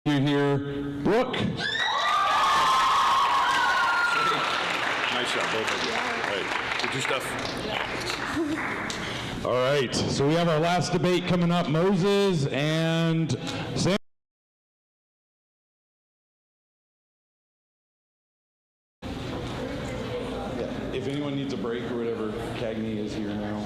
Speaker 15: You hear Brooke.
Speaker 17: Nice job, both of you. Hey, did your stuff.
Speaker 15: All right, so we have our last debate coming up, Moses and Sam. If anyone needs a break or whatever, Cagney is here now.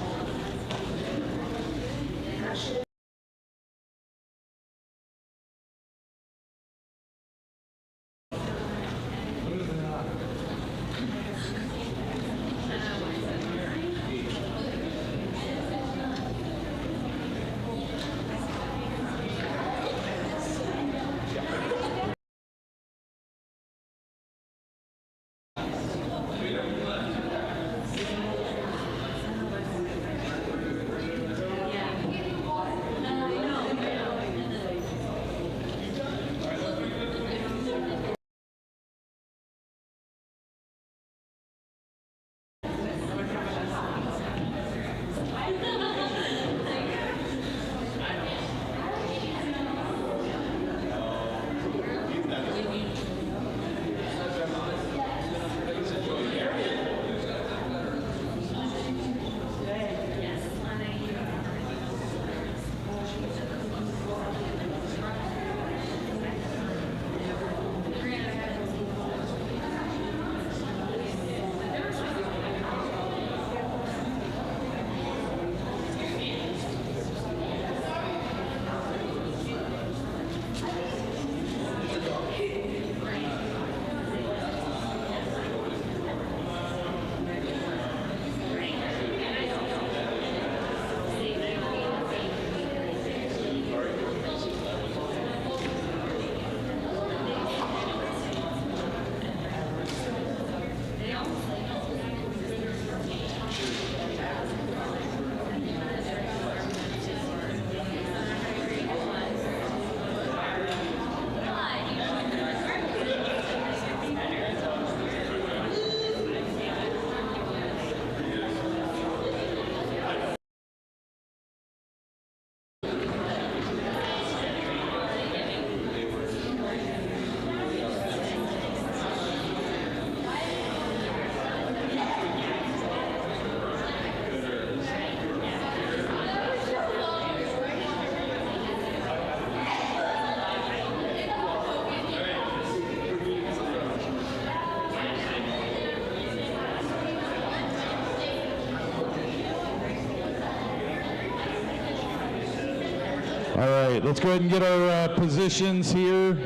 Speaker 17: right, let's go ahead and get our positions here.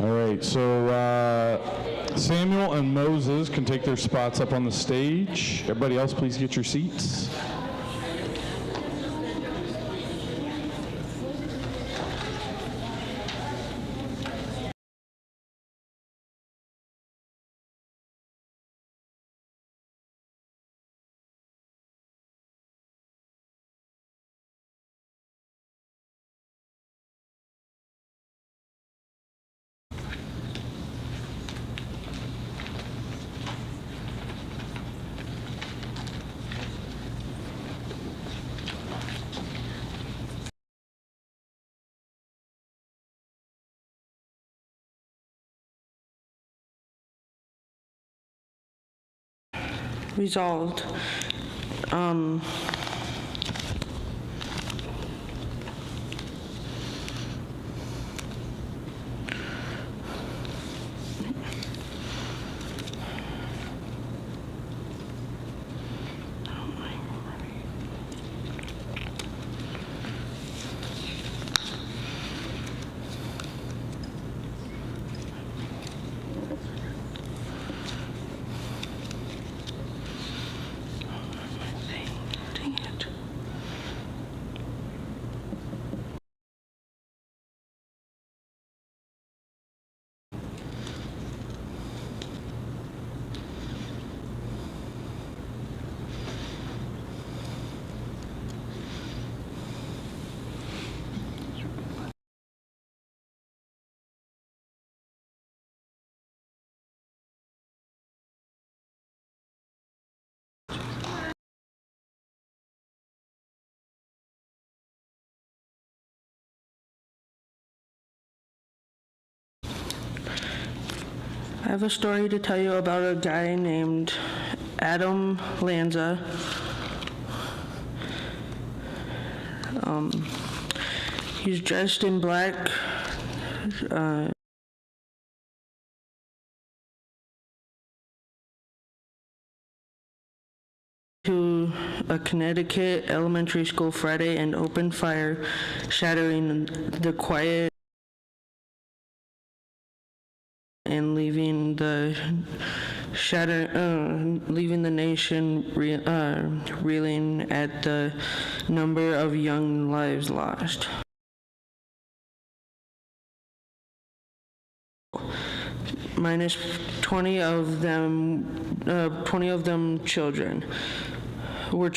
Speaker 17: All right, so Samuel and Moses can take their spots up on the stage. Everybody else, please get your seats.
Speaker 8: Resolved. I have a story to tell you about a guy named Adam Lanza. He's dressed in black. To a Connecticut elementary school Friday and opened fire, shattering the quiet and leaving the nation reeling at the number of young lives lost. Minus 20 of them children. Were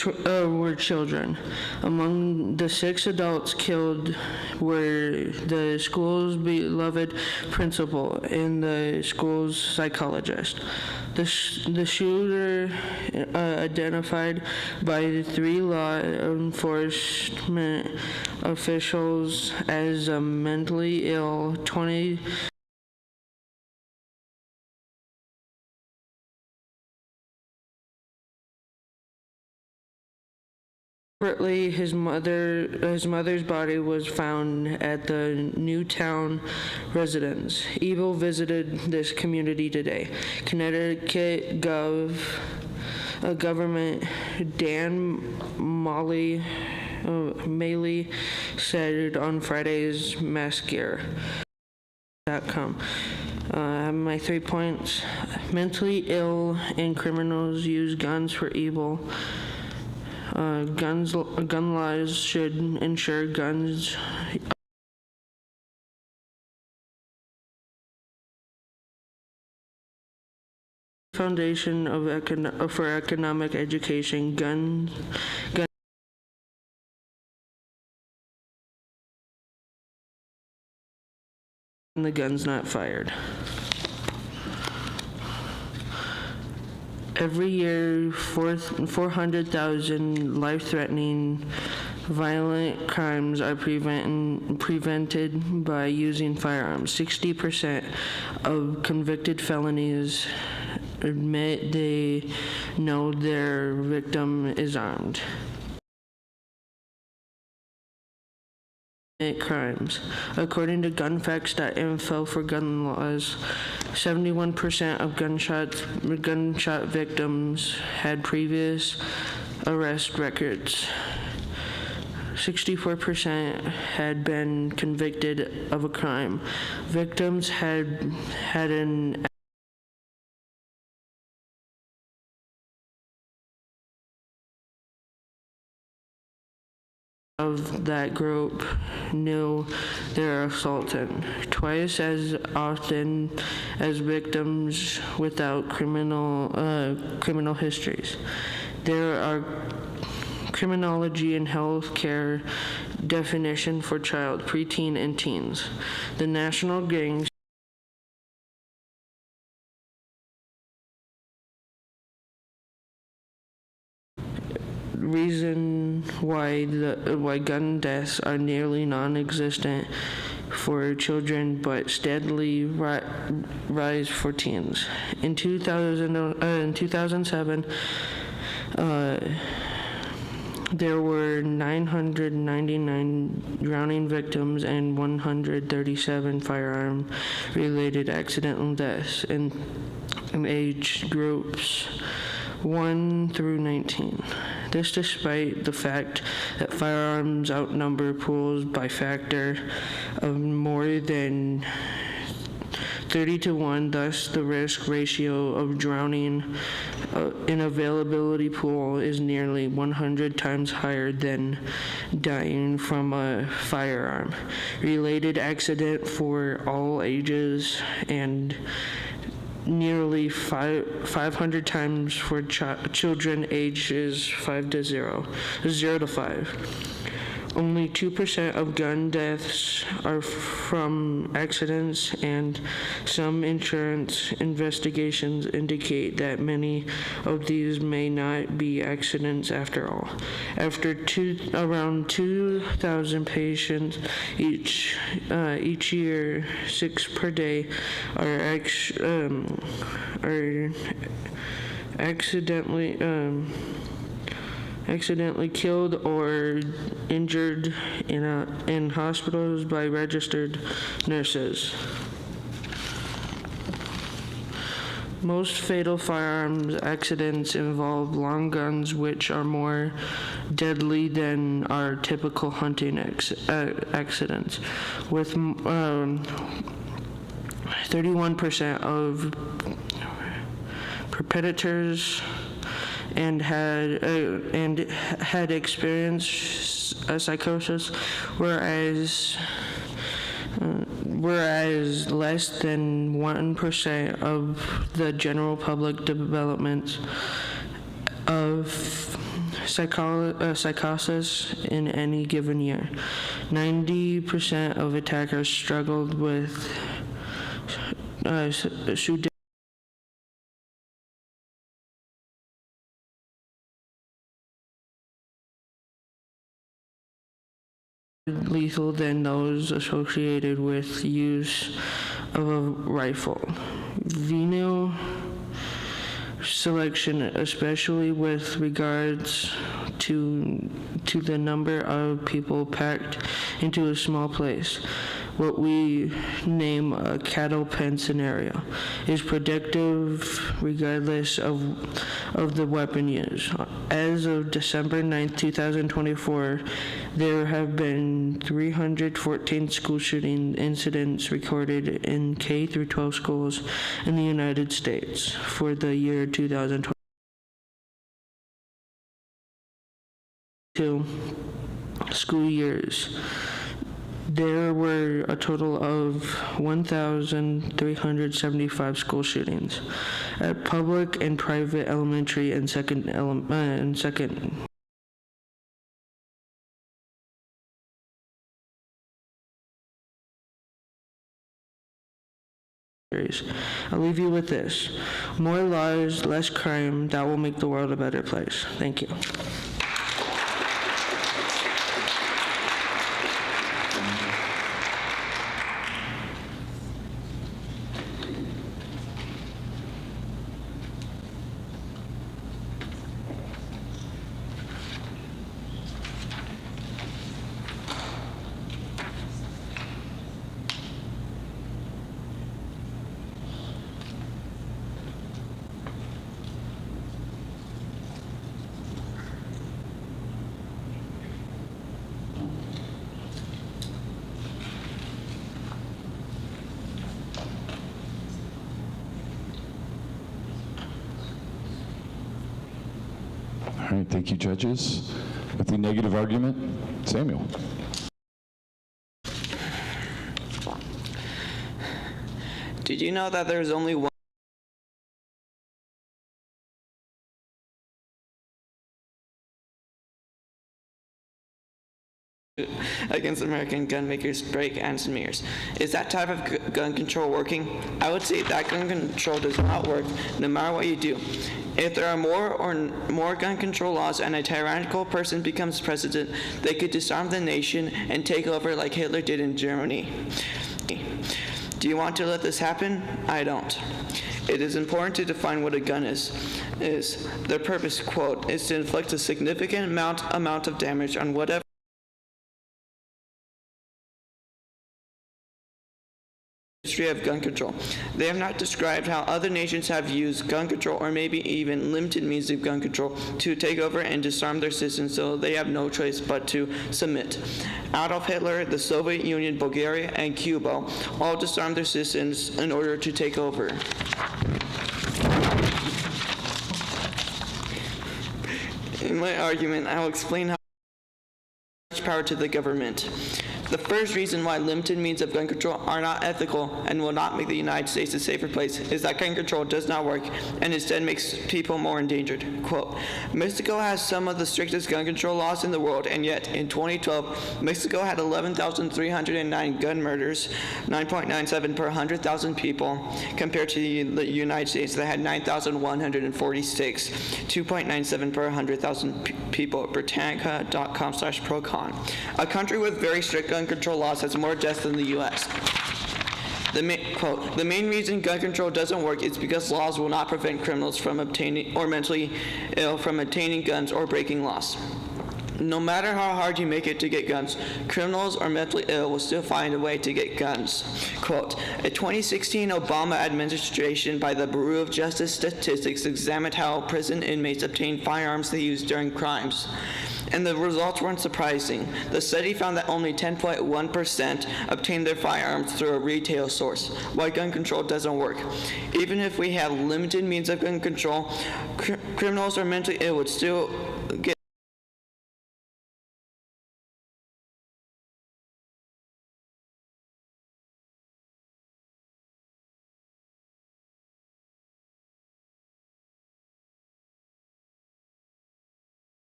Speaker 8: children. Among the 6 adults killed were the school's beloved principal and the school's psychologist. The shooter, identified by 3 law enforcement officials as a mentally ill 20. Separately, his mother's body was found at the Newtown residence. Evil visited this community today. Connecticut government Dan Maley said on Friday's Mascare.com. My 3 points. Mentally ill and criminals use guns for evil. Gun laws should ensure guns foundation for economic education. Gun the gun's not fired. Every year, 400,000 life-threatening, violent crimes are prevented by using firearms. 60% of convicted felonies admit they know their victim is armed. Crimes. According to gunfacts.info for gun laws, 71% of gunshot victims had previous arrest records. 64% had been convicted of a crime. Victims had an of that group knew their assaultant, twice as often as victims without criminal histories. There are criminology and health care definition for child, preteen, and teens. The national gangs reason why gun deaths are nearly non-existent for children but steadily rise for teens. In 2007, there were 999 drowning victims and 137 firearm-related accidental deaths in age groups 1 through 19. This despite the fact that firearms outnumber pools by factor of more than 30 to 1, thus the risk ratio of drowning in availability pool is nearly 100 times higher than dying from a firearm. Related accident for all ages and nearly 500 times for children ages 0 to 5. Only 2% of gun deaths are from accidents, and some insurance investigations indicate that many of these may not be accidents after all. After around 2,000 patients each year, 6 per day are accidentally killed or injured in hospitals by registered nurses. Most fatal firearms accidents involve long guns, which are more deadly than our typical hunting accidents, with 31% of perpetrators and had experienced psychosis, whereas less than 1% of the general public development of psychosis in any given year. 90% of attackers struggled with lethal than those associated with use of a rifle. Venue selection, especially with regards to the number of people packed into a small place, what we name a cattle pen scenario, is predictive regardless of the weapon used. As of December 9th, 2024, there have been 314 school shooting incidents recorded in K through 12 schools in the United States for the year 2022 school years. There were a total of 1,375 school shootings at public and private elementary and second. I'll leave you with this. More laws, less crime, that will make the world a better place. Thank you.
Speaker 17: All right, thank you, judges. With the negative argument, Samuel.
Speaker 9: Did you know that there is only one against American gun makers break and smears? Is that type of gun control working? I would say that gun control does not work no matter what you do. If there are more gun control laws and a tyrannical person becomes president, they could disarm the nation and take over like Hitler did in Germany. Do you want to let this happen? I don't. It is important to define what a gun is. Their purpose, quote, is to inflict a significant amount of damage on whatever history of gun control. They have not described how other nations have used gun control or maybe even limited means of gun control to take over and disarm their citizens, so they have no choice but to submit. Adolf Hitler, the Soviet Union, Bulgaria, and Cuba all disarmed their citizens in order to take over. In my argument, I will explain how much power to the government. The first reason why limited means of gun control are not ethical and will not make the United States a safer place is that gun control does not work and instead makes people more endangered. Quote, Mexico has some of the strictest gun control laws in the world, and yet in 2012, Mexico had 11,309 gun murders, 9.97 per 100,000 people, compared to the United States that had 9,146, 2.97 per 100,000 people. Britannica.com/procon. A country with very strict gun control laws has more deaths than the U.S. The main reason gun control doesn't work is because laws will not prevent criminals from obtaining or mentally ill from obtaining guns or breaking laws. No matter how hard you make it to get guns, criminals or mentally ill will still find a way to get guns. Quote, a 2016 Obama administration by the Bureau of Justice Statistics examined how prison inmates obtain firearms they use during crimes. And the results weren't surprising. The study found that only 10.1% obtained their firearms through a retail source. Why gun control doesn't work. Even if we have limited means of gun control, criminals or mentally ill would still get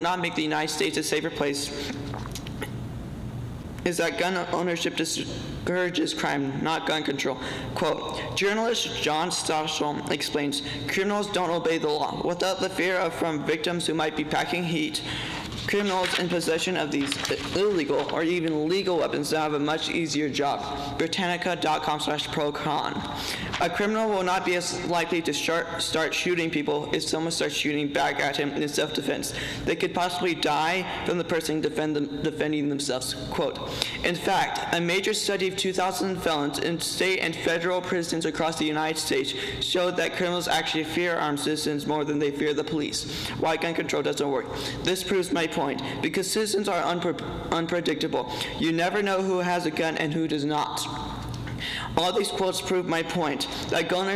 Speaker 9: not make the United States a safer place is that gun ownership discourages crime, not gun control. Quote, journalist John Stossel explains, criminals don't obey the law without the fear from victims who might be packing heat. Criminals in possession of these illegal or even legal weapons have a much easier job. Britannica.com/procon. A criminal will not be as likely to start shooting people if someone starts shooting back at him in self-defense. They could possibly die from the person defending themselves. Quote, in fact, a major study of 2,000 felons in state and federal prisons across the United States showed that criminals actually fear armed citizens more than they fear the police. Why gun control doesn't work. This proves my point, because citizens are unpredictable. You never know who has a gun and who does not. All these quotes prove my point, that gun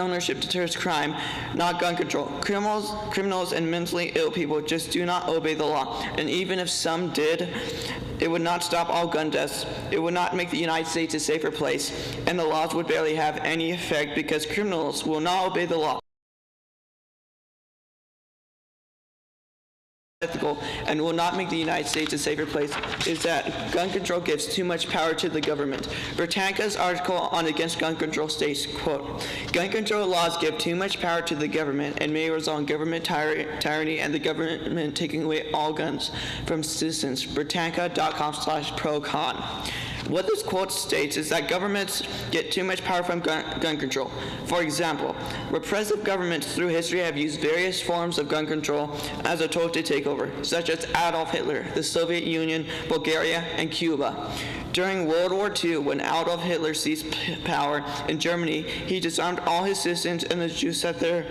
Speaker 9: ownership deters crime, not gun control. Criminals and mentally ill people just do not obey the law, and even if some did, it would not stop all gun deaths. It would not make the United States a safer place, and the laws would barely have any effect because criminals will not obey the law. Ethical and will not make the United States a safer place is that gun control gives too much power to the government. Britannica's article on against gun control states, quote, gun control laws give too much power to the government and may result in government tyranny and the government taking away all guns from citizens. Britannica.com/procon. What this quote states is that governments get too much power from gun control. For example, repressive governments through history have used various forms of gun control as a tool to take over, such as Adolf Hitler, the Soviet Union, Bulgaria, and Cuba. During World War II, when Adolf Hitler seized power in Germany, he disarmed all his citizens and the Jews sat there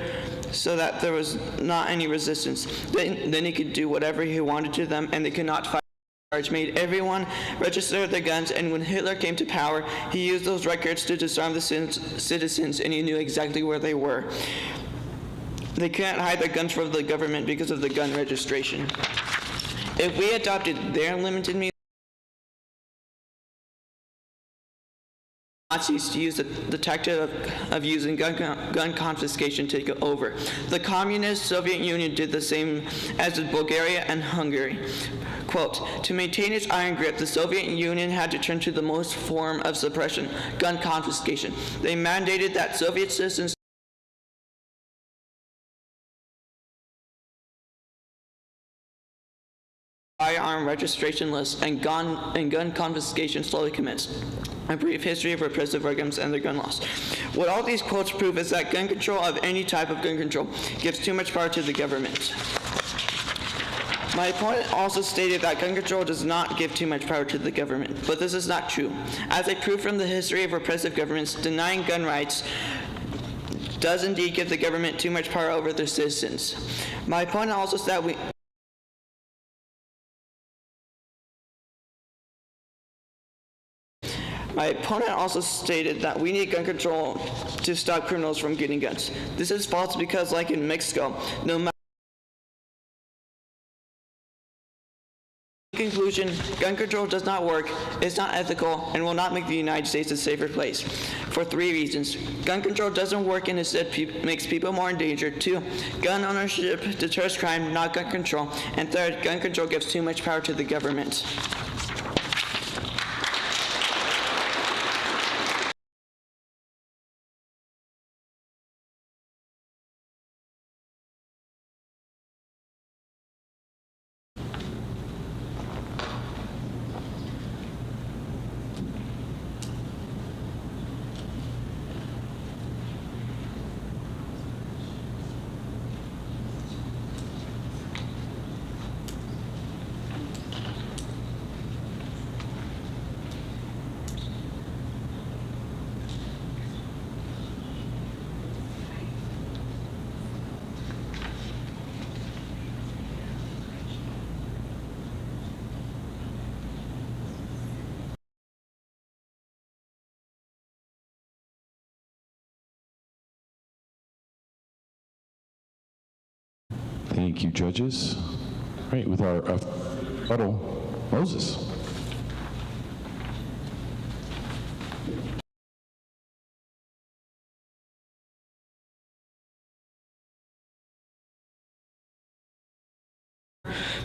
Speaker 9: so that there was not any resistance. Then he could do whatever he wanted to them and they could not fight. Made everyone register their guns, and when Hitler came to power, he used those records to disarm the citizens, and he knew exactly where they were. They can't hide their guns from the government because of the gun registration. If we adopted their limited means, Nazis to use the tactic of using gun confiscation to take over. The communist Soviet Union did the same as did Bulgaria and Hungary. Quote, to maintain its iron grip, the Soviet Union had to turn to the most form of suppression, gun confiscation. They mandated that Soviet citizens firearm registration lists and gun confiscation slowly commenced. A brief history of repressive programs and their gun laws. What all these quotes prove is that gun control of any type of gun control gives too much power to the government. My opponent also stated that gun control does not give too much power to the government, but this is not true. As I proved from the history of repressive governments, denying gun rights does indeed give the government too much power over their citizens. My opponent also said My opponent also stated that we need gun control to stop criminals from getting guns. This is false because, like in Mexico, no matter in conclusion, gun control does not work, is not ethical, and will not make the United States a safer place. For 3 reasons. Gun control doesn't work and instead makes people more endangered. 2, gun ownership deters crime, not gun control. And 3rd, gun control gives too much power to the government.
Speaker 17: Thank you, judges. All right, with our rebuttal, Moses.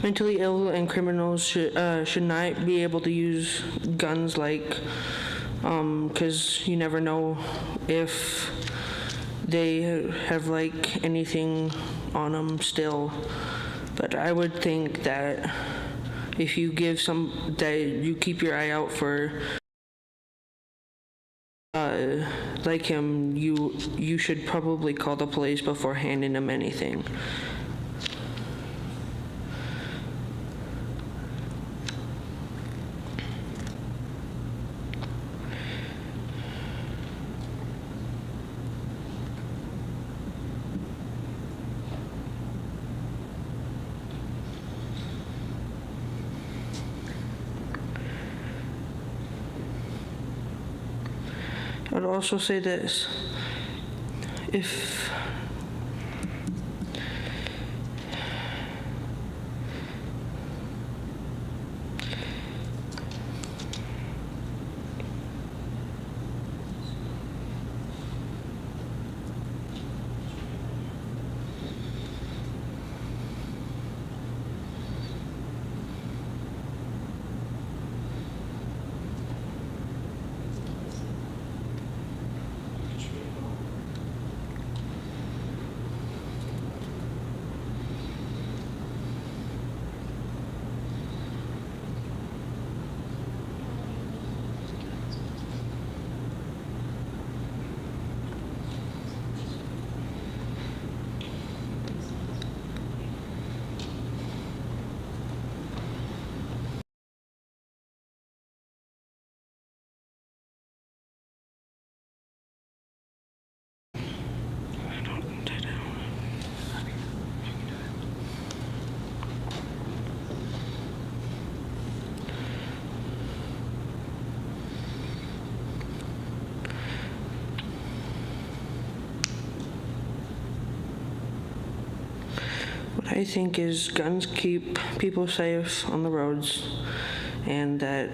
Speaker 8: Mentally ill and criminals should not be able to use guns, like, because you never know if they have like anything on them still. But I would think that if you give that you keep your eye out for like him, you should probably call the police before handing him anything. I'd also say this: if I think is guns keep people safe on the roads, and that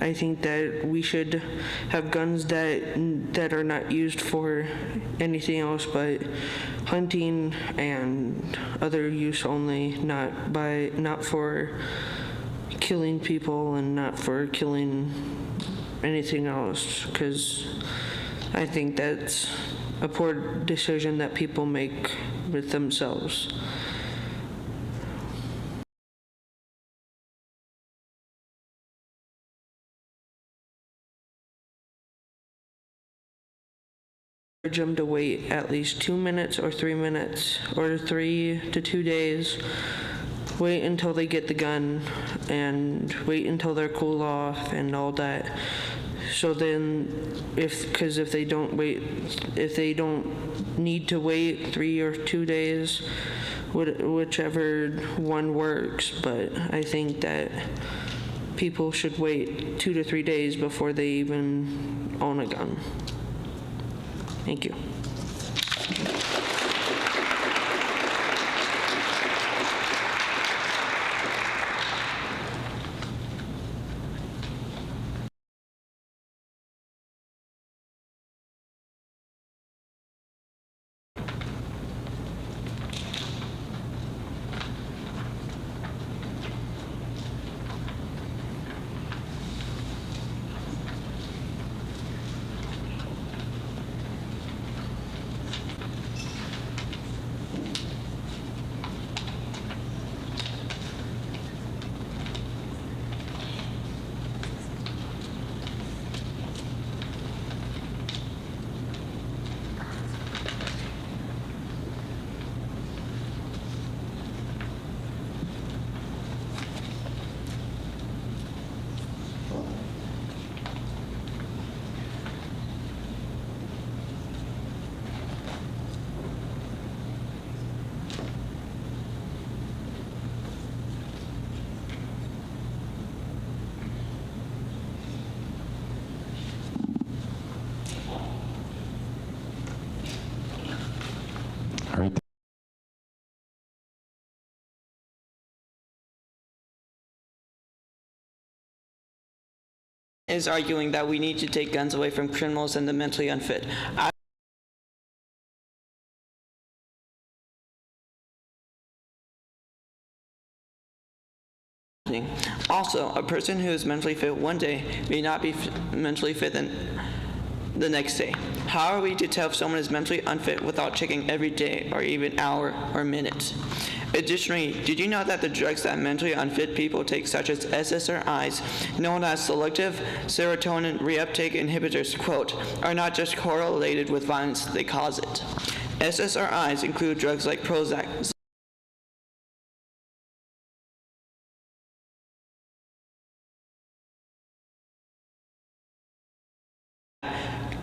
Speaker 8: I think that we should have guns that are not used for anything else but hunting and other use only, not for killing people and not for killing anything else, because I think that's a poor decision that people make with themselves. Urge them to wait at least 2 minutes or 3 minutes or 3 to 2 days. Wait until they get the gun and wait until they're cool off and all that. So then, if they don't need to wait 3 or 2 days, whichever one works. But I think that people should wait 2 to 3 days before they even own a gun. Thank you.
Speaker 17: All right.
Speaker 9: Is arguing that we need to take guns away from criminals and the mentally unfit. Also, a person who is mentally fit one day may not be mentally fit the next day. How are we to tell if someone is mentally unfit without checking every day or even hour or minute? Additionally, did you know that the drugs that mentally unfit people take, such as SSRIs, known as selective serotonin reuptake inhibitors, quote, are not just correlated with violence, they cause it. SSRIs include drugs like Prozac,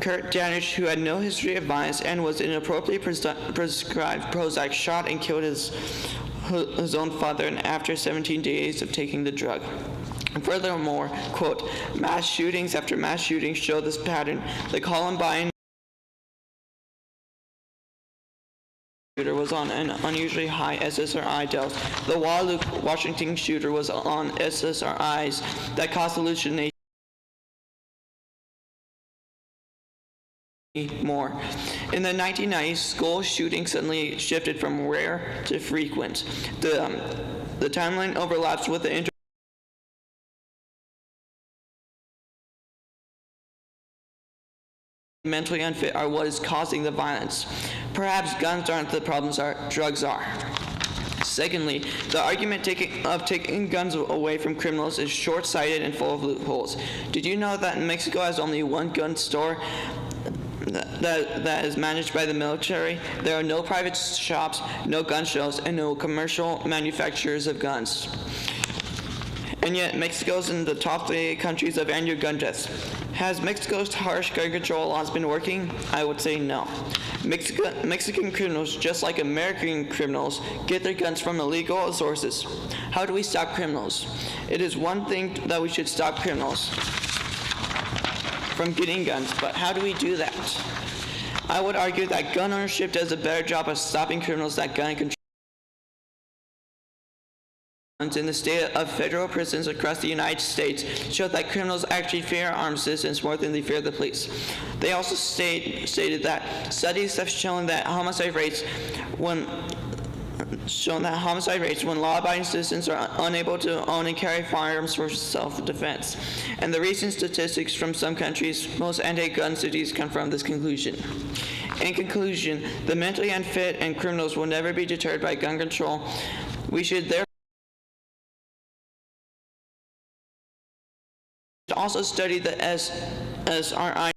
Speaker 9: Kurt Danish, who had no history of violence and was inappropriately prescribed Prozac, shot and killed his own father after 17 days of taking the drug. Furthermore, quote, mass shootings after mass shootings show this pattern. The Columbine shooter was on an unusually high SSRI dose. The Wallalook, Washington shooter was on SSRIs that caused hallucinations. More. In the 1990s, school shootings suddenly shifted from rare to frequent. The timeline overlaps with the mentally unfit are what is causing the violence. Perhaps guns aren't the problems, drugs are. Secondly, the argument of taking guns away from criminals is short-sighted and full of loopholes. Did you know that Mexico has only one gun store that is managed by the military? There are no private shops, no gun shows, and no commercial manufacturers of guns. And yet, Mexico's in the top 3 countries of annual gun deaths. Has Mexico's harsh gun control laws been working? I would say no. Mexican criminals, just like American criminals, get their guns from illegal sources. How do we stop criminals? It is one thing that we should stop criminals from getting guns, but how do we do that? I would argue that gun ownership does a better job of stopping criminals than gun control. In the state of federal prisons across the United States show that criminals actually fear armed citizens more than they fear the police. They also stated that studies have shown that homicide rates when law-abiding citizens are unable to own and carry firearms for self-defense. And the recent statistics from some countries, most anti-gun cities, come from this conclusion. In conclusion, the mentally unfit and criminals will never be deterred by gun control. We should therefore also study the SRI.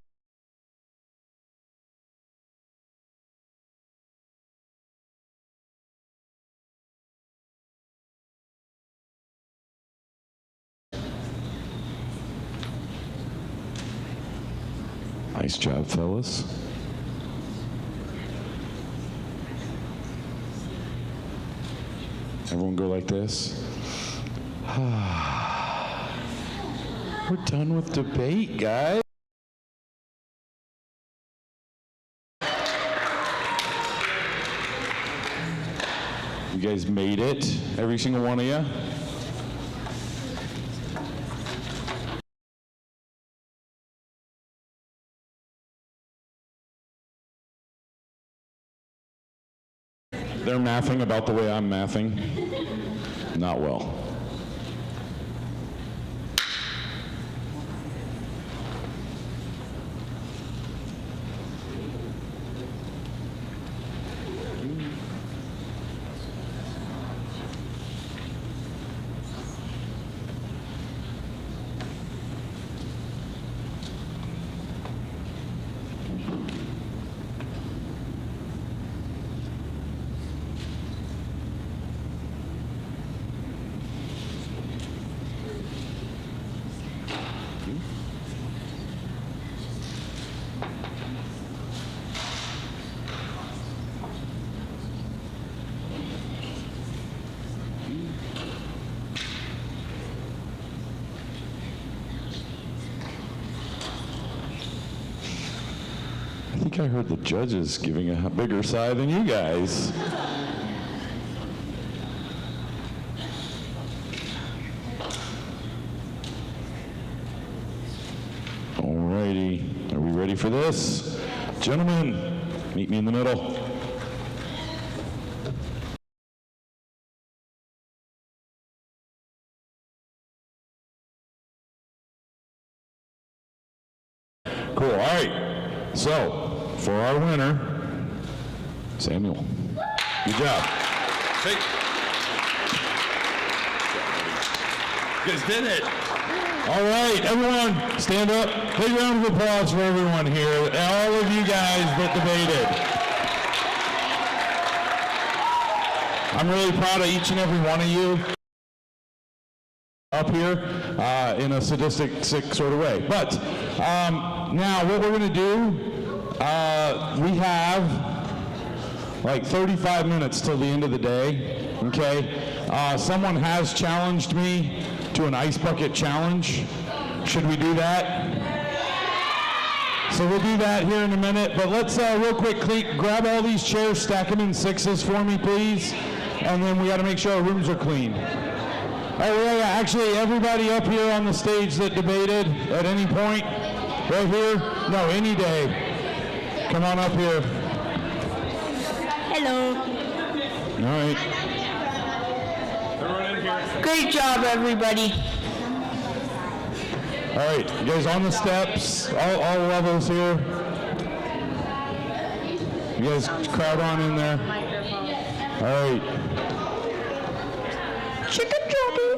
Speaker 17: Nice job, fellas. Everyone go like this. We're done with debate, guys. You guys made it, every single one of you. They're mathing about the way I'm mathing. Not well. I think I heard the judges giving a bigger sigh than you guys. Alrighty, are we ready for this? Gentlemen, meet me in the middle. Cool, all right. So, for our winner, Samuel. Good job.
Speaker 15: Hey. You guys did it.
Speaker 17: All right, everyone, stand up. Big round of applause for everyone here, all of you guys that debated. I'm really proud of each and every one of you up here in a sadistic, sick sort of way. But now what we're going to do, we have like 35 minutes till the end of the day, okay? Someone has challenged me to an ice bucket challenge. Should we do that? So we'll do that here in a minute, but let's real quick grab all these chairs, stack them in sixes for me, please, and then we got to make sure our rooms are clean. Oh, yeah, actually, everybody up here on the stage that debated at any point, right here? No, any day. Come on up here.
Speaker 11: Hello.
Speaker 17: All right.
Speaker 11: Great job, everybody.
Speaker 17: All right, you guys on the steps, all levels here. You guys crowd on in there. All right.
Speaker 11: Chicken jockey.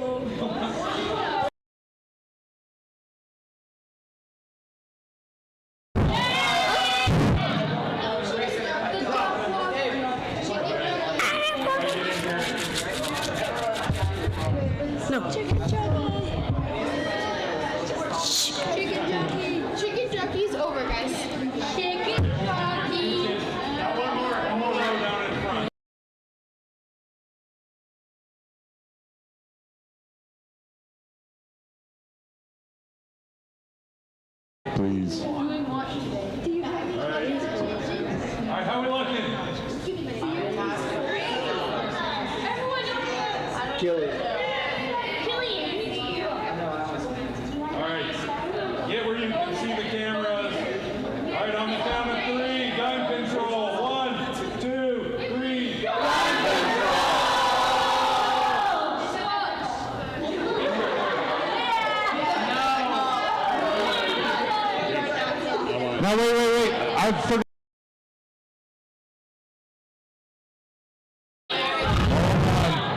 Speaker 10: No. Chicken jockey. Chicken jockey. Chicken jockey's over, guys. Chicken jockey. One more round down in front.
Speaker 17: Please.
Speaker 10: Do you have
Speaker 6: Killian.
Speaker 15: All right. Get where you can see the cameras. All right, on the count of 3, gun control. 1, 2, 3, gun control!
Speaker 17: Now, wait. I forgot.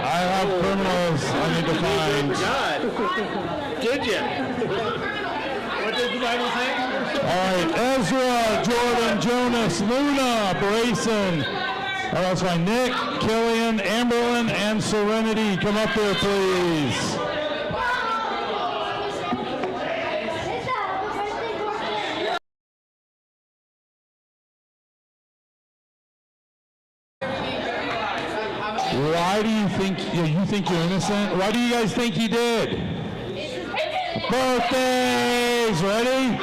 Speaker 17: I have criminals I need to find.
Speaker 6: Did you? What did the Bible say?
Speaker 17: All right, Ezra, Jordan, Jonas, Luna, Brayson. Oh, that's right. Nick, Killian, Amberlyn, and Serenity. Come up there, please. Why do you think you're innocent? Why do you guys think you did? Birthdays, ready?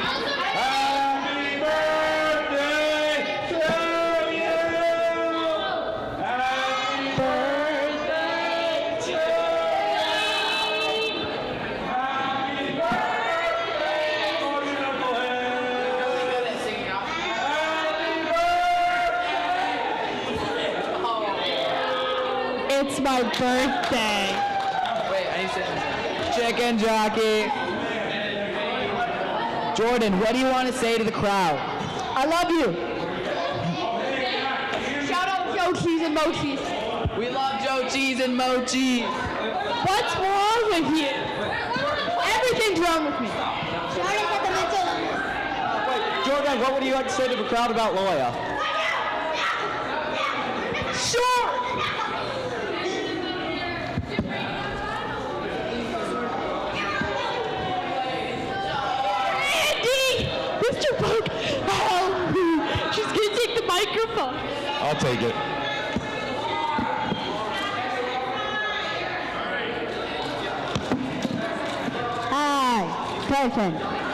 Speaker 6: Happy birthday to you. Happy birthday to you. Happy birthday, Morgan
Speaker 22: It's my birthday.
Speaker 6: Wait, I need to say something.
Speaker 23: Chicken jockey. Jordan, what do you want to say to the crowd?
Speaker 22: I love you. Shout out Joe Cheese and Mo Cheese.
Speaker 23: We love Joe Cheese and Mo Cheese.
Speaker 22: What's wrong with you? Everything's wrong with me.
Speaker 23: Wait, Jordan, what would you like to say to the crowd about Loya?
Speaker 22: Sure. Mr. Punk, help me. She's gonna take the microphone.
Speaker 17: I'll take it.
Speaker 22: Hi, present.